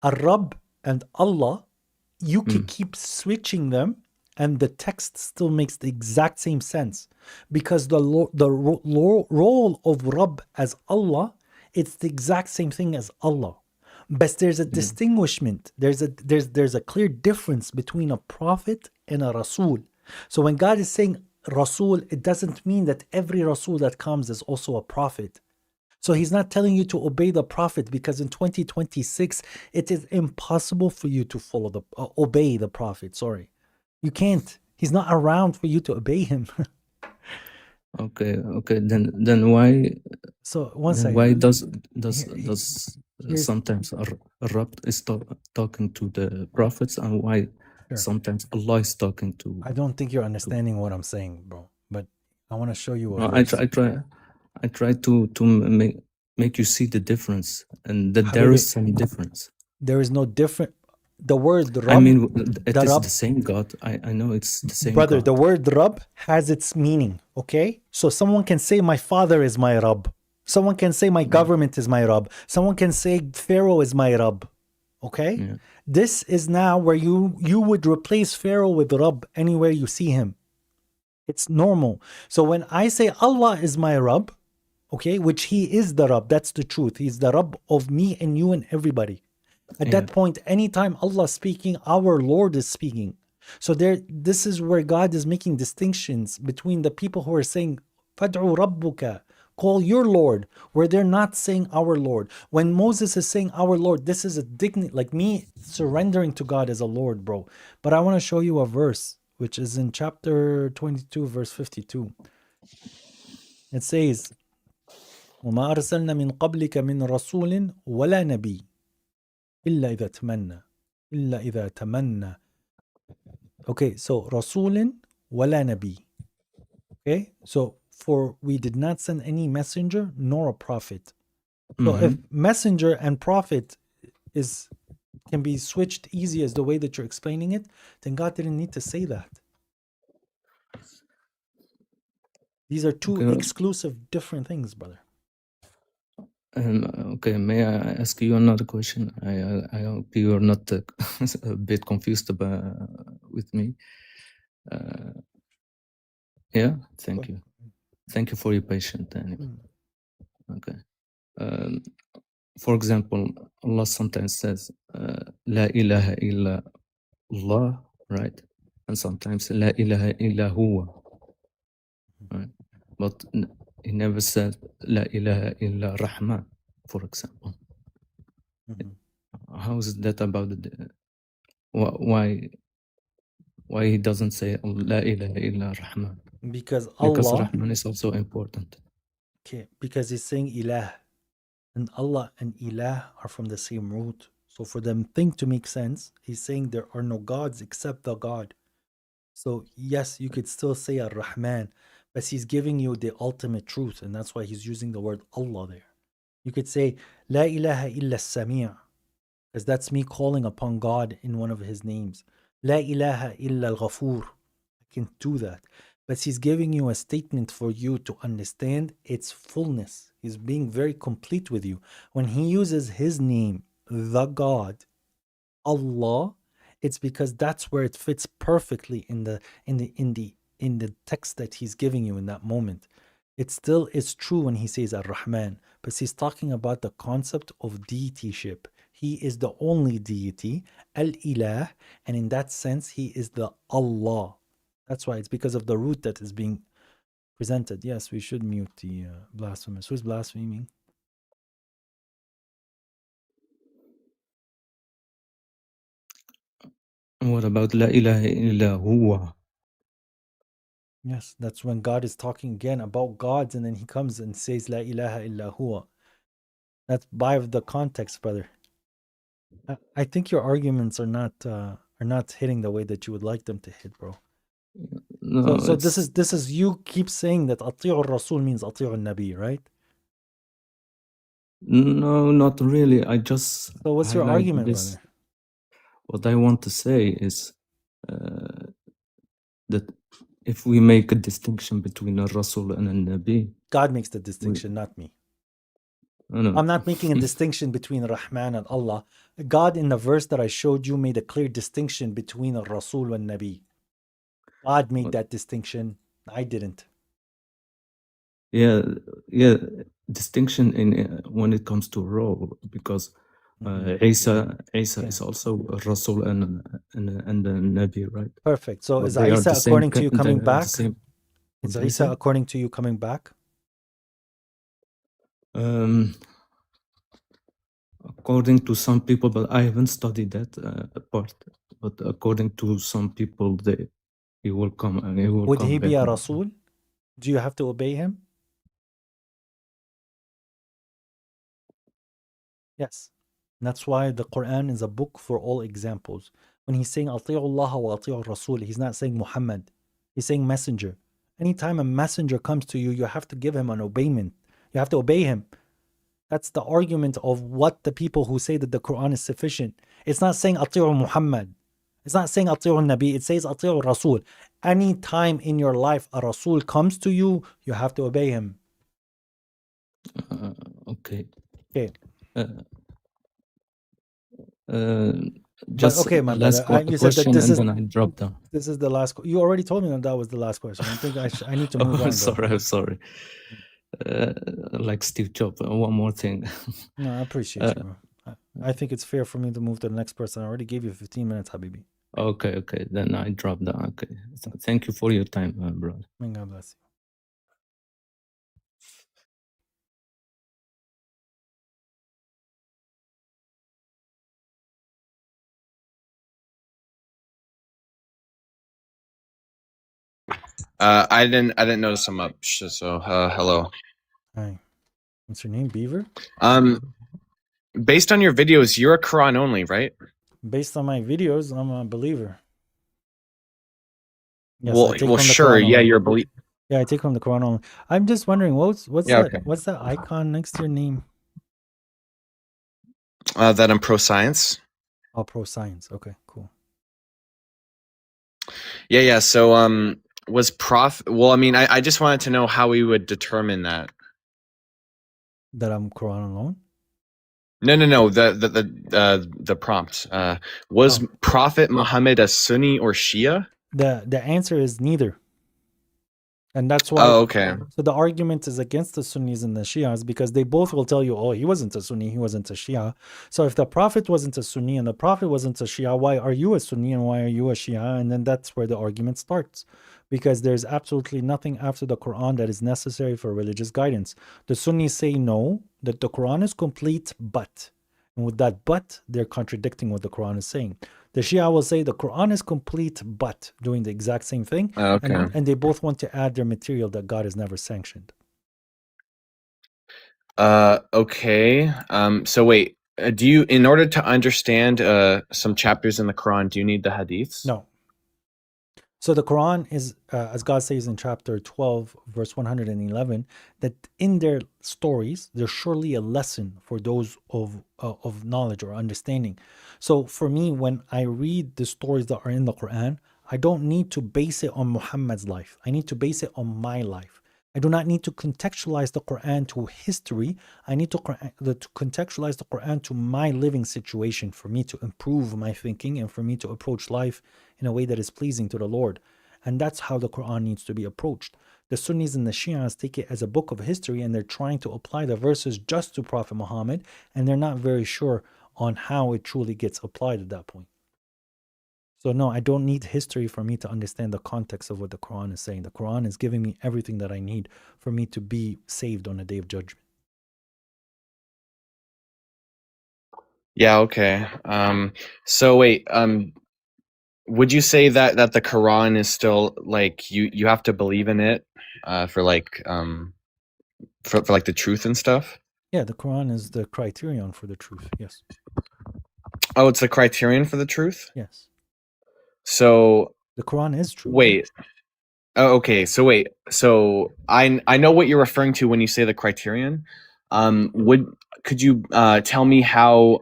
A: Ar-Rabb and Allah, you can keep switching them and the text still makes the exact same sense because the role of Rabb as Allah, it's the exact same thing as Allah. But there's a distinguishment. There's a clear difference between a prophet and a Rasul. So when God is saying Rasul, it doesn't mean that every Rasul that comes is also a prophet. So he's not telling you to obey the prophet because in 2026 it is impossible for you to follow obey the prophet. Sorry, you can't. He's not around for you to obey him.
L: Okay. Then why?
A: So one
L: Then
A: second.
L: why does
A: Here's
L: sometimes Rab is talking to the prophets, and why
A: sure.
L: sometimes Allah is talking to?
A: I don't think you're understanding what I'm saying, bro. But I want to show you a
L: No,
A: verse.
L: I try to make you see the difference, and that there
A: Habibi,
L: is some difference.
A: there is no different. The word
L: I
A: Rab,
L: mean, it
A: the
L: is
A: Rab,
L: the same God. I know it's the same
A: brother,
L: God.
A: the word Rab has its meaning, okay? So someone can say my father is my Rab. Someone can say my government is my Rab. Someone can say Pharaoh is my Rab, okay?
L: Yeah.
A: This is now where you would replace Pharaoh with Rab anywhere you see him. It's normal. So when I say Allah is my Rab, okay, which he is the Rab, that's the truth. He's the Rab of me and you and everybody. At that point, anytime Allah is speaking, our Lord is speaking. So this is where God is making distinctions between the people who are saying, Fad'u Rabbuka, call your Lord, where they're not saying our Lord. When Moses is saying our Lord, this is a dignity, like me surrendering to God as a Lord, bro. But I want to show you a verse, which is in chapter 22, verse 52. It says, وَمَا أَرْسَلْنَا مِن قَبْلِكَ مِن رَسُولٍ وَلَا نَبِيٍّ إِلَّا إِذَا تَمَنَّى. Okay, so رَسُولٍ وَلَا نَبِيٍّ. Okay, so for we did not send any messenger nor a prophet. So if messenger and prophet can be switched easy as the way that you're explaining it, then God didn't need to say that. These are two
L: Okay,
A: exclusive different things, brother.
L: okay, may I ask you another question? I hope you are not a bit confused with me. Yeah, thank you. Thank you for your patience. Anyway. Okay. For example, Allah sometimes says, La ilaha illa Allah, right? And sometimes La ilaha illa huwa, right? But he never said La ilaha illa Rahman, for example. How is that about why he doesn't say La ilaha illa Rahman?
A: Because
L: Because
A: Allah,
L: Rahman is also important.
A: okay, because he's saying ilah, and Allah and ilah are from the same root. So for them thing to make sense, he's saying there are no gods except the God. So yes, you could still say Ar-Rahman, but he's giving you the ultimate truth, and that's why he's using the word Allah there. You could say La ilaha illa Sami', because that's me calling upon God in one of his names. La ilaha illa al-Ghafur. I can do that. But he's giving you a statement for you to understand its fullness. He's being very complete with you. When he uses his name, the God, Allah, it's because that's where it fits perfectly in the text that he's giving you in that moment. It still is true when he says Ar-Rahman, but he's talking about the concept of deityship. He is the only deity, Al-Ilah, and in that sense, he is the Allah. That's why it's because of the root that is being presented. Yes, we should mute the blasphemous. Who's blaspheming?
L: And what about La ilaha illa huwa?
A: Yes, that's when God is talking again about gods, and then he comes and says La ilaha illa huwa. That's by the context, brother. I think your arguments are not hitting the way that you would like them to hit, bro.
L: No,
A: So this is you keep saying that Ati'ur Rasul means Ati'ur Nabi, right?
L: no, not really. I just
A: So what's your
L: highlight
A: argument,
L: this.
A: brother?
L: What I want to say is that if we make a distinction between a Rasul and a Nabi,
A: God makes the distinction, not me.
L: no.
A: I'm not making a distinction between Rahman and Allah. God in the verse that I showed you made a clear distinction between a Rasul and Nabi. God made that distinction. I didn't.
L: Yeah, distinction in when it comes to role, because Isa is also a Rasul and a Nabi, right?
A: Perfect. So
L: But
A: is
L: they are
A: Isa
L: the same.
A: according to you coming
L: They are the
A: back?
L: same.
A: Is
L: What do you
A: Isa
L: say?
A: according to you coming back?
L: According to some people, but I haven't studied that part. But according to some people, he will come and he will
A: Would
L: come
A: he
L: back.
A: be a Rasul? Do you have to obey him? Yes. That's why the Quran is a book for all examples. When he's saying Ati'u Allah wa Ati'u Rasul, he's not saying Muhammad. He's saying messenger. Anytime a messenger comes to you, you have to give him an obeyment. You have to obey him. That's the argument of what the people who say that the Quran is sufficient. It's not saying Ati'u Muhammad. It's not saying Ati'u Nabi. It says Ati'u Rasul. Any time in your life a Rasul comes to you, you have to obey him.
L: Okay.
A: Okay.
L: Just
A: okay, my
L: last
A: brother. You said that
L: question,
A: this
L: and
A: is
L: then I drop down.
A: this is the last. You already told me that was the last question. I think I need to move on, bro.
L: I'm sorry. Like Steve Jobs. One more thing.
A: No, I appreciate you, bro. I think it's fair for me to move to the next person. I already gave you 15 minutes, Habibi.
L: Okay, then I dropped that. Okay, so thank you for your time, brother.
A: May God bless you.
F: I didn't notice him up. So hello.
A: Hi. What's your name? Beaver?
F: Based on your videos, you're a Quran only, right?
A: Based on my videos, I'm a believer. Yes,
F: Well,
A: I take from the
F: sure.
A: Quran
F: Yeah,
A: only.
F: you're a believer.
A: Yeah, I take from the Quran only. I'm just wondering, what's
F: Yeah,
A: that?
F: okay.
A: What's that icon next to your name?
F: That I'm pro science.
A: Oh, pro science. Okay, cool.
F: Yeah. So was Prof? Well, I mean, I just wanted to know how we would determine that.
A: That I'm Quran alone?
F: No. The prompt. Was Prophet Muhammad a Sunni or Shia?
A: The answer is neither. And that's why.
F: Oh, okay.
A: So the argument is against the Sunnis and the Shias because they both will tell you, oh, he wasn't a Sunni, he wasn't a Shia. So if the Prophet wasn't a Sunni and the Prophet wasn't a Shia, why are you a Sunni and why are you a Shia? And then that's where the argument starts. Because there's absolutely nothing after the Quran that is necessary for religious guidance. The Sunnis say no, that the Quran is complete, but. And with that but, they're contradicting what the Quran is saying. The Shia will say the Quran is complete, but doing the exact same thing.
F: Okay.
A: And they both want to add their material that God has never sanctioned.
F: Okay. So wait, do you, in order to understand some chapters in the Quran, do you need the hadiths?
A: No. So the Quran is, as God says in chapter 12, verse 111, that in their stories, there's surely a lesson for those of knowledge or understanding. So for me, when I read the stories that are in the Quran, I don't need to base it on Muhammad's life. I need to base it on my life. I do not need to contextualize the Quran to history. I need to contextualize the Quran to my living situation for me to improve my thinking and for me to approach life in a way that is pleasing to the Lord. And that's how the Quran needs to be approached. The Sunnis and the Shias take it as a book of history and they're trying to apply the verses just to Prophet Muhammad, and they're not very sure on how it truly gets applied at that point. So no, I don't need history for me to understand the context of what the Quran is saying. The Quran is giving me everything that I need for me to be saved on the day of judgment.
F: Yeah, okay. So wait, would you say that the Quran is still like you have to believe in it for like for like the truth and stuff?
A: Yeah, the Quran is the criterion for the truth. Yes.
F: Oh, it's the criterion for the truth?
A: Yes.
F: So
A: the Quran is true.
F: Wait. Oh, okay. So wait. So I know what you're referring to when you say the criterion. Could you tell me how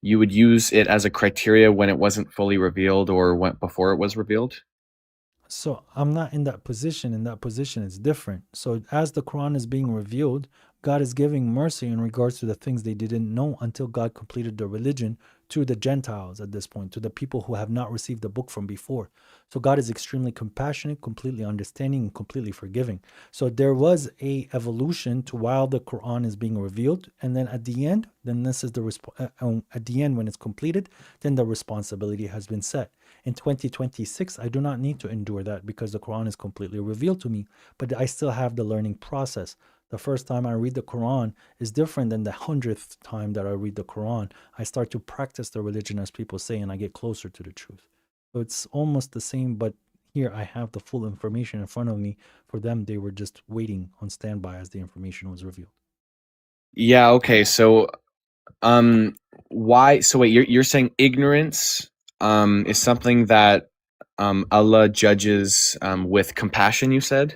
F: you would use it as a criteria when it wasn't fully revealed or went before it was revealed?
A: So I'm not in that position. In that position, it's different. So as the Quran is being revealed, God is giving mercy in regards to the things they didn't know until God completed the religion to the Gentiles at this point, to the people who have not received the book from before. So God is extremely compassionate, completely understanding, and completely forgiving. So there was a evolution to while the Quran is being revealed, and then at the end, then this is the at the end when it's completed, then the responsibility has been set. In 2026, I do not need to endure that because the Quran is completely revealed to me, but I still have the learning process. The first time I read the Quran is different than the 100th time that I read the Quran. I start to practice the religion as people say, and I get closer to the truth. So it's almost the same, but here I have the full information in front of me. For them, they were just waiting on standby as the information was revealed.
F: Yeah, okay. So why so wait, you're saying ignorance is something that Allah judges with compassion, you said?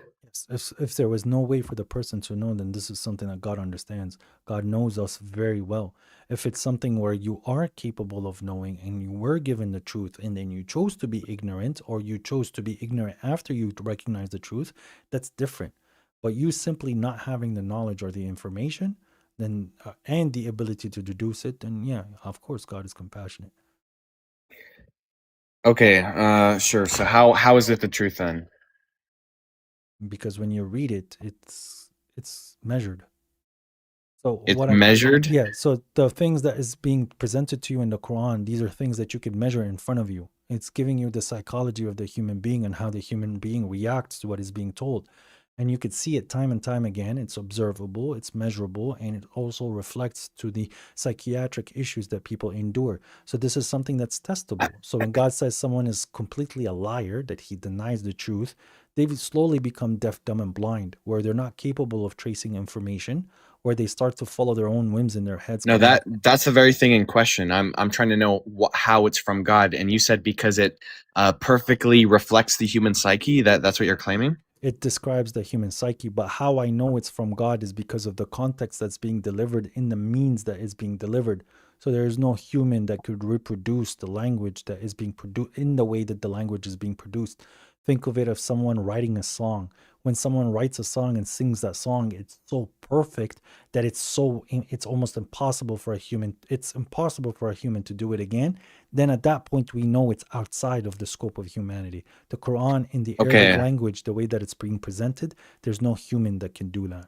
A: Yes. If there was no way for the person to know, then this is something that God understands. God knows us very well. If it's something where you are capable of knowing and you were given the truth and then you chose to be ignorant, or you chose to be ignorant after you recognize the truth, that's different. But you simply not having the knowledge or the information, then and the ability to deduce it, then yeah, of course God is compassionate.
F: Okay, sure. So how is it the truth then?
A: Because when you read it, it's measured. So
F: It's
A: what
F: measured?
A: yeah, so the things that is being presented to you in the Quran, these are things that you could measure in front of you. It's giving you the psychology of the human being and how the human being reacts to what is being told. And you could see it time and time again. It's observable, it's measurable, and it also reflects to the psychiatric issues that people endure. So this is something that's testable. So when God says someone is completely a liar, that he denies the truth, they slowly become deaf, dumb, and blind, where they're not capable of tracing information, where they start to follow their own whims in their heads.
M: No, that's the very thing in question. I'm trying to know how it's from God, and you said because it perfectly reflects the human psyche. That's what you're claiming.
A: It describes the human psyche, but how I know it's from God is because of the context that's being delivered in the means that is being delivered. So there is no human that could reproduce the language that is being produced in the way that the language is being produced. Think of it as someone writing a song. When someone writes a song and sings that song, it's so perfect that it's almost impossible for a human. It's impossible for a human to do it again. Then at that point, we know it's outside of the scope of humanity. The Quran in the Arabic language, the way that it's being presented, there's no human that can do that.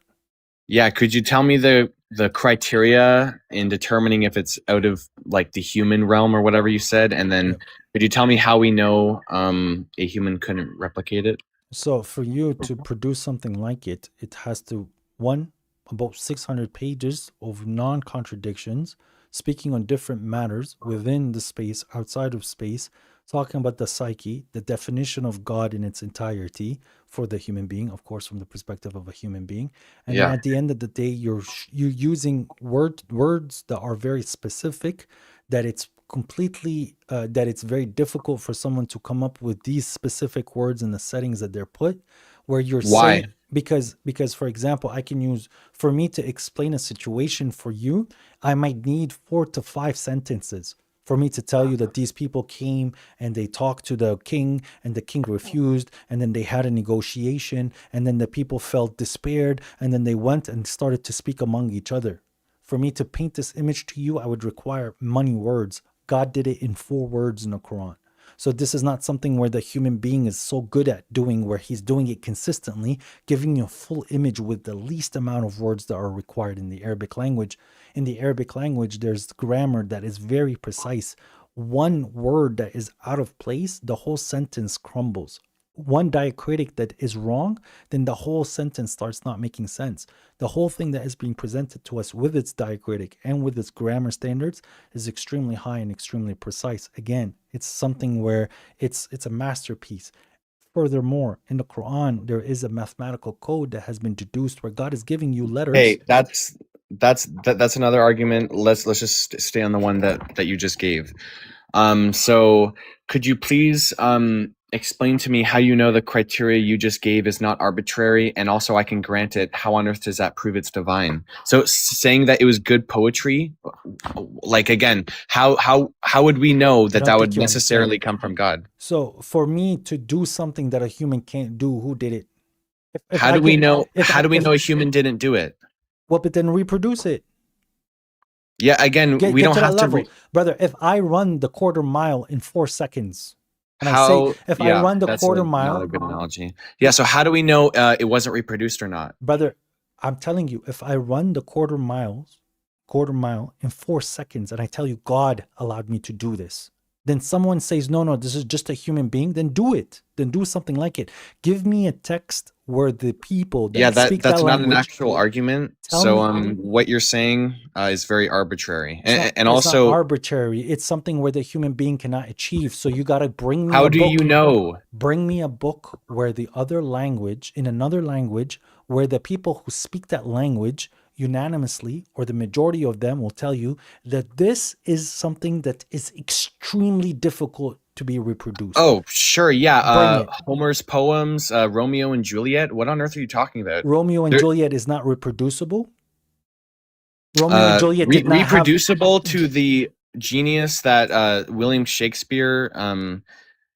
M: Yeah, could you tell me the criteria in determining if it's out of like the human realm or whatever you said, and then could you tell me how we know a human couldn't replicate it?
A: So for you to produce something like it, it has to, one, about 600 pages of non-contradictions, speaking on different matters within the space, outside of space, talking about the psyche, the definition of God in its entirety for the human being, of course, from the perspective of a human being. And then at the end of the day, you're using words that are very specific, that it's completely that it's very difficult for someone to come up with these specific words in the settings that they're put, where you're saying, because for example, I can use, for me to explain a situation for you, I might need 4 to 5 sentences for me to tell you that these people came and they talked to the king and the king refused, and then they had a negotiation, and then the people felt despaired, and then they went and started to speak among each other. For me to paint this image to you, I would require many words. God did it in 4 words in the Quran. So this is not something where the human being is so good at doing, where he's doing it consistently, giving you a full image with the least amount of words that are required in the Arabic language. In the Arabic language, there's grammar that is very precise. One word that is out of place, the whole sentence crumbles. One diacritic that is wrong, then the whole sentence starts not making sense. The whole thing that is being presented to us with its diacritic and with its grammar standards is extremely high and extremely precise. Again, it's something where it's a masterpiece. Furthermore, in the Quran, there is a mathematical code that has been deduced where God is giving you letters.
M: Hey, that's another argument. Let's just stay on the one that you just gave. So could you please explain to me how you know the criteria you just gave is not arbitrary, and also I can grant it, how on earth does that prove it's divine? So saying that it was good poetry, like again, how would we know that would necessarily come from God?
A: So for me to do something that a human can't do, who did it?
M: How do we know a human didn't do it?
A: Well, but then reproduce it.
M: Yeah, again, we don't have to.
A: Brother, if I run the quarter mile in 4 seconds, and I say, if I run the quarter mile.
M: That's a good analogy. Yeah, so how do we know it wasn't reproduced or not?
A: Brother, I'm telling you, if I run the quarter mile in 4 seconds, and I tell you God allowed me to do this, then someone says, no, this is just a human being, then do it. Then do something like it. Give me a text where the people that speak that language.
M: That's not an actual argument. So what you're saying is very arbitrary. And also
A: not arbitrary. It's something where the human being cannot achieve. So you got to bring me
M: How do you know?
A: Bring me a book where the other language, in another language, where the people who speak that language unanimously, or the majority of them, will tell you that this is something that is extremely difficult to be reproduced.
M: Oh, sure, yeah. Homer's poems, Romeo and Juliet. What on earth are you talking about?
A: Romeo and Juliet is not reproducible. Romeo and Juliet did not
M: reproducible to the genius that William Shakespeare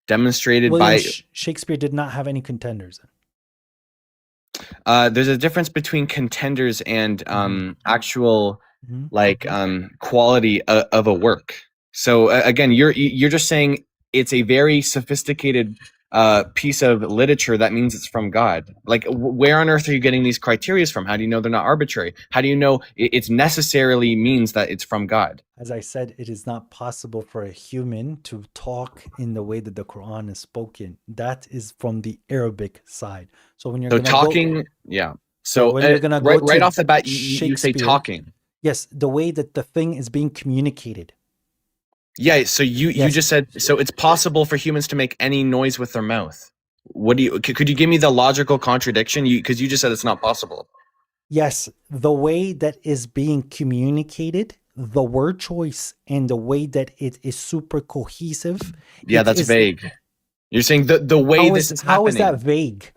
M: demonstrated.
A: Shakespeare did not have any contenders.
M: There's a difference between contenders and actual quality of a work. So again, you're just saying it's a very sophisticated piece of literature, that means it's from God. Like, where on earth are you getting these criteria from? How do you know they're not arbitrary? How do you know it's necessarily means that it's from God?
A: As I said, it is not possible for a human to talk in the way that the Quran is spoken. That is from the Arabic side. So when you're
M: So
A: gonna
M: talking,
A: go,
M: yeah.
A: so
M: So
A: when you're gonna go
M: right
A: to
M: off the bat, you say
A: Shakespeare,
M: talking.
A: yes, the way that the thing is being communicated.
M: Yeah, so you
A: Yes.
M: just said, so it's possible for humans to make any noise with their mouth. What do you, could you give me the logical contradiction? Because you just said it's not possible.
A: Yes, the way that is being communicated, the word choice, and the way that it is super cohesive.
M: Yeah, that's vague. You're saying the way this is happening.
A: How is that vague?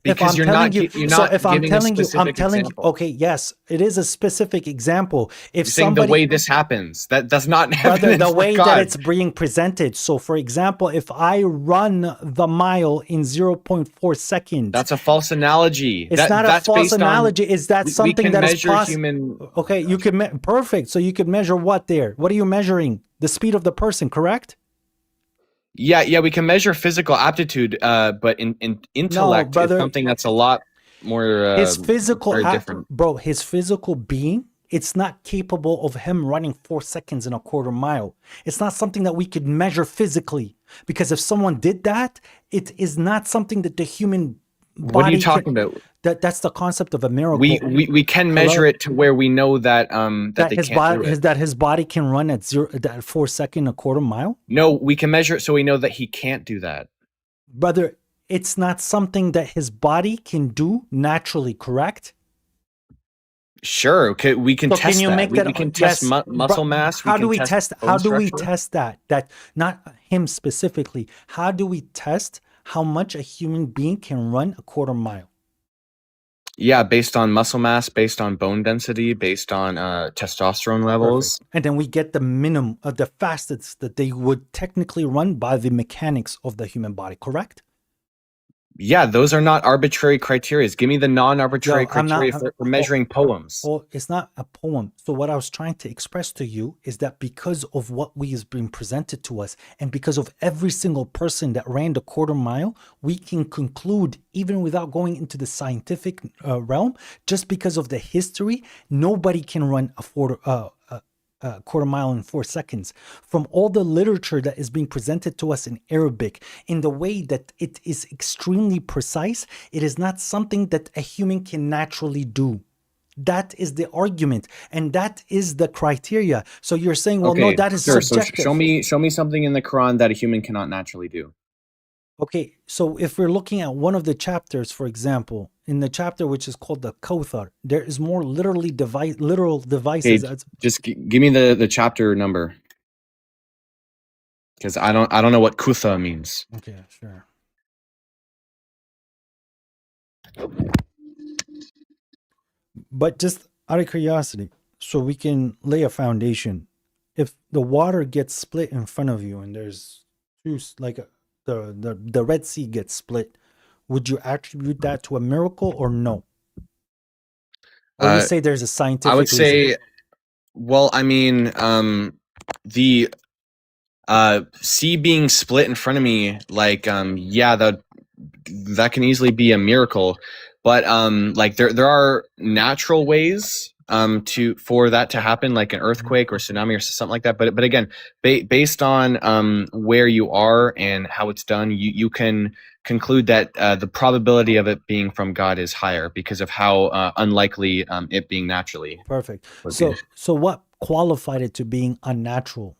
M: Because you're not giving a specific example.
A: Okay, yes, it is a specific example. If
M: You're saying the way this happens, that's not
A: brother, the way that it's being presented. So, for example, if I run the mile in 0.4 seconds,
M: that's a false analogy.
A: It's not a false analogy. Is that something that is possible? Okay, you can perfect. So you could measure what there? What are you measuring? The speed of the person, correct?
M: Yeah, we can measure physical aptitude, but in intellect, no, brother, is something that's a lot more
A: his physical bro, his physical being, it's not capable of him running 4 seconds in a quarter mile. It's not something that we could measure physically, because if someone did that, it is not something that the human body.
M: What are you talking about?
A: That's the concept of a miracle.
M: We can measure it to where we know that
A: that his body can run at 4 seconds a quarter mile.
M: No, we can measure it so we know that he can't do that.
A: Brother, it's not something that his body can do naturally, correct?
M: Sure. Okay, we can test that. We can test muscle mass.
A: How do we test that? That not him specifically. How do we test how much a human being can run a quarter mile?
M: Yeah, based on muscle mass, based on bone density, based on testosterone levels.
A: Perfect. And then we get the minimum of the fastest that they would technically run by the mechanics of the human body, correct?
M: Yeah, those are not arbitrary criteria. Give me the non-arbitrary criteria for measuring poems.
A: Well, it's not a poem. So what I was trying to express to you is that because of what has been presented to us, and because of every single person that ran the quarter mile, we can conclude, even without going into the scientific realm, just because of the history, nobody can run a quarter mile in 4 seconds. From all the literature that is being presented to us in Arabic, in the way that it is extremely precise, it is not something that a human can naturally do. That is the argument, and that is the criteria. So you're saying, well, no, that is subjective.
M: So show me something in the Quran that a human cannot naturally do.
A: Okay, so if we're looking at one of the chapters, for example, in the chapter which is called the Kawthar, there is more literal devices.
M: Okay, just give me the chapter number, because I don't know what Kutha means.
A: Okay, sure. But just out of curiosity, so we can lay a foundation. If the water gets split in front of you, and there's two, like the Red Sea gets split, would you attribute that to a miracle or no? Or you say there's a scientific
M: I would say
A: reason?
M: Well, I mean, the sea being split in front of me, like, yeah, that can easily be a miracle, but like there are natural ways for that to happen, like an earthquake or tsunami or something like that. But again, based on where you are and how it's done, you can conclude that the probability of it being from God is higher because of how unlikely it being naturally.
A: Perfect. So what qualified it to being unnatural?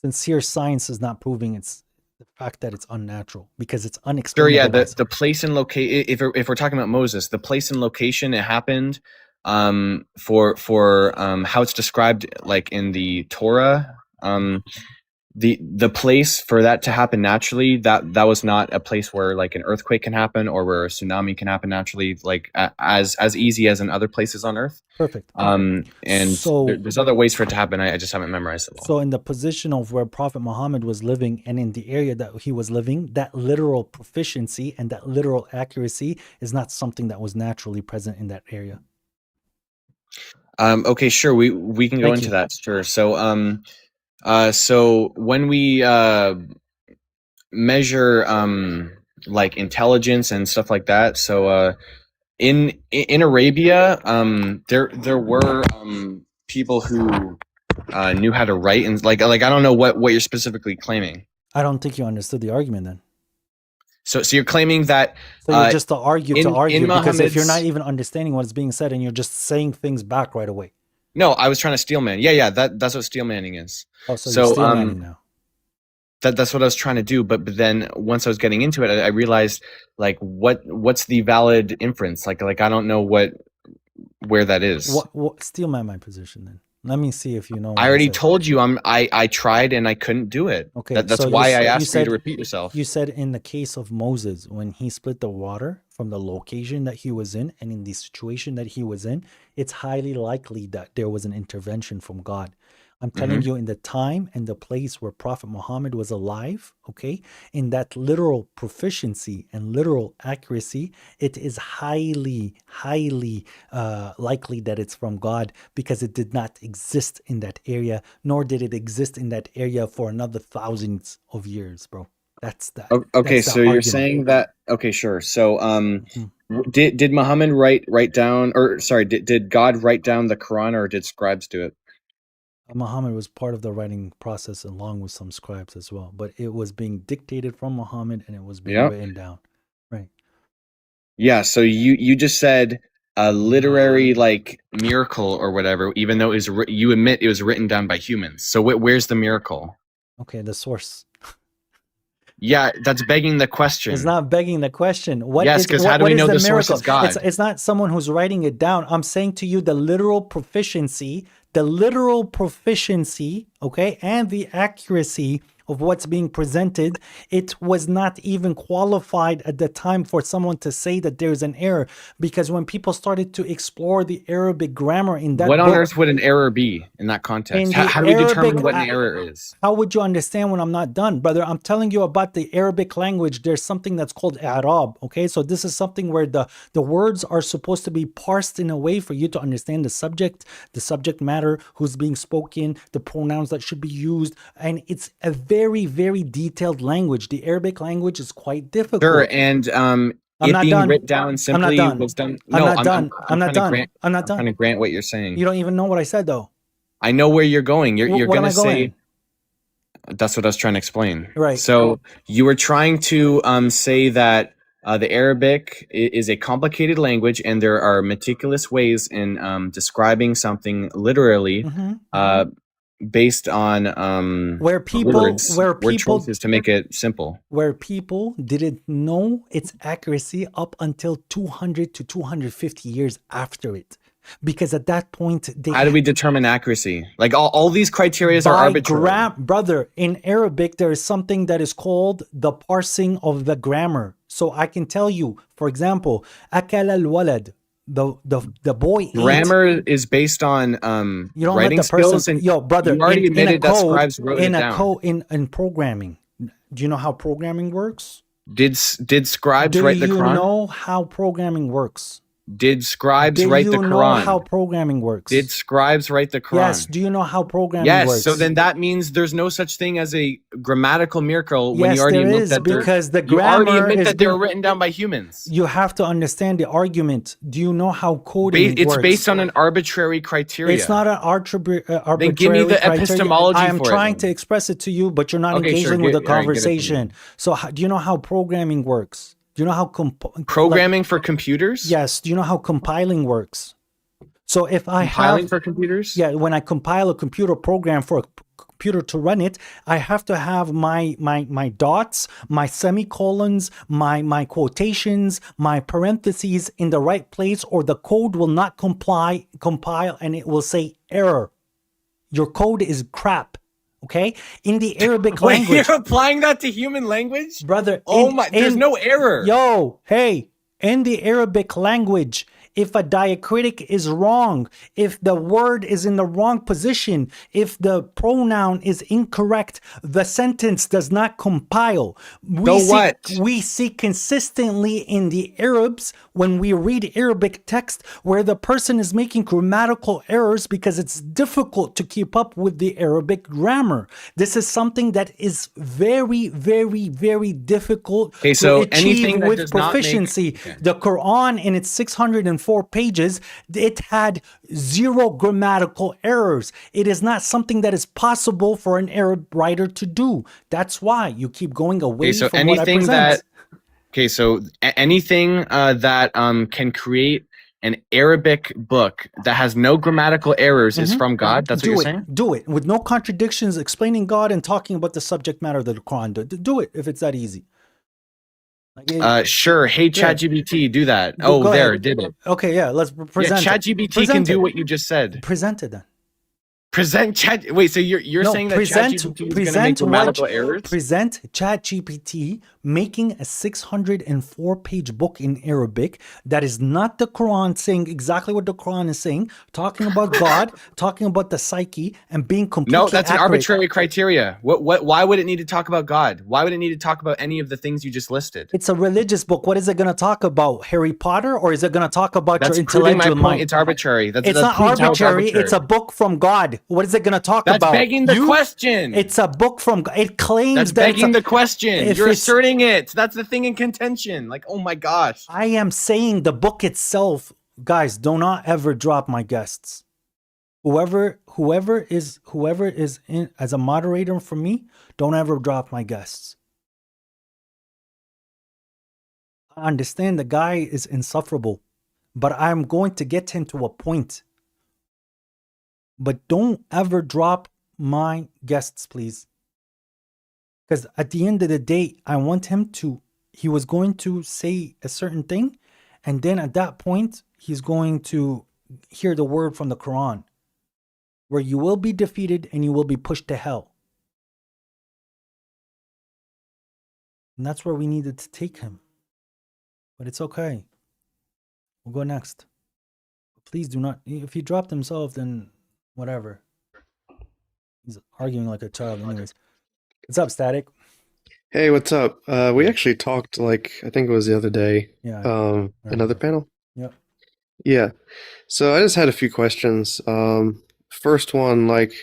A: Since here science is not proving it's the fact that it's unnatural because it's unexplainable.
M: Sure, yeah, the place and location. If we're talking about Moses, the place and location it happened, for how it's described, like in the Torah, the place for that to happen naturally, that was not a place where like an earthquake can happen or where a tsunami can happen naturally, like as easy as in other places on Earth.
A: Perfect.
M: And so there's other ways for it to happen. I just haven't memorized it all.
A: So in the position of where Prophet Muhammad was living and in the area that he was living, that literal proficiency and that literal accuracy is not something that was naturally present in that area.
M: Okay, sure. We can go into that. Sure. So so when we measure like intelligence and stuff like that. So in Arabia, there were people who knew how to write, and like I don't know what you're specifically claiming.
A: I don't think you understood the argument then.
M: So you're claiming that
A: So you're just to argue because if you're not
M: Muhammad's-
A: even understanding what's being said and you're just saying things back right away.
M: No, I was trying to steelman. Yeah, that's what steelmanning is.
A: Oh, so you're steelmanning now.
M: That's what I was trying to do, but then once I was getting into it, I realized like what's the valid inference? Like I don't know where that is.
A: What steelman my position then? Let me see if you know.
M: I already told you I tried and I couldn't do it.
A: Okay,
M: that's
A: so
M: why I asked you to repeat yourself.
A: You said in the case of Moses, when he split the water from the location that he was in and in the situation that he was in, it's highly likely that there was an intervention from God. I'm telling you, in the time and the place where Prophet Muhammad was alive, okay, in that literal proficiency and literal accuracy, it is highly likely that it's from God, because it did not exist in that area, nor did it exist in that area for another thousands of years, bro. That's that.
M: Okay, so you're saying that. Okay, sure. So did Muhammad write down, or sorry, did God write down the Quran, or did scribes do it?
A: Muhammad was part of the writing process along with some scribes as well, but it was being dictated from Muhammad and it was being written down. Right.
M: Yeah, so you just said a literary like miracle or whatever, even though you admit it was written down by humans. So where's the miracle?
A: Okay, the source.
M: Yeah, that's begging the question.
A: It's not begging the question.
M: Yes, because how do we know the source is God?
A: It's not someone who's writing it down. I'm saying to you the literal proficiency, okay, and the accuracy of what's being presented. It was not even qualified at the time for someone to say that there's an error, because when people started to explore the Arabic grammar in that
M: what on
A: book,
M: earth would an error be in that context?
A: In
M: How
A: the
M: do we determine
A: Arabic-
M: what an error is?
A: how would you understand when I'm not done, brother? I'm telling you about the Arabic language. There's something that's called Arab. Okay, so this is something where the words are supposed to be parsed in a way for you to understand the subject matter, who's being spoken, the pronouns that should be used, and it's a very, very detailed language. The Arabic language is quite difficult.
M: Sure, and
A: I'm
M: it
A: not
M: being
A: done.
M: written down simply
A: done.
M: was done.
A: I'm
M: No,
A: not done. I'm not done.
M: Grant,
A: I'm not done.
M: trying to grant what you're saying.
A: You don't even know what I said though.
M: I know where you're going. You're
A: What am
M: going
A: I
M: to say.
A: going?
M: That's what I was trying to explain.
A: Right.
M: So you were trying to say that the Arabic is a complicated language, and there are meticulous ways in describing something literally, based on
A: where people
M: word choices to make it simple.
A: Where people didn't know its accuracy up until 200 to 250 years after it. Because at that point,
M: how do we determine accuracy? Like all these criteria are arbitrary.
A: Brother, in Arabic, there is something that is called the parsing of the grammar. So I can tell you, for example, akal al-walad, the boy ate.
M: Grammar is based on
A: you don't
M: writing
A: let the person,
M: skills, and
A: yo, brother,
M: you already admitted that
A: code,
M: scribes wrote it down.
A: In programming. Do you know how programming works?
M: Did scribes write the Quran?
A: Do you know how programming works?
M: Did scribes write the Quran?
A: Do you know how programming works?
M: Did scribes write the Quran?
A: Yes. Do you know how programming works?
M: Yes. So then that means there's no such thing as a grammatical miracle when
A: yes,
M: you already
A: there
M: admit
A: is,
M: that
A: because the
M: you
A: grammar
M: already admit
A: is
M: that they were written down by humans.
A: You have to understand the argument. Do you know how coding works?
M: It's based on an arbitrary criteria.
A: It's not an arbitrary
M: Then give me the
A: criteria.
M: epistemology
A: I am
M: for
A: trying
M: it.
A: to express it to you, but you're not
M: Okay,
A: engaging
M: sure,
A: with the
M: all right, give it to me.
A: conversation. So do you know how programming works? Do you know how
M: programming for computers?
A: Yes. Do you know how compiling works? So if I
M: compiling for computers?
A: Yeah, when I compile a computer program for a computer to run it, I have to have my dots, my semicolons, my quotations, my parentheses in the right place, or the code will not compile and it will say error. Your code is crap. Okay, in the Arabic language.
M: Wait, you're applying that to human language,
A: brother?
M: Oh my! There's no error.
A: Yo, hey, in the Arabic language, if a diacritic is wrong, if the word is in the wrong position, if the pronoun is incorrect, the sentence does not compile. We see consistently in the Arabs, when we read Arabic text, where the person is making grammatical errors because it's difficult to keep up with the Arabic grammar. This is something that is very, very, very difficult to achieve with proficiency. The Quran, in its 604 pages, it had 0 grammatical errors. It is not something that is possible for an Arab writer to do. That's why you keep going away from what I present.
M: Anything that can create an Arabic book that has no grammatical errors is from God. That's what you're saying?
A: Do it with no contradictions, explaining God and talking about the subject matter of the Quran. Do it if it's that easy.
M: Sure. Hey, ChatGPT, do that. Did it.
A: Okay, yeah, let's present it.
M: ChatGPT can do what you just said.
A: Present it then.
M: Present Chat. Wait, so you're saying that ChatGPT is going to make grammatical errors?
A: Present ChatGPT making a 604-page book in Arabic that is not the Quran, saying exactly what the Quran is saying, talking about God, talking about the psyche, and being completely
M: No, that's
A: accurate.
M: an arbitrary criteria. Why would it need to talk about God? Why would it need to talk about any of the things you just listed?
A: It's a religious book. What is it going to talk about? Harry Potter, or is it going to talk about
M: That's
A: your
M: proving
A: intellectual
M: my point.
A: mind?
M: It's arbitrary.
A: It's not arbitrary. It's a book from God. What is it going to talk
M: That's
A: about?
M: begging the question.
A: It's a book from God. It claims
M: That's begging the question. You're asserting it. That's the thing in contention. Like, oh my gosh.
A: I am saying the book itself, guys, do not ever drop my guests. Whoever is in as a moderator for me, don't ever drop my guests. I understand the guy is insufferable, but I'm going to get him to a point. But don't ever drop my guests, please. Because at the end of the day, I want him to, he was going to say a certain thing, and then at that point, he's going to hear the word from the Quran, where you will be defeated and you will be pushed to hell. And that's where we needed to take him. But it's okay. We'll go next. Please do not, if he dropped himself, then whatever. He's arguing like a child anyways. What's up, Static?
N: Hey, what's up? We actually talked, like, I think it was the other day.
A: Yeah.
N: Another panel?
A: Yep.
N: Yeah. So I just had a few questions. First one, like,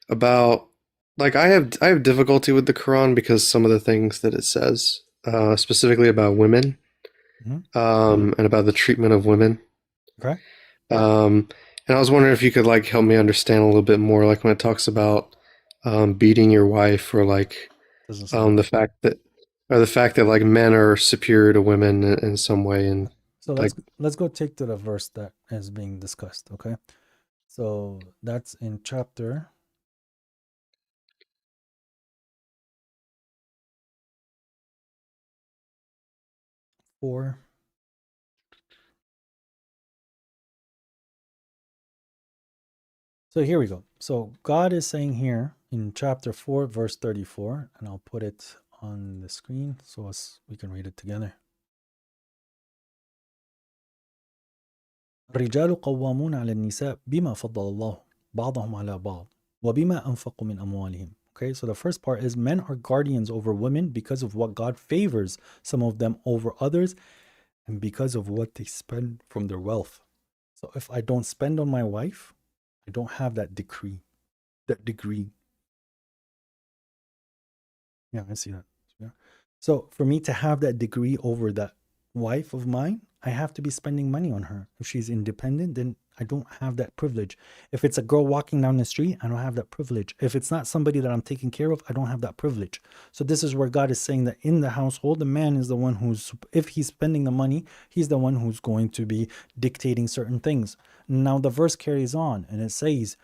N: about, like, I have difficulty with the Quran because some of the things that it says, specifically about women, and about the treatment of women.
A: Okay.
N: And I was wondering if you could, like, help me understand a little bit more, like when it talks about beating your wife, or like the fact that like men are superior to women in some way. And
A: so
N: like,
A: let's go take to the verse that is being discussed. Okay, so that's in chapter 4. So here we go. So God is saying here in chapter 4, verse 34, and I'll put it on the screen so we can read it together. الرجال قوامون على النساء بما فضل الله بعضهم على بعض وبما أنفقوا من أموالهم. Okay, so the first part is men are guardians over women because of what God favors some of them over others, and because of what they spend from their wealth. So if I don't spend on my wife, I don't have that degree. Yeah, I see that. Yeah. So for me to have that degree over that wife of mine, I have to be spending money on her. If she's independent, then I don't have that privilege. If it's a girl walking down the street, I don't have that privilege. If it's not somebody that I'm taking care of, I don't have that privilege. So this is where God is saying that in the household, the man is the one who's, if he's spending the money, he's the one who's going to be dictating certain things. Now the verse carries on and it says,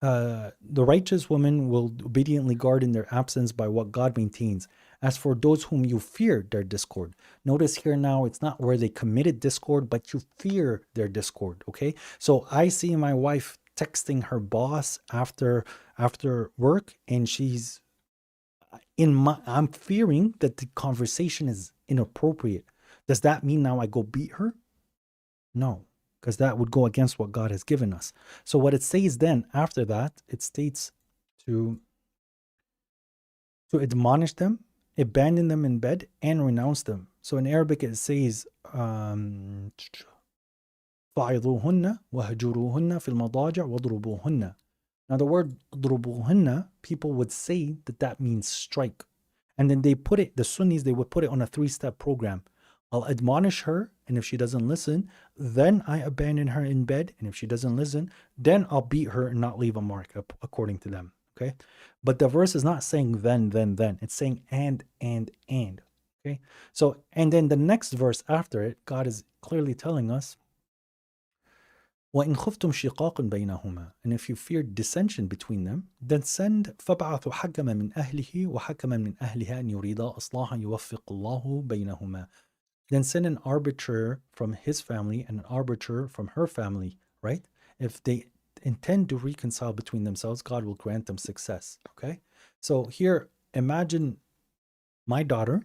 A: the righteous woman will obediently guard in their absence by what God maintains. As for those whom you fear their discord. Notice here now, it's not where they committed discord, but you fear their discord, okay? So I see my wife texting her boss after work, and she's I'm fearing that the conversation is inappropriate. Does that mean now I go beat her? No. because that would go against what God has given us. So what it says then after that, it states to admonish them, abandon them in bed, and renounce them. So in Arabic it says فَعِظُوهُنَّ وَهَجُرُوهُنَّ فِي الْمَضَاجِعِ وَضْرُبُوهُنَّ. Now the word ضربوهن, people would say that means strike. And then they put it, the Sunnis, they would put it on a 3-step program. I'll admonish her, and if she doesn't listen, then I abandon her in bed, and if she doesn't listen, then I'll beat her and not leave a mark, according to them. Okay? But the verse is not saying then. It's saying and. Okay? So, and then the next verse after it, God is clearly telling us, وَإِنْ خُفْتُمْ شِقَاقٌ بَيْنَهُمَا. And if you fear dissension between them, then send فَبْعَثُوا حَكَمًا مِنْ أَهْلِهِ وَحَكَمًا مِنْ أَهْلِهَا أَنْ يُرِيدَا إِصْلَاحًا يُوَفِّقُ اللَّهُ بَيْنَهُمَا. Then send an arbiter from his family and an arbiter from her family, right? If they intend to reconcile between themselves, God will grant them success, okay? So here, imagine my daughter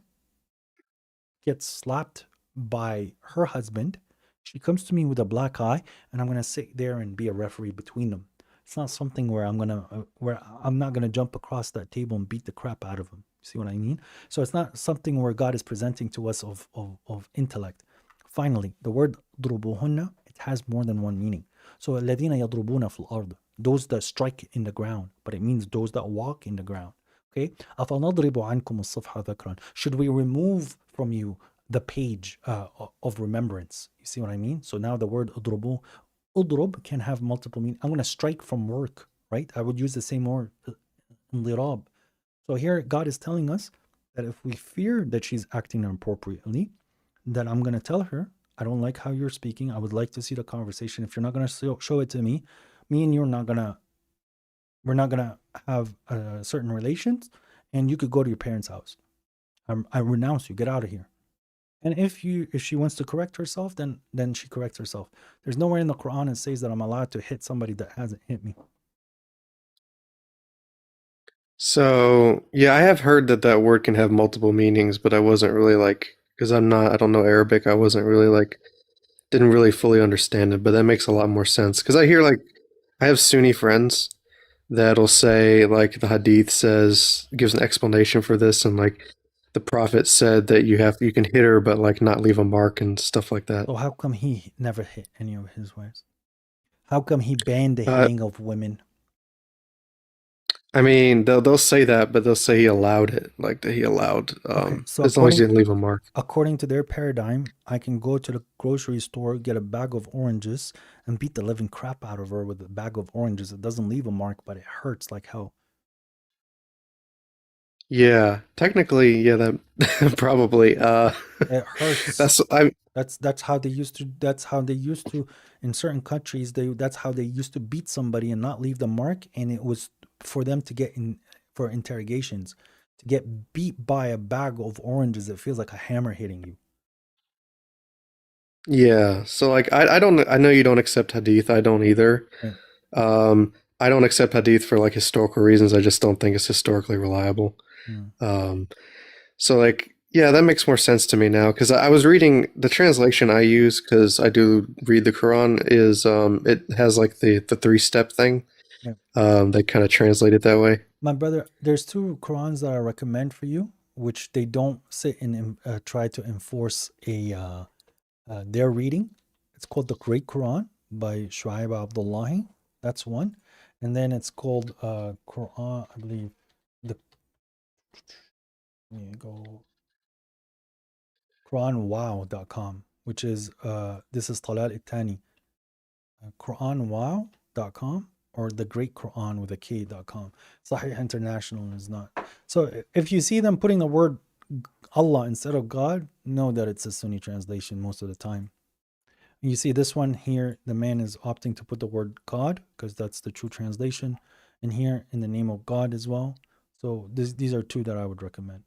A: gets slapped by her husband. She comes to me with a black eye, and I'm going to sit there and be a referee between them. It's not something where I'm not going to jump across that table and beat the crap out of them. See what I mean? So it's not something where God is presenting to us of intellect. Finally, the word ضربوهن, it has more than one meaning. So الذين يضربون في الأرض, those that strike in the ground, but it means those that walk in the ground. Okay? أفنضرب عنكم الصفح ذكرا. Should we remove from you the page of remembrance? You see what I mean? So now the word اضربوا, اضرب can have multiple meanings. I'm going to strike from work, right? I would use the same word, انضراب. So here God is telling us that if we fear that she's acting inappropriately, then I'm going to tell her, I don't like how you're speaking. I would like to see the conversation. If you're not going to show it to me and you're not going to, we're not going to have certain relations, and you could go to your parents' house. I renounce you. Get out of here. And if she wants to correct herself, then she corrects herself. There's nowhere in the Quran that says that I'm allowed to hit somebody that hasn't hit me.
N: So, yeah, I have heard that word can have multiple meanings, but I wasn't really because I don't know Arabic, I wasn't really didn't really fully understand it, but that makes a lot more sense. Because I hear I have Sunni friends that'll say the Hadith gives an explanation for this, and the Prophet said that you can hit her, but not leave a mark and stuff like that.
A: So how come he never hit any of his wives? How come he banned the hitting of women?
N: I mean, they'll say that, but they'll say he allowed it, that he allowed,
A: So
N: as long as he didn't leave a mark.
A: According to their paradigm, I can go to the grocery store, get a bag of oranges, and beat the living crap out of her with a bag of oranges. It doesn't leave a mark, but it hurts like hell.
N: Yeah, technically, yeah, that probably.
A: It hurts. That's how they used to. That's how they used to in certain countries. That's how they used to beat somebody and not leave the mark, and it was for them to get in for interrogations. To get beat by a bag of oranges, it feels like a hammer hitting you.
N: Yeah, so I don't. I know you don't accept Hadith. I don't either. Yeah. I don't accept Hadith for historical reasons. I just don't think it's historically reliable. So yeah, that makes more sense to me now, because I was reading the translation I use, because I do read the Quran, is it has the 3-step thing. Yeah. They kind of translate it that way.
A: My brother, there's 2 Qurans that I recommend for you, which they don't sit and try to enforce their reading. It's called the Great Quran by Shuaib Abdullahi. That's one. And then it's called Quran, I believe. Let me go. QuranWow.com, which is this is Talal Itani. QuranWow.com or the Great Quran with a K.com. Sahih International is not. So if you see them putting the word Allah instead of God, know that it's a Sunni translation most of the time. You see this one here, the man is opting to put the word God because that's the true translation, and here in the name of God as well. So these are 2 that I would recommend.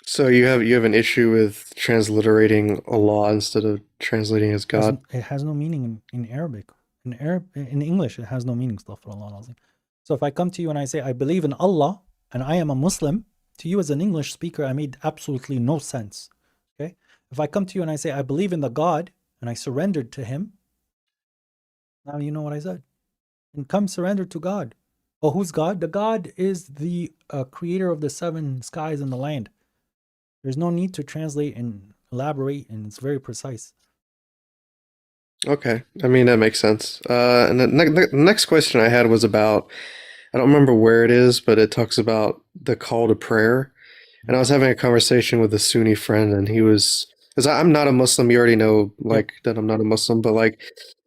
N: So you have an issue with transliterating Allah instead of translating as God?
A: It has no meaning in Arabic. In English, it has no meaning. So if I come to you and I say, I believe in Allah and I am a Muslim, to you as an English speaker, I made absolutely no sense. Okay? If I come to you and I say, I believe in the God and I surrendered to him, Now you know what I said. And come surrender to God. Oh, who's God? The God is the creator of the 7 skies and the land. There's no need to translate and elaborate, and it's very precise.
N: Okay, I mean that makes sense. And the next question I had was about, I don't remember where it is, but it talks about the call to prayer. And I was having a conversation with a Sunni friend, and he was, because I'm not a Muslim. You already know, like, that I'm not a Muslim, but like,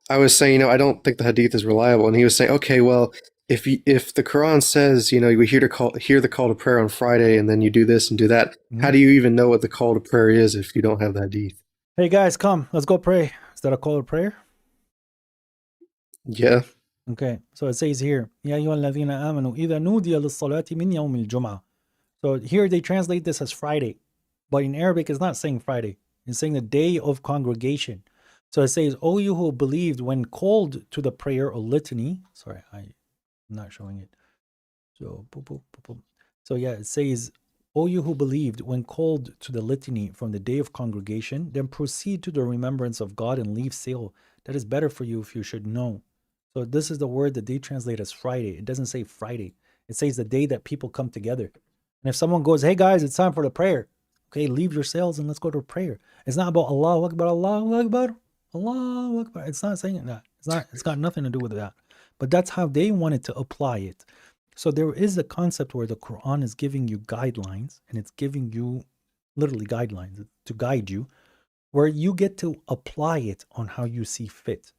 N: I was saying, I don't think the Hadith is reliable, and he was saying, okay, well, if the Quran says, you hear the call to prayer on Friday, and then you do this and do that, how do you even know what the call to prayer is if you don't have the Hadith?
A: Hey guys, come, let's go pray. Is that a call to prayer?
N: Yeah.
A: Okay, so it says here, يا أيها الذين آمنوا إذا نودي للصلاة من يوم الجمعة. So here they translate this as Friday, but in Arabic it's not saying Friday. It's saying the day of congregation. So it says, "O you who believed when called to the prayer or litany." Sorry, I'm not showing it. So, so yeah, it says, "O you who believed when called to the litany from the day of congregation, then proceed to the remembrance of God and leave sale. That is better for you if you should know." So this is the word that they translate as Friday. It doesn't say Friday. It says the day that people come together. And if someone goes, "Hey guys, it's time for the prayer," okay, leave your sales and let's go to prayer. It's not about Allahu Akbar, Allahu Akbar, Allahu Akbar. It's not saying that. It's got nothing to do with that. But that's how they wanted to apply it. So there is a concept where the Quran is giving you guidelines, and it's giving you literally guidelines to guide you, where you get to apply it on how you see fit.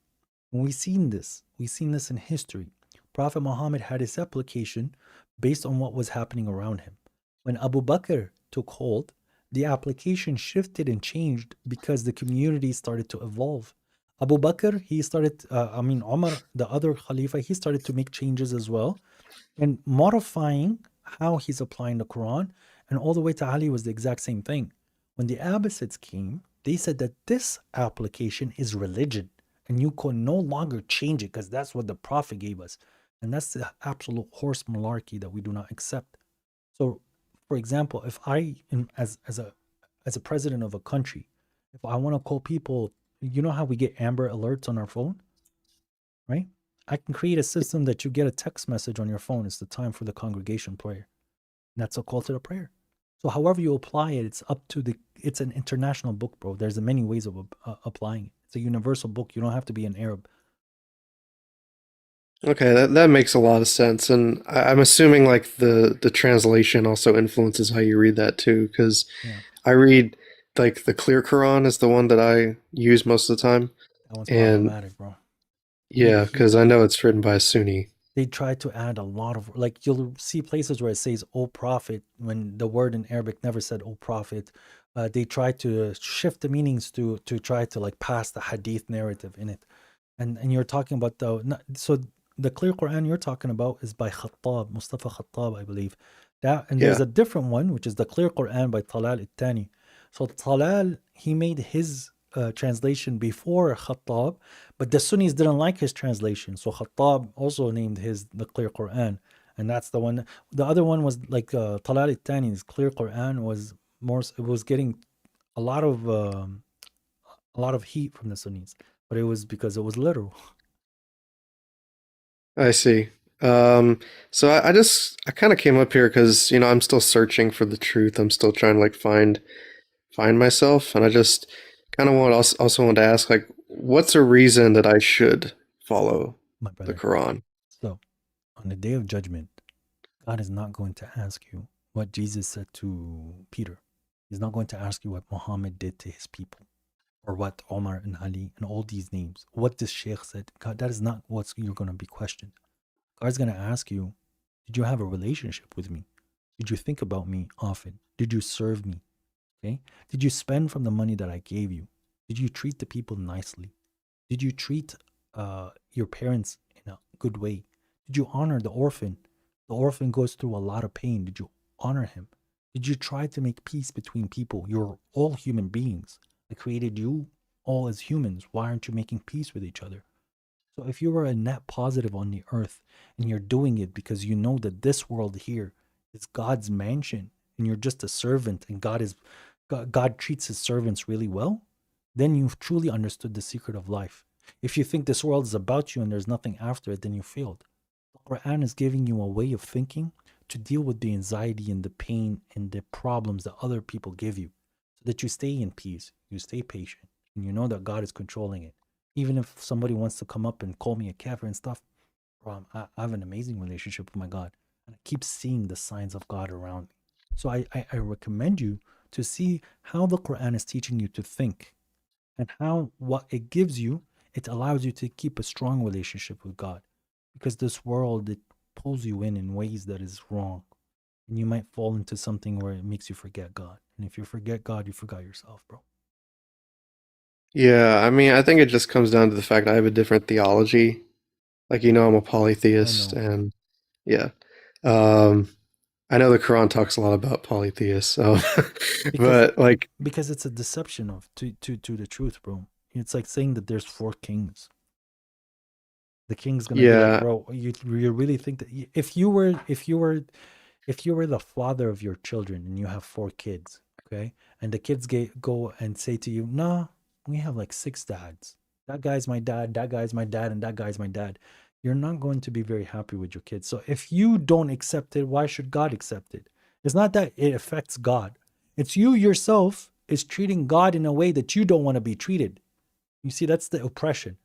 A: And we've seen this in history. Prophet Muhammad had his application based on what was happening around him. When Abu Bakr took hold, the application shifted and changed because the community started to evolve. Abu Bakr, he started, Umar, the other Khalifa, he started to make changes as well and modifying how he's applying the Quran. And all the way to Ali was the exact same thing. When the Abbasids came, they said that this application is religion and you can no longer change it because that's what the Prophet gave us. And that's the absolute horse malarkey that we do not accept. So, for example, if I, as a president of a country, if I want to call people, you know how we get Amber Alerts on our phone, right? I can create a system that you get a text message on your phone. It's the time for the congregation prayer. And that's a call to the prayer. So, however you apply it, it's up to it's an international book, bro. There's many ways of applying it. It's a universal book. You don't have to be an Arab.
N: Okay, that makes a lot of sense, and I'm assuming like the translation also influences how you read that too, because I read like the Clear Quran is the one that I use most of the time.
A: That one's problematic, bro.
N: Yeah, because I know it's written by a Sunni.
A: They try to add a lot of, like, you'll see places where it says "O Prophet" when the word in Arabic never said "O Prophet." They try to shift the meanings to try to like pass the Hadith narrative in it, and you're talking about the Clear Quran you're talking about is by Khattab, Mustafa Khattab, I believe. There's a different one, which is the Clear Quran by Talal Al-Thani. So Talal, he made his translation before Khattab, but the Sunnis didn't like his translation. So Khattab also named the Clear Quran. And that's the one. The other one was like Talal Al-Thani's Clear Quran was more, it was getting a lot of heat from the Sunnis, but it was because it was literal.
N: I see. So I kind of came up here because I'm still searching for the truth. I'm still trying to like find myself, and I just kind of also want to ask, like, what's a reason that I should follow the Quran?
A: So, on the day of judgment, God is not going to ask you what Jesus said to Peter. He's not going to ask you what Muhammad did to his people, or what Omar and Ali and all these names, what this Sheikh said. God, that is not what you're going to be questioned. God's going to ask you, did you have a relationship with me? Did you think about me often? Did you serve me? Okay? Did you spend from the money that I gave you? Did you treat the people nicely? Did you treat your parents in a good way? Did you honor the orphan? The orphan goes through a lot of pain. Did you honor him? Did you try to make peace between people? You're all human beings. I created you all as humans. Why aren't you making peace with each other? So if you are a net positive on the earth and you're doing it because you know that this world here is God's mansion and you're just a servant and God treats his servants really well, then you've truly understood the secret of life. If you think this world is about you and there's nothing after it, then you failed. The Quran is giving you a way of thinking to deal with the anxiety and the pain and the problems that other people give you, so that you stay in peace, you stay patient, and you know that God is controlling it. Even if somebody wants to come up and call me a kafir and stuff, bro, I have an amazing relationship with my God, and I keep seeing the signs of God around me. So I recommend you to see how the Quran is teaching you to think, and how what it gives you, it allows you to keep a strong relationship with God. Because this world, it pulls you in ways that is wrong. And you might fall into something where it makes you forget God. And if you forget God, you forgot yourself, bro.
N: Yeah, I mean, I think it just comes down to the fact I have a different theology. Like, I'm a polytheist,
A: I know.
N: and yeah. Um, I know the Quran talks a lot about polytheists, so
A: Because
N: but like,
A: because it's a deception of to the truth, bro. It's like saying that there's 4 kings. The king's gonna be like,
N: yeah,
A: bro, you really think that if you were the father of your children and you have 4 kids, okay, and the kids go and say to you, "No, we have like 6 dads. That guy's my dad. That guy's my dad, and that guy's my dad." You're not going to be very happy with your kids. So if you don't accept it, why should God accept it? It's not that it affects God. It's you yourself is treating God in a way that you don't want to be treated. You see, that's the oppression.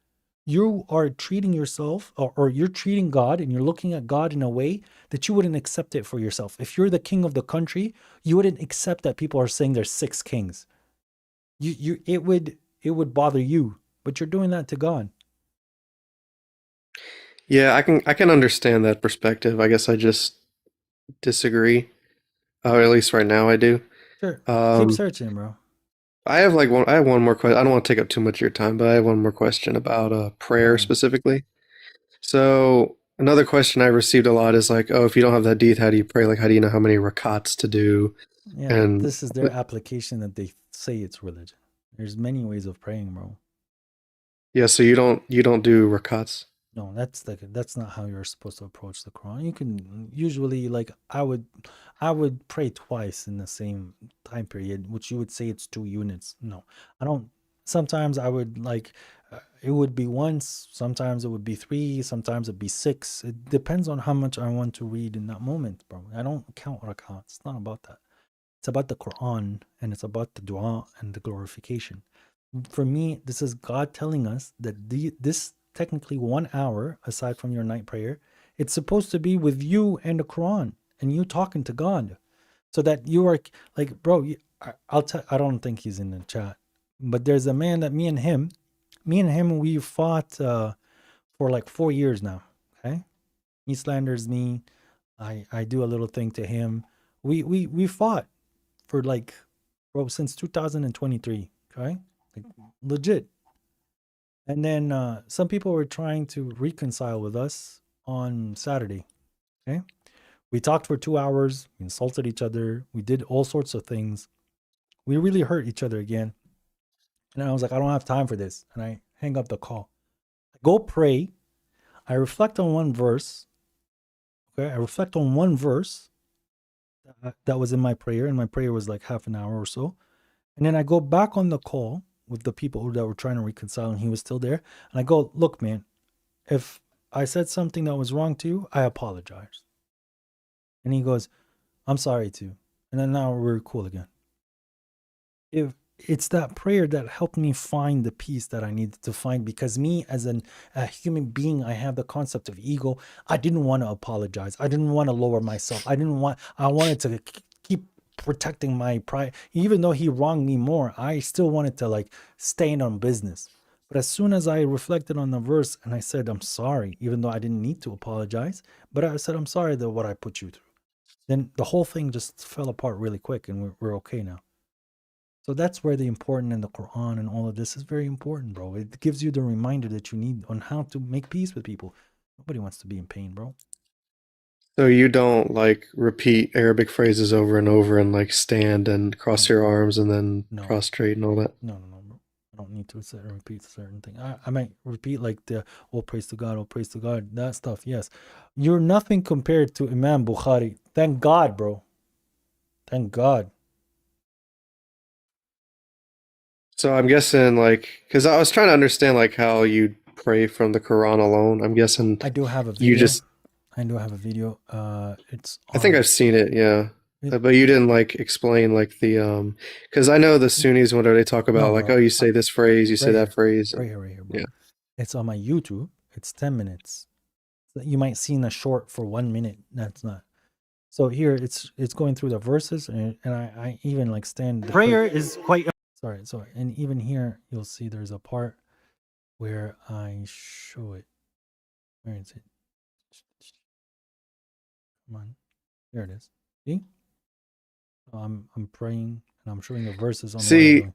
A: You are treating yourself, or you're treating God, and you're looking at God in a way that you wouldn't accept it for yourself. If you're the king of the country, you wouldn't accept that people are saying there's 6 kings. It would bother you, but you're doing that to God.
N: yeah, I can understand that perspective. I guess I just disagree, or at least right now I do.
A: Sure. Keep
N: Um,
A: searching, bro.
N: I have one more question. I don't want to take up too much of your time, but I have one more question about
A: Go
N: prayer
A: ahead.
N: specifically. So another question I received a lot is like, oh, if you don't have that deed, how do you pray? Like, how do you know how many rakats to do?
A: Yeah,
N: And
A: this is their application that they say it's religion. There's many ways of praying, bro.
N: yeah, so you don't do rakats.
A: No, that's not how you're supposed to approach the Quran. You can usually, like, I would pray twice in the same time period, which you would say it's 2 units. No, I don't. Sometimes I would like it would be once. Sometimes it would be 3. Sometimes it'd be 6. It depends on how much I want to read in that moment, bro. I don't count rakats. It's not about that. It's about the Quran, and it's about the dua and the glorification. For me, this is God telling us that this technically 1 hour, aside from your night prayer, it's supposed to be with you and the Quran and you talking to God, so that you are like, bro. I'll tell. I don't think he's in the chat, but there's a man that me and him, we fought for like 4 years now. Okay, he slanders me. I do a little thing to him. We fought for like, bro, since 2023. Okay, like, legit. And then some people were trying to reconcile with us on Saturday. Okay. We talked for 2 hours, we insulted each other, we did all sorts of things. We really hurt each other again. And I was like, I don't have time for this. And I hang up the call. I go pray. I reflect on one verse. Okay. I reflect on one verse that was in my prayer. And my prayer was like half an hour or so. And then I go back on the call with the people that were trying to reconcile, and he was still there. And I go, look, man, if I said something that was wrong to you, I apologize. And he goes, I'm sorry too. And then now we're cool again. If it's that prayer that helped me find the peace that I needed to find, because me as a human being, I have the concept of ego. I didn't want to apologize. I didn't want to lower myself. I wanted to keep protecting my pride. Even though he wronged me more, I still wanted to like stand on business. But as soon as I reflected on the verse and I said, I'm sorry, even though I didn't need to apologize, but I said, I'm sorry that what I put you through, then the whole thing just fell apart really quick, and we're okay now. So that's where the important in the Quran and all of this is very important, bro. It gives you the reminder that you need on how to make peace with people. Nobody wants to be in pain, bro.
N: So you don't like repeat Arabic phrases over and over and like stand and cross
A: No,
N: your arms and then
A: no,
N: prostrate and all that.
A: no, bro. I don't need to repeat certain thing. I might repeat like the "Oh praise to God, oh praise to God," that stuff. Yes, you're nothing compared to Imam Bukhari. Thank God, bro. Thank God.
N: So I'm guessing, like, because I was trying to understand, like, how you pray from the Quran alone. I'm guessing
A: I do have a
N: you
A: video.
N: just.
A: I do have a video. It's
N: I think
A: on.
N: I've seen it, yeah.
A: It,
N: But you didn't like explain like the because I know the Sunnis whenever they talk about
A: no,
N: like,
A: bro.
N: oh, you say this phrase, you say
A: Right
N: that
A: here.
N: phrase,
A: Right
N: and
A: here, right here, bro.
N: yeah.
A: It's on my YouTube. It's 10 minutes. You might see in a short for 1 minute. That's not. So here it's going through the verses, and I even like stand. The prayer is quite. Sorry. And even here you'll see there's a part where I show it. Where is it? Come on. There it is. See? I'm praying and I'm showing the verses on what I'm
N: See,
A: doing.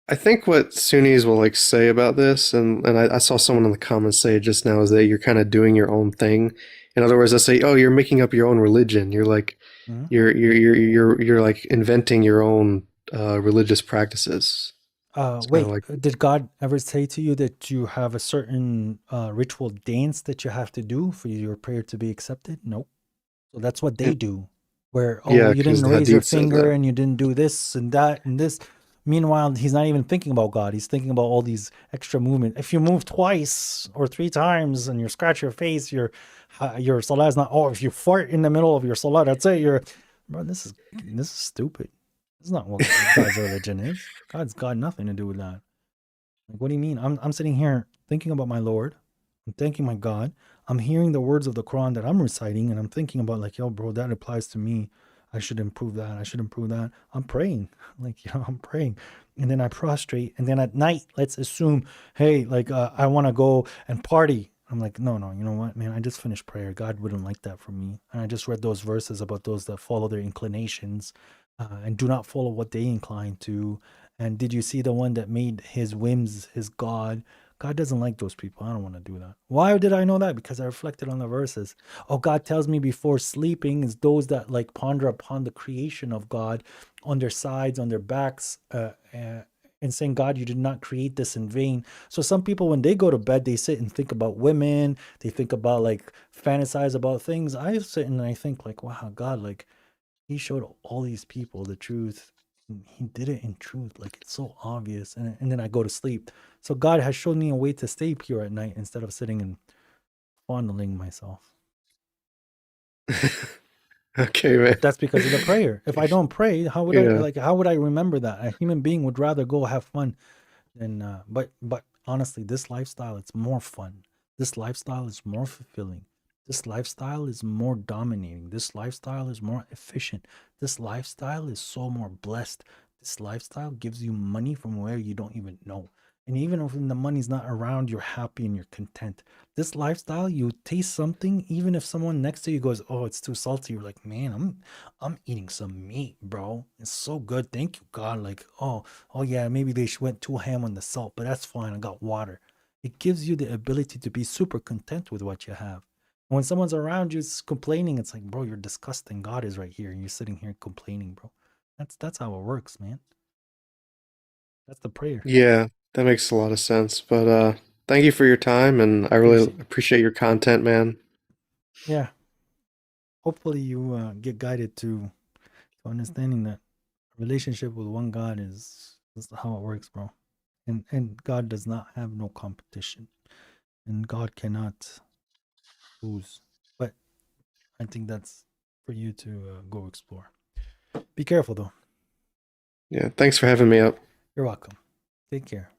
N: I think what Sunnis will like say about this, and I saw someone in the comments say it just now, is that you're kind of doing your own thing. In other words, they say, oh, you're making up your own religion. You're like,
A: Mhm.
N: you're like inventing your own religious practices. It's kind of
A: Wait,
N: like,
A: did God ever say to you that you have a certain ritual dance that you have to do for your prayer to be accepted? Nope. So that's what they do. Where, oh,
N: yeah,
A: well, you
N: because
A: didn't
N: the
A: raise your
N: Hadith says
A: finger
N: that.
A: and you didn't do this and that and this. Meanwhile, he's not even thinking about God. He's thinking about all these extra movement. If you move twice or 3 times and you scratch your face, your salah is not. Oh, if you fart in the middle of your salah, that's it. Bro. This is stupid. This is not what God's religion is. God's got nothing to do with that. Like, what do you mean? I'm sitting here thinking about my Lord. I'm thanking my God. I'm hearing the words of the Quran that I'm reciting, and I'm thinking about like, yo, bro, that applies to me. I should improve that. I should improve that. I'm praying, like, I'm praying, and then I prostrate, and then at night, let's assume, hey, like, I want to go and party. I'm like, no, you know what, man? I just finished prayer. God wouldn't like that from me. And I just read those verses about those that follow their inclinations, and do not follow what they incline to. And did you see the one that made his whims his God? God doesn't like those people. I don't want to do that. Why did I know that? Because I reflected on the verses. Oh, God tells me before sleeping is those that like ponder upon the creation of God on their sides, on their backs, and saying, God, you did not create this in vain. So some people, when they go to bed, they sit and think about women. They think about like fantasize about things. I sit and I think like, wow, God, like he showed all these people the truth. He did it in truth. Like it's so obvious. And then I go to sleep. So God has shown me a way to stay pure at night instead of sitting and fondling myself.
N: Okay, man.
A: But that's because of the prayer. If I don't pray, how would how would I remember that? A human being would rather go have fun than but honestly, this lifestyle, it's more fun. This lifestyle is more fulfilling. This lifestyle is more dominating. This lifestyle is more efficient. This lifestyle is so more blessed. This lifestyle gives you money from where you don't even know. And even if the money's not around, you're happy and you're content. This lifestyle, you taste something, even if someone next to you goes, "Oh, it's too salty," you're like, "Man, I'm eating some meat, bro. It's so good. Thank you, God." Like, oh yeah, maybe they went too ham on the salt, but that's fine. I got water. It gives you the ability to be super content with what you have. And when someone's around you complaining, it's like, bro, you're disgusting. God is right here, and you're sitting here complaining, bro. That's how it works, man. That's the prayer.
N: Yeah, that makes a lot of sense. But thank you for your time, and I really appreciate your content, man.
A: Yeah. Hopefully you get guided to understanding that relationship with one God is how it works, bro. And God does not have no competition, and God cannot lose. But I think that's for you to go explore. Be careful though.
N: Yeah, thanks for having me up.
A: You're welcome. Take care.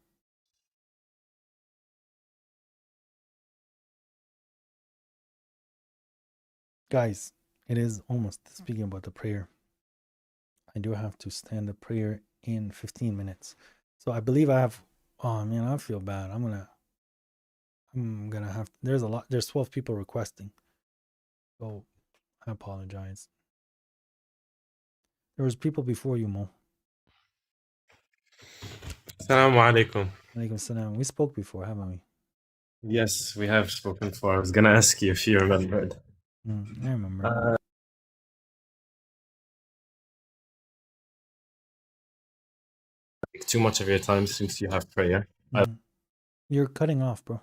A: Guys, it is almost speaking about the prayer. I do have to stand the prayer in 15 minutes. So I believe I have, oh man, I feel bad. I'm gonna have, there's 12 people requesting. So I apologize. There was people before you, Mo.
O: Assalamu alaikum.
A: Alaikum salam. We spoke before, haven't we?
O: Yes, we have spoken before. I was gonna ask you if you remembered.
A: I remember.
O: Too much of your time since you have prayer.
A: You're cutting off, bro.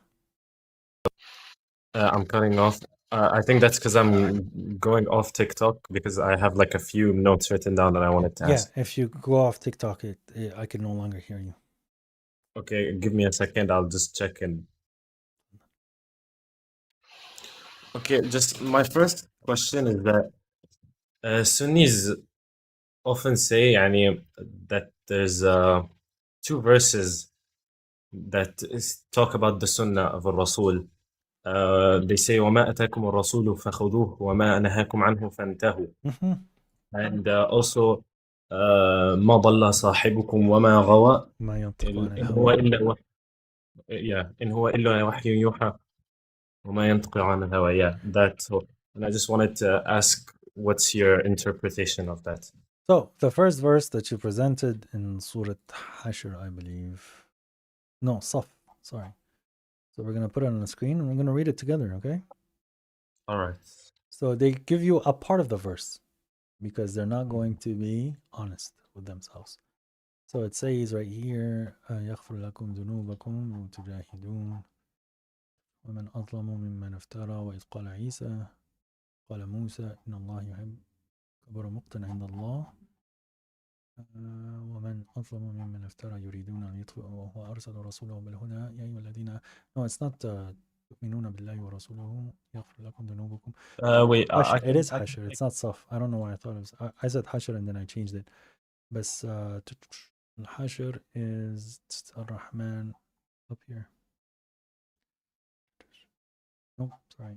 O: I'm cutting off. I think that's because I'm going off TikTok because I have like a few notes written down that I wanted to ask.
A: Yeah, if you go off TikTok, I can no longer hear you.
O: Okay, give me a second. I'll just check in. Okay, just my first question is that Sunnis often say يعني, that there's two verses that talk about the Sunnah of Rasul. They say وما أتاكم الرسول فخذوه وما نهاكم عنه فانتهوا. And also ما ضل صاحبكم وما غوى
A: ما ينطق عن
O: إن هو
A: الهوى.
O: إلا وحي إن هو إلا وحي يوحى وما ينطق عن الهوى. Yeah, that. And I just wanted to ask, what's your interpretation of that?
A: So the first verse that you presented in Surah Hashr, I believe. No, Saf. Sorry. So we're gonna put it on the screen and we're gonna read it together, okay?
O: All right.
A: So they give you a part of the verse because they're not going to be honest with themselves. So it says right here, يغفر لكم ذنوبكم وتجاهدون ومن أظلم ممن افترى وإذ قال عيسى قال موسى إن الله يحب كبر مقتا عند الله ومن أظلم ممن افترى يريدون أن يطفئوا وهو أرسل رسوله بالهدى يا أيها الذين. No, it's not تؤمنون بالله ورسوله يغفر لكم ذنوبكم.
O: Wait,
A: Hashr. It is Hashr. It's not Saf. I don't know why I thought it was. I said Hashr and then I changed it. But Hashr is Ar-Rahman up here. Nope, sorry.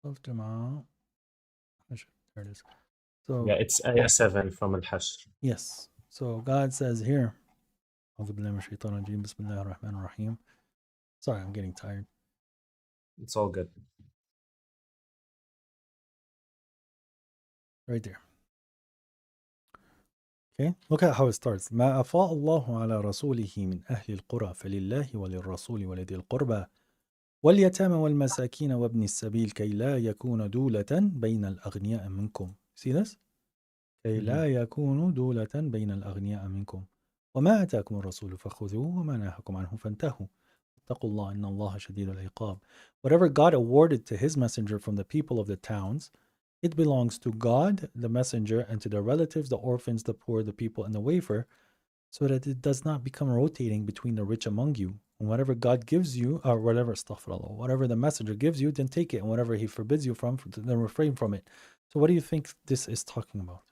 A: Al-Jama'ah. Hashr. There it is. So
O: yeah, it's Ayah 7 from Al-Hashr.
A: yes. So God says here, أعوذ بالله من الشيطان الرجيم بسم الله الرحمن الرحيم. Sorry, I'm getting tired.
O: It's all good.
A: Right there. Okay, look at how it starts. ما أفاء الله على رسوله من أهل القرى فلله وللرسول ولذي القربى واليتامى والمساكين وابن السبيل كي لا يكون دولة بين الأغنياء منكم. See this? كي لا يكون دولة بين الأغنياء منكم وما أتاكم الرسول فخذوه وما نهاكم عنه فانتهوا اتقوا الله إن الله شديد العقاب. Whatever God awarded to his messenger from the people of the towns, it belongs to God, the messenger, and to the relatives, the orphans, the poor, the people, and the wafer, so that it does not become rotating between the rich among you. And whatever God gives you, or whatever, astaghfirullah, whatever the messenger gives you, then take it. And whatever he forbids you from, then refrain from it. So what do you think this is talking about?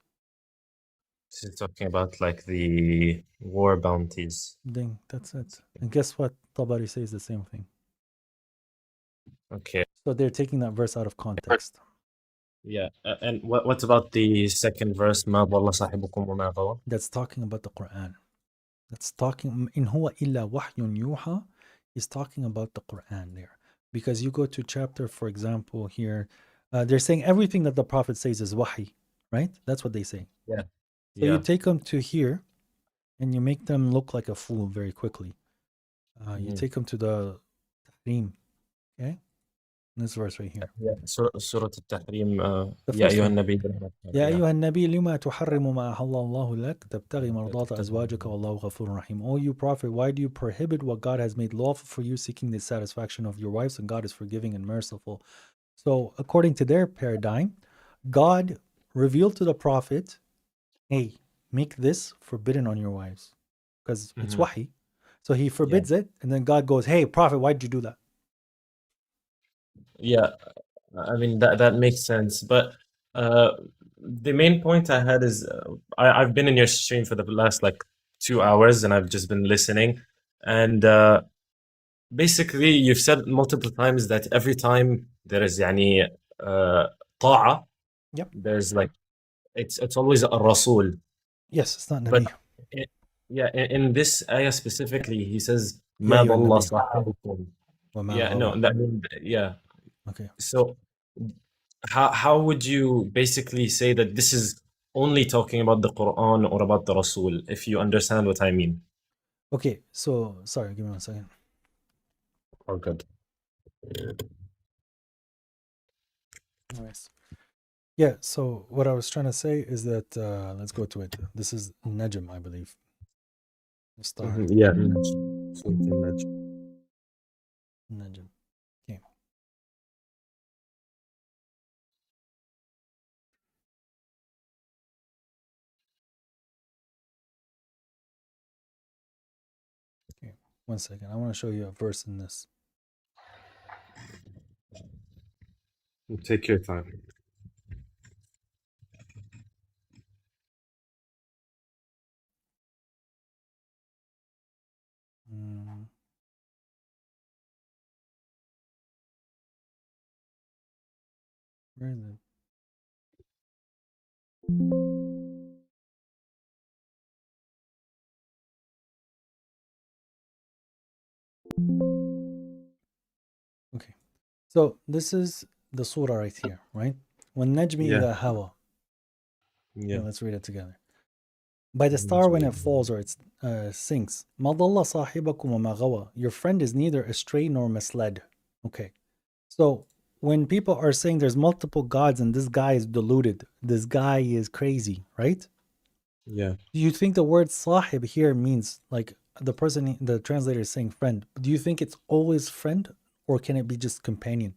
O: This is talking about like the war bounties.
A: Ding, that's it. And guess what? Tabari says the same thing.
O: Okay.
A: So they're taking that verse out of context.
O: Yeah, and what about the second verse? ما ضل صاحبكم وما غوى.
A: That's talking about the Quran. That's talking in huwa illa wahyun yuha is talking about the Quran there. Because you go to chapter, for example, here, they're saying everything that the Prophet says is wahi, right? That's what they say.
O: Yeah.
A: So you take them to here and you make them look like a fool very quickly. You take them to the tahrim, okay? This verse right here.
O: Yeah. Surah Al-Tahrim.
A: The
O: يا
A: first
O: أيها
A: one.
O: النبي.
A: يا أيها النبي لما تحرم ما أحل الله لك تبتغي مرضات أزواجك والله غفور رحيم. O you prophet, why do you prohibit what God has made lawful for you, seeking the satisfaction of your wives, and God is forgiving and merciful. So according to their paradigm, God revealed to the prophet, hey, make this forbidden on your wives because it's wahi. So he forbids it, and then God goes, hey, prophet, why did you do that?
O: Yeah, I mean that makes sense. But the main point I had is I've been in your stream for the last like 2 hours, and I've just been listening. And basically, you've said multiple times that every time there is يعني طاعة, there's like it's always a Rasul.
A: Yes, it's not
O: But
A: Nabi.
O: in this ayah specifically, he says
A: يا
O: ما
A: أيها
O: ضل
A: النبي
O: صاحبكم.
A: وما
O: Yeah, no,
A: غوى.
O: that means yeah.
A: Okay.
O: So how would you basically say that this is only talking about the Quran or about the Rasul, if you understand what I mean?
A: Okay, so sorry, give me 1 second.
O: Oh, good.
A: Nice. Yeah, so what I was trying to say is that let's go to it. This is Najm, I believe. The star.
O: Yeah. Najm.
A: Najm. Okay. One second. I want to show you a verse in this.
O: Take your time.
A: Mm. Where is it? Okay. So this is the surah right here, right? وَالنَّجْمِ
O: Yeah.
A: إِذَا هَوَى.
O: Yeah.
A: Okay, let's read it together. By the star when it falls or it sinks. مَا ضَلَّ صَاحِبَكُمْ وَمَا غَوَى. Your friend is neither astray nor misled. Okay. So when people are saying there's multiple gods and this guy is deluded, this guy is crazy, right?
O: Yeah.
A: Do you think the word sahib here means like the person, the translator is saying friend? Do you think it's always friend or can it be just companion?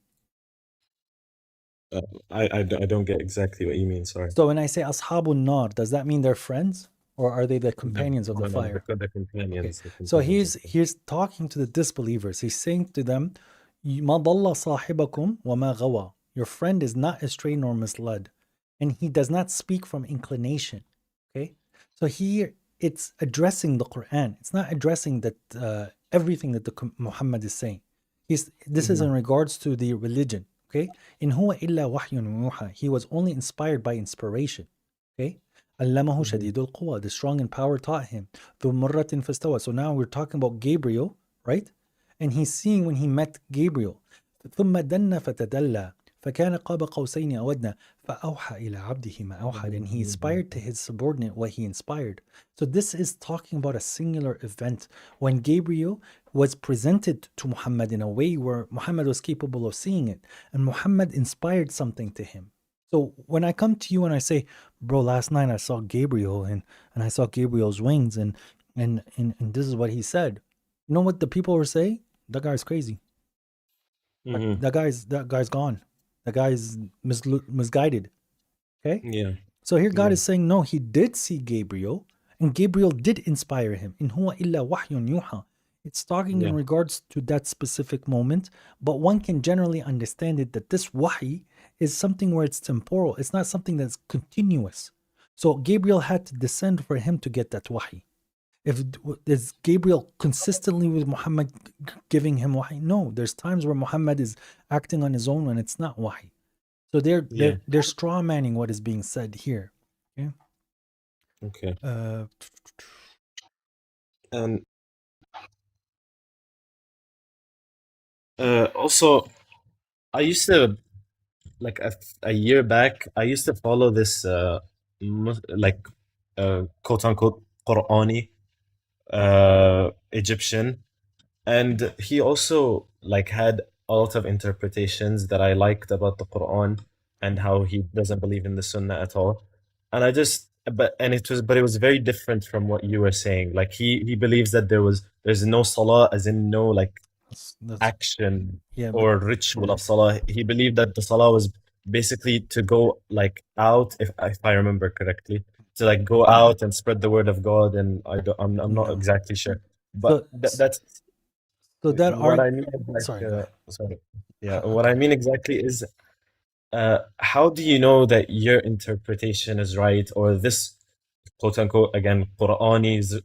O: I don't get exactly what you mean. Sorry.
A: So when I say ashabun nar, does that mean they're friends or are they the
O: No,
A: companions of the
O: no,
A: fire?
O: the companions.
A: Okay.
O: The
A: So
O: companions.
A: he's talking to the disbelievers. He's saying to them, "Ma dalla sahibakum wa ma gawa." Your friend is not astray nor misled, and he does not speak from inclination. Okay. So here it's addressing the Quran. It's not addressing that everything that Muhammad is saying. This is in regards to the religion. Okay. In huwa illa wahyun yuha. He was only inspired by inspiration. Okay. علمه شديد القوى. The strong in power taught him. ذو مرة فاستوى. So now we're talking about Gabriel, right? And he's seeing when he met Gabriel. ثم دنا فتدلى فكان قاب قوسين أو أدنى فأوحى إلى عبده ما أوحى. And he inspired to his subordinate what he inspired. So this is talking about a singular event when Gabriel was presented to Muhammad in a way where Muhammad was capable of seeing it, and Muhammad inspired something to him. So when I come to you and I say, bro, last night I saw Gabriel and I saw Gabriel's wings and this is what he said. You know what the people were saying? That guy's crazy. That guy's gone. That guy's misguided. Okay?
O: Yeah.
A: So here God is saying, no, he did see Gabriel, and Gabriel did inspire him. In huwa illa wahyun yuha. It's talking in regards to that specific moment, but one can generally understand it that this wahi is something where it's temporal. It's not something that's continuous. So Gabriel had to descend for him to get that wahi. Is Gabriel consistently with Muhammad giving him wahi? No, there's times where Muhammad is acting on his own when it's not wahi. So they're straw manning what is being said here. Okay.
O: Okay. And also, I used to like a year back. I used to follow this quote unquote Qurani Egyptian, and he also like had a lot of interpretations that I liked about the Quran and how he doesn't believe in the Sunnah at all. And it was very different from what you were saying. Like he believes that there's no salah, as in no like action or ritual of salah. He believed that the salah was basically to go like out, if I remember correctly, to like go out and spread the word of God. And I'm not exactly sure, but that's
A: so that
O: what I mean. What I mean exactly is, how do you know that your interpretation is right, or this quote unquote again Qurani's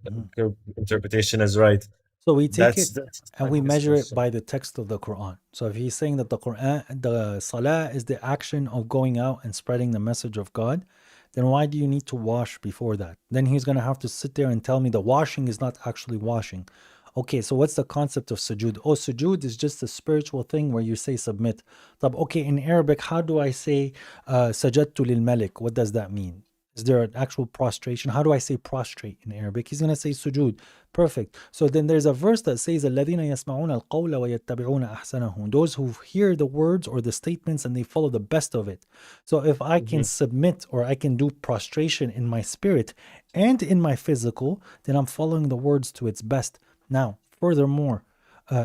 O: interpretation is right?
A: So we take
O: That's
A: and we measure it by the text of the Quran. So if he's saying that the Quran, the Salah is the action of going out and spreading the message of God, then why do you need to wash before that? Then he's going to have to sit there and tell me the washing is not actually washing. Okay, so what's the concept of sujood? Oh, sujood is just a spiritual thing where you say submit. Okay, in Arabic, how do I say sajadtu lil malik? What does that mean? Is there an actual prostration? How do I say prostrate in Arabic? He's going to say sujood. Perfect. So then there's a verse that says, الَّذِينَ يَسْمَعُونَ الْقَوْلَ وَيَتَّبِعُونَ أَحْسَنَهُ. Those who hear the words or the statements and they follow the best of it. So if I can submit or I can do prostration in my spirit and in my physical, then I'm following the words to its best. Now, furthermore,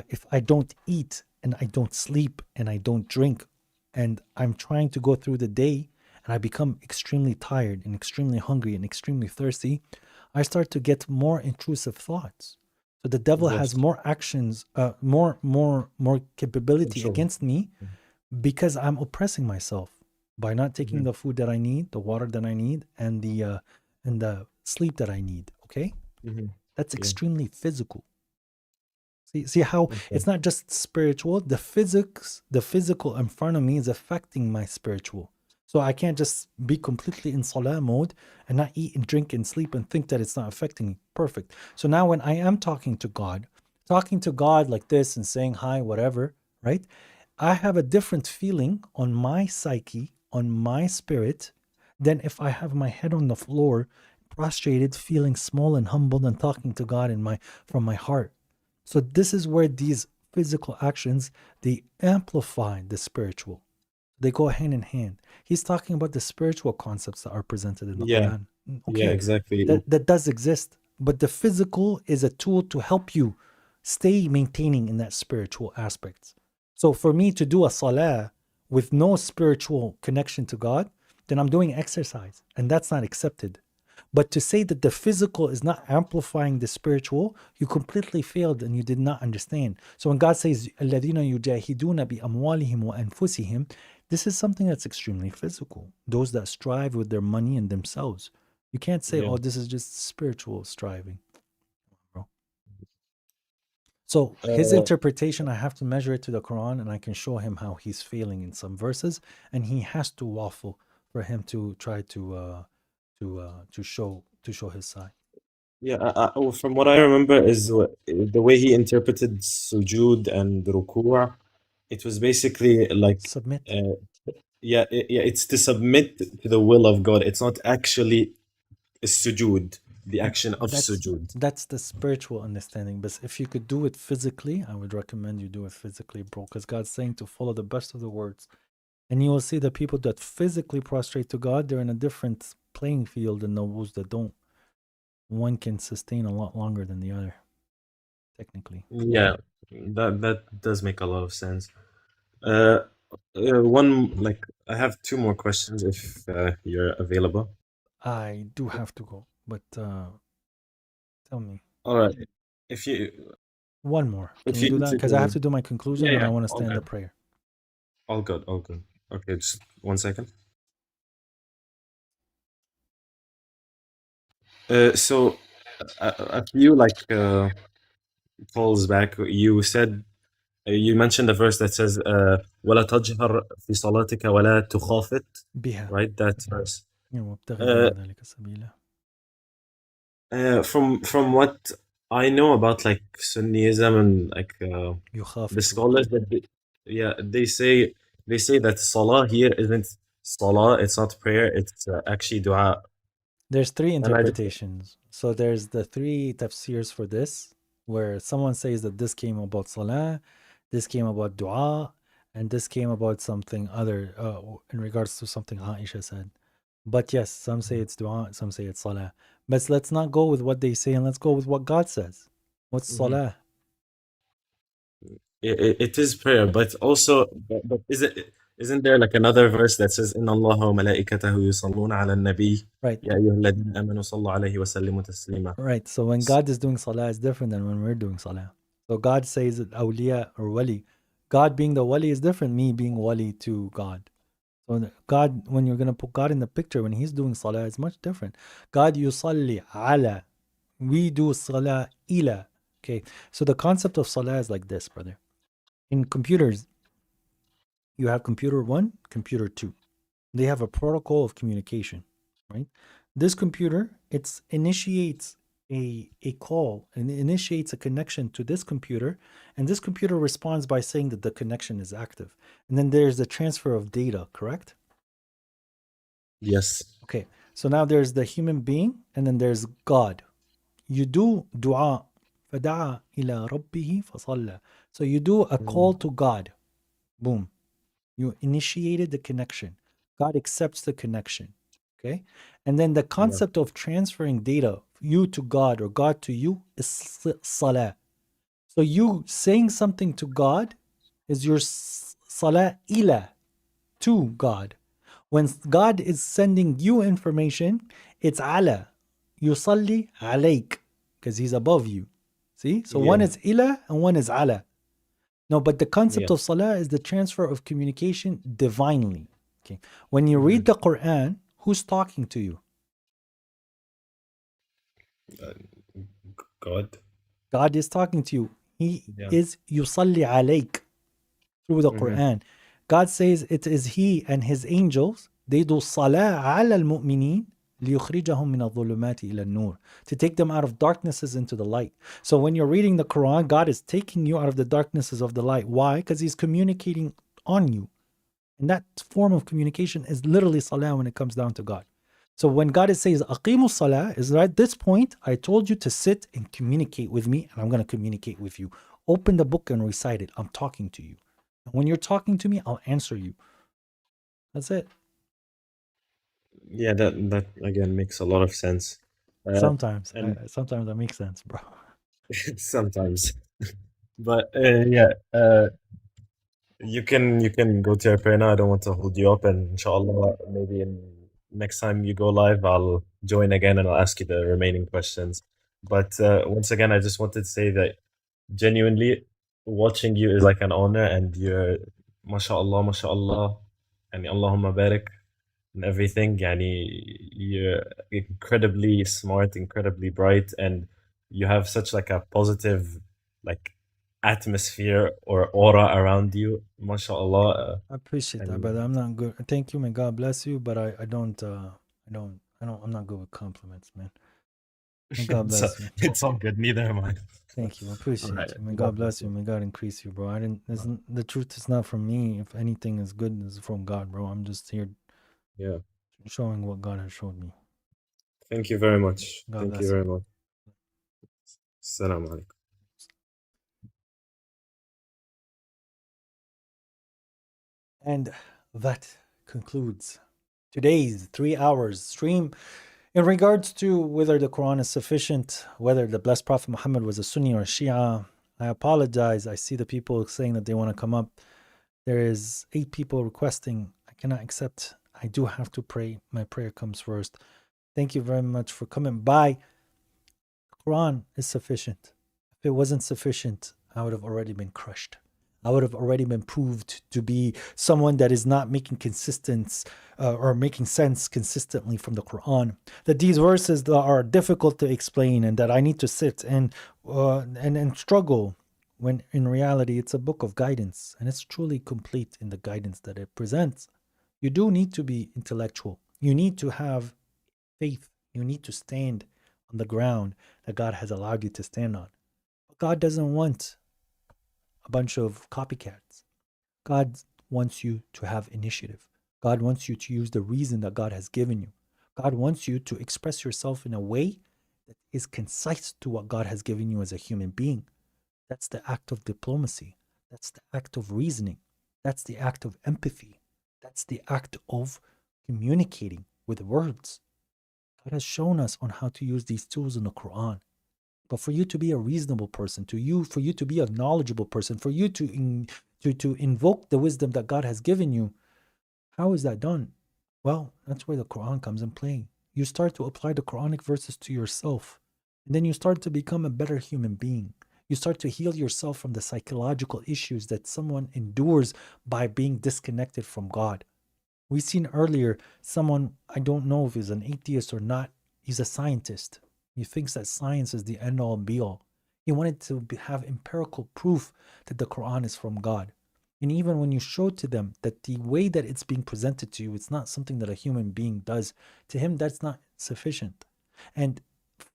A: if I don't eat and I don't sleep and I don't drink and I'm trying to go through the day and I become extremely tired and extremely hungry and extremely thirsty, I start to get more intrusive thoughts. So the devil has
O: Yes.
A: more actions, more capability
O: Control.
A: against me because I'm oppressing myself by not taking
O: Mhm.
A: the food that I need, the water that I need, and the sleep that I need. Okay,
O: Mhm.
A: that's
O: Yeah.
A: extremely physical. See how
O: Okay.
A: it's not just spiritual. The physical in front of me is affecting my spiritual. So I can't just be completely in salah mode and not eat and drink and sleep and think that it's not affecting me. Perfect. So now when I am talking to God like this and saying hi, whatever, right? I have a different feeling on my psyche, on my spirit, than if I have my head on the floor, prostrated, feeling small and humbled and talking to God from my heart. So this is where these physical actions, they amplify the spiritual. They go hand in hand. He's talking about the spiritual concepts that are presented in the
O: Yeah.
A: Quran.
O: Yeah.
A: Okay,
O: Exactly.
A: that does exist, but the physical is a tool to help you stay maintaining in that spiritual aspect. So for me to do a salah with no spiritual connection to God, then I'm doing exercise, and that's not accepted. But to say that the physical is not amplifying the spiritual, you completely failed and you did not understand. So when God says, الَّذِينَ يُجَاهِدُونَ بِأَمْوَالِهِمْ وَأَنفُسِهِمْ, this is something that's extremely physical. Those that strive with their money and themselves. You can't say,
O: Yeah.
A: oh, this is just spiritual striving, bro. So his interpretation, I have to measure it to the Quran, and I can show him how he's failing in some verses, and he has to waffle for him to try to show his side.
O: Yeah. Well, from what I remember is the way he interpreted sujood and ruku'. It was basically like,
A: Submit.
O: yeah, it's to submit to the will of God. It's not actually sujood, the action of sujood.
A: That's the spiritual understanding. But if you could do it physically, I would recommend you do it physically, bro. Because God's saying to follow the best of the words. And you will see the people that physically prostrate to God, they're in a different playing field than those that don't. One can sustain a lot longer than the other, technically.
O: Yeah, that does make a lot of sense. One, like, I have two more questions if you're available.
A: I do have to go, but tell me.
O: All right. If you
A: One more. Can
O: if
A: we
O: you
A: do that? Because I have
O: entertain,
A: to do my conclusion
O: yeah,
A: and I
O: yeah,
A: want to
O: all
A: stand the
O: good,
A: prayer.
O: all good, all good. Okay, just 1 second. So a few like calls back, you said you mentioned a verse that says ولا تجهر في صلاتك ولا تخافت,
A: بها.
O: right? That verse.
A: وابتغي بين ذلك سبيلا.
O: From what I know about like Sunniism and like the
A: يخافت.
O: scholars that they say that salah here isn't salah, it's not prayer, it's actually dua.
A: There's three
O: And I just
A: interpretations. So there's the three tafsirs for this, where someone says that this came about salah, this came about dua, and this came about something other in regards to something Aisha said. But yes, some say it's dua, some say it's salah. But let's not go with what they say and let's go with what God says. What's salah?
O: it is prayer, but also but isn't there like another verse that says إن الله وملائكته يصلون على النبي
A: Right.
O: يا أيها الذين آمنوا صلوا عليه وسلموا تسليما.
A: Right. So when God is doing salah, it's different than when we're doing salah. So God says that awliya or wali. God being the wali is different, me being wali to God. So God, when you're going to put God in the picture, when he's doing salah, it's much different. God yusalli ala. We do salah ila. Okay. So the concept of salah is like this, brother. In computers, you have computer 1, computer 2. They have a protocol of communication, right? This computer, it initiates a call and it initiates a connection to this computer, and this computer responds by saying that the connection is active. And then there's the transfer of data, correct?
O: Yes.
A: Okay. So now there's the human being and then there's God. You do dua. فَدَعَا إِلَى رَبِّهِ فَصَلَّى. So you do a call to God. Boom. You initiated the connection. God accepts the connection. Okay. And then the concept of transferring data, you to God or God to you, is salah. So you saying something to God is your salah ila, to God. When God is sending you information, it's ala. Yusalli alayk, because he's above you. See? So
O: Yeah.
A: one is ila and one is ala. No, but the concept
O: Yeah.
A: of salah is the transfer of communication divinely. Okay. When you read the Quran, who's talking to you?
O: God.
A: God is talking to you. He
O: Yeah.
A: is yusalli alayk through the Quran. God says it is He and His angels, they do salah ala al-mu'mineen لِيُخْرِجَهُم مِّنَ الظُّلُمَاتِ إِلَى النُّورِ, to take them out of darknesses into the light. So when you're reading the Quran, God is taking you out of the darknesses of the light. Why? Because He's communicating on you. And that form of communication is literally salah when it comes down to God. So when God says aqimu salah, is right at this point, I told you to sit and communicate with me, and I'm going to communicate with you. Open the book and recite it. I'm talking to you. And when you're talking to me, I'll answer you. That's it.
O: Yeah, that again makes a lot of sense.
A: Sometimes.
O: And
A: Sometimes that makes sense, bro.
O: sometimes, but you can go to your prayer now. I don't want to hold you up, and inshallah, maybe next time you go live, I'll join again and I'll ask you the remaining questions. But once again, I just wanted to say that genuinely watching you is like an honor, and you're mashallah, and Allahumma barik and everything. Yani, you're incredibly smart, incredibly bright, and you have such like a positive like atmosphere or aura around you, mashallah.
A: I appreciate that,
O: And
A: brother. I'm not good. Thank you, may God bless you, but I'm not good with compliments, man. May God
O: so
A: bless you.
O: it's all good. Neither am I.
A: Thank you. I
O: All
A: appreciate
O: right.
A: you. May
O: God
A: God
O: bless
A: bless you. May God increase you, bro. The truth is not from me. If anything is good, it's from God, bro. I'm just here
O: Yeah.
A: showing what God has showed me.
O: Thank you very much.
A: God
O: Thank you
A: bless you,
O: very
A: bro.
O: much. Assalamu alaikum.
A: And that concludes today's 3 hours stream in regards to whether the Quran is sufficient, whether the blessed Prophet Muhammad was a Sunni or a Shia. I apologize. I see the people saying that they want to come up. There is 8 people requesting. I cannot accept. I do have to pray. My prayer comes first. Thank you very much for coming by. The Quran is sufficient. If it wasn't sufficient, I would have already been crushed. I would have already been proved to be someone that is not making or making sense consistently from the Quran. That these verses that are difficult to explain and that I need to sit and struggle, when in reality it's a book of guidance and it's truly complete in the guidance that it presents. You do need to be intellectual. You need to have faith. You need to stand on the ground that God has allowed you to stand on. But God doesn't want a bunch of copycats. God wants you to have initiative. God wants you to use the reason that God has given you. God wants you to express yourself in a way that is concise to what God has given you as a human being. That's the act of diplomacy. That's the act of reasoning. That's the act of empathy. That's the act of communicating with words. God has shown us on how to use these tools in the Quran. But for you to be a reasonable person, for you to be a knowledgeable person, for you to invoke the wisdom that God has given you, how is that done? Well, that's where the Quran comes in play. You start to apply the Quranic verses to yourself, and then you start to become a better human being. You start to heal yourself from the psychological issues that someone endures by being disconnected from God. We've seen earlier someone, I don't know if he's an atheist or not, he's a scientist. He thinks that science is the end all and be all. He wanted to have empirical proof that the Quran is from God. And even when you show to them that the way that it's being presented to you, it's not something that a human being does, to him that's not sufficient. And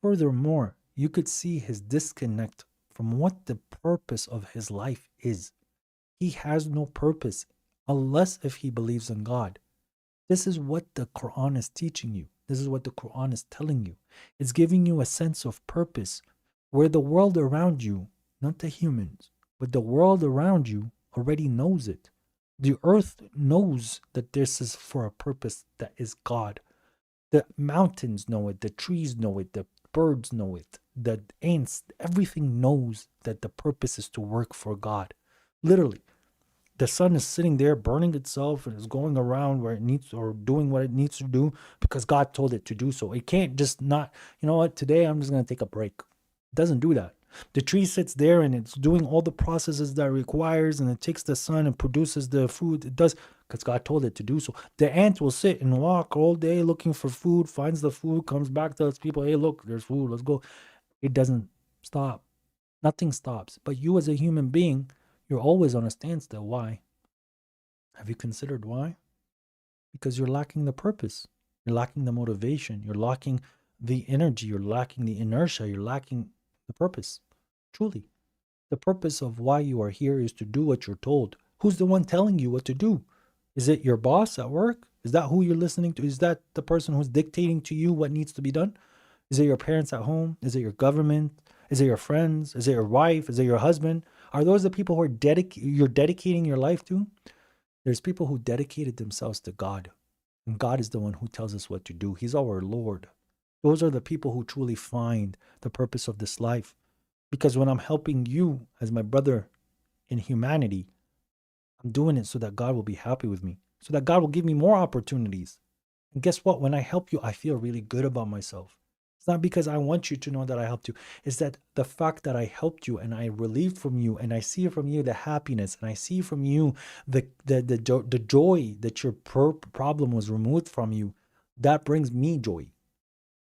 A: furthermore, you could see his disconnect from what the purpose of his life is. He has no purpose unless if he believes in God. This is what the Quran is teaching you. This is what the Quran is telling you. It's giving you a sense of purpose where the world around you, not the humans, but the world around you already knows it. The earth knows that this is for a purpose that is God. The mountains know it, the trees know it, the birds know it, the ants, everything knows that the purpose is to work for God. Literally. The sun is sitting there burning itself and is going around where it needs or doing what it needs to do because God told it to do so. It can't just not, you know what, today I'm just going to take a break. It doesn't do that. The tree sits there and it's doing all the processes that it requires, and it takes the sun and produces the food. It does because God told it to do so. The ant will sit and walk all day looking for food, finds the food, comes back, tells people, hey, look, there's food, let's go. It doesn't stop. Nothing stops. But you as a human being, you're always on a standstill. Why? Have you considered why? Because you're lacking the purpose. You're lacking the motivation. You're lacking the energy. You're lacking the inertia. You're lacking the purpose. Truly. The purpose of why you are here is to do what you're told. Who's the one telling you what to do? Is it your boss at work? Is that who you're listening to? Is that the person who's dictating to you what needs to be done? Is it your parents at home? Is it your government? Is it your friends? Is it your wife? Is it your husband? Are those the people who are you're dedicating your life to? There's people who dedicated themselves to God. And God is the one who tells us what to do. He's our Lord. Those are the people who truly find the purpose of this life. Because when I'm helping you as my brother in humanity, I'm doing it so that God will be happy with me, so that God will give me more opportunities. And guess what? When I help you, I feel really good about myself. It's not because I want you to know that I helped you. It's that the fact that I helped you and I relieved from you and I see from you the happiness and I see from you the joy that your problem was removed from you, that brings me joy.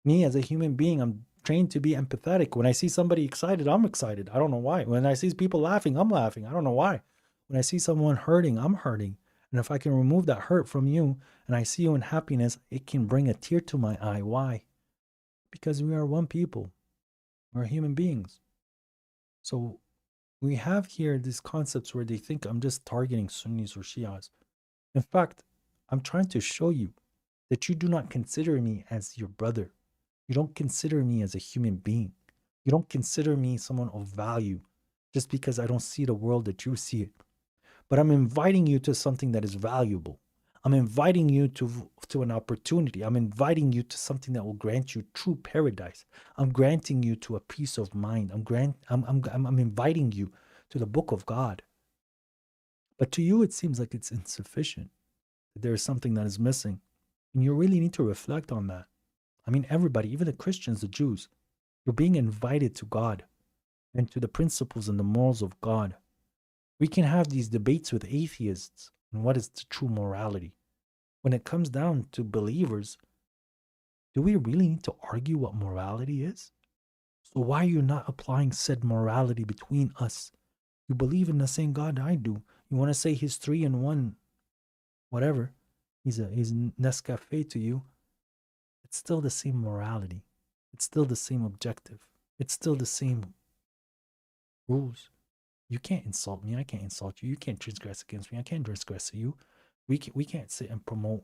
A: Me as a human being, I'm trained to be empathetic. When I see somebody excited, I'm excited. I don't know why. When I see people laughing, I'm laughing. I don't know why. When I see someone hurting, I'm hurting. And if I can remove that hurt from you and I see you in happiness, it can bring a tear to my eye. Why? Because we are one people. We're human beings. So we have here these concepts where they think I'm just targeting Sunnis or Shias. In fact, I'm trying to show you that you do not consider me as your brother. You don't consider me as a human being. You don't consider me someone of value just because I don't see the world that you see it. But I'm inviting you to something that is valuable. I'm inviting you to an opportunity. I'm inviting you to something that will grant you true paradise. I'm granting you to a peace of mind. I'm inviting you to the book of God. But to you, it seems like it's insufficient. That there is something that is missing. And you really need to reflect on that. I mean, everybody, even the Christians, the Jews, you're being invited to God and to the principles and the morals of God. We can have these debates with atheists on what is the true morality. When it comes down to believers, do we really need to argue what morality is? So why are you not applying said morality between us? You believe in the same God I do. You want to say he's 3 in 1, whatever. He's Nescafe to you. It's still the same morality. It's still the same objective. It's still the same rules. You can't insult me. I can't insult you. You can't transgress against me. I can't transgress you. We can't sit and promote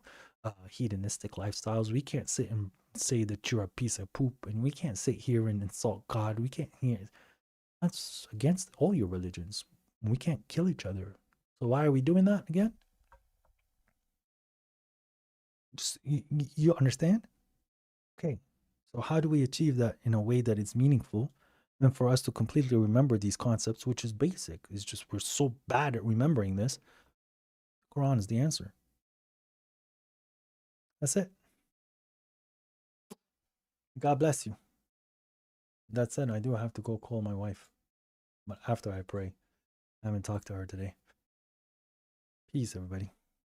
A: hedonistic lifestyles. We can't sit and say that you're a piece of poop. And we can't sit here and insult God. We can't hear. That's against all your religions. We can't kill each other. So why are we doing that again? Just you understand? Okay. So how do we achieve that in a way that is meaningful? And for us to completely remember these concepts, which is basic, it's just we're so bad at remembering this. The Quran is the answer. That's it. God bless you. That said, I do have to go call my wife. But after I pray, I haven't talked to her today. Peace, everybody.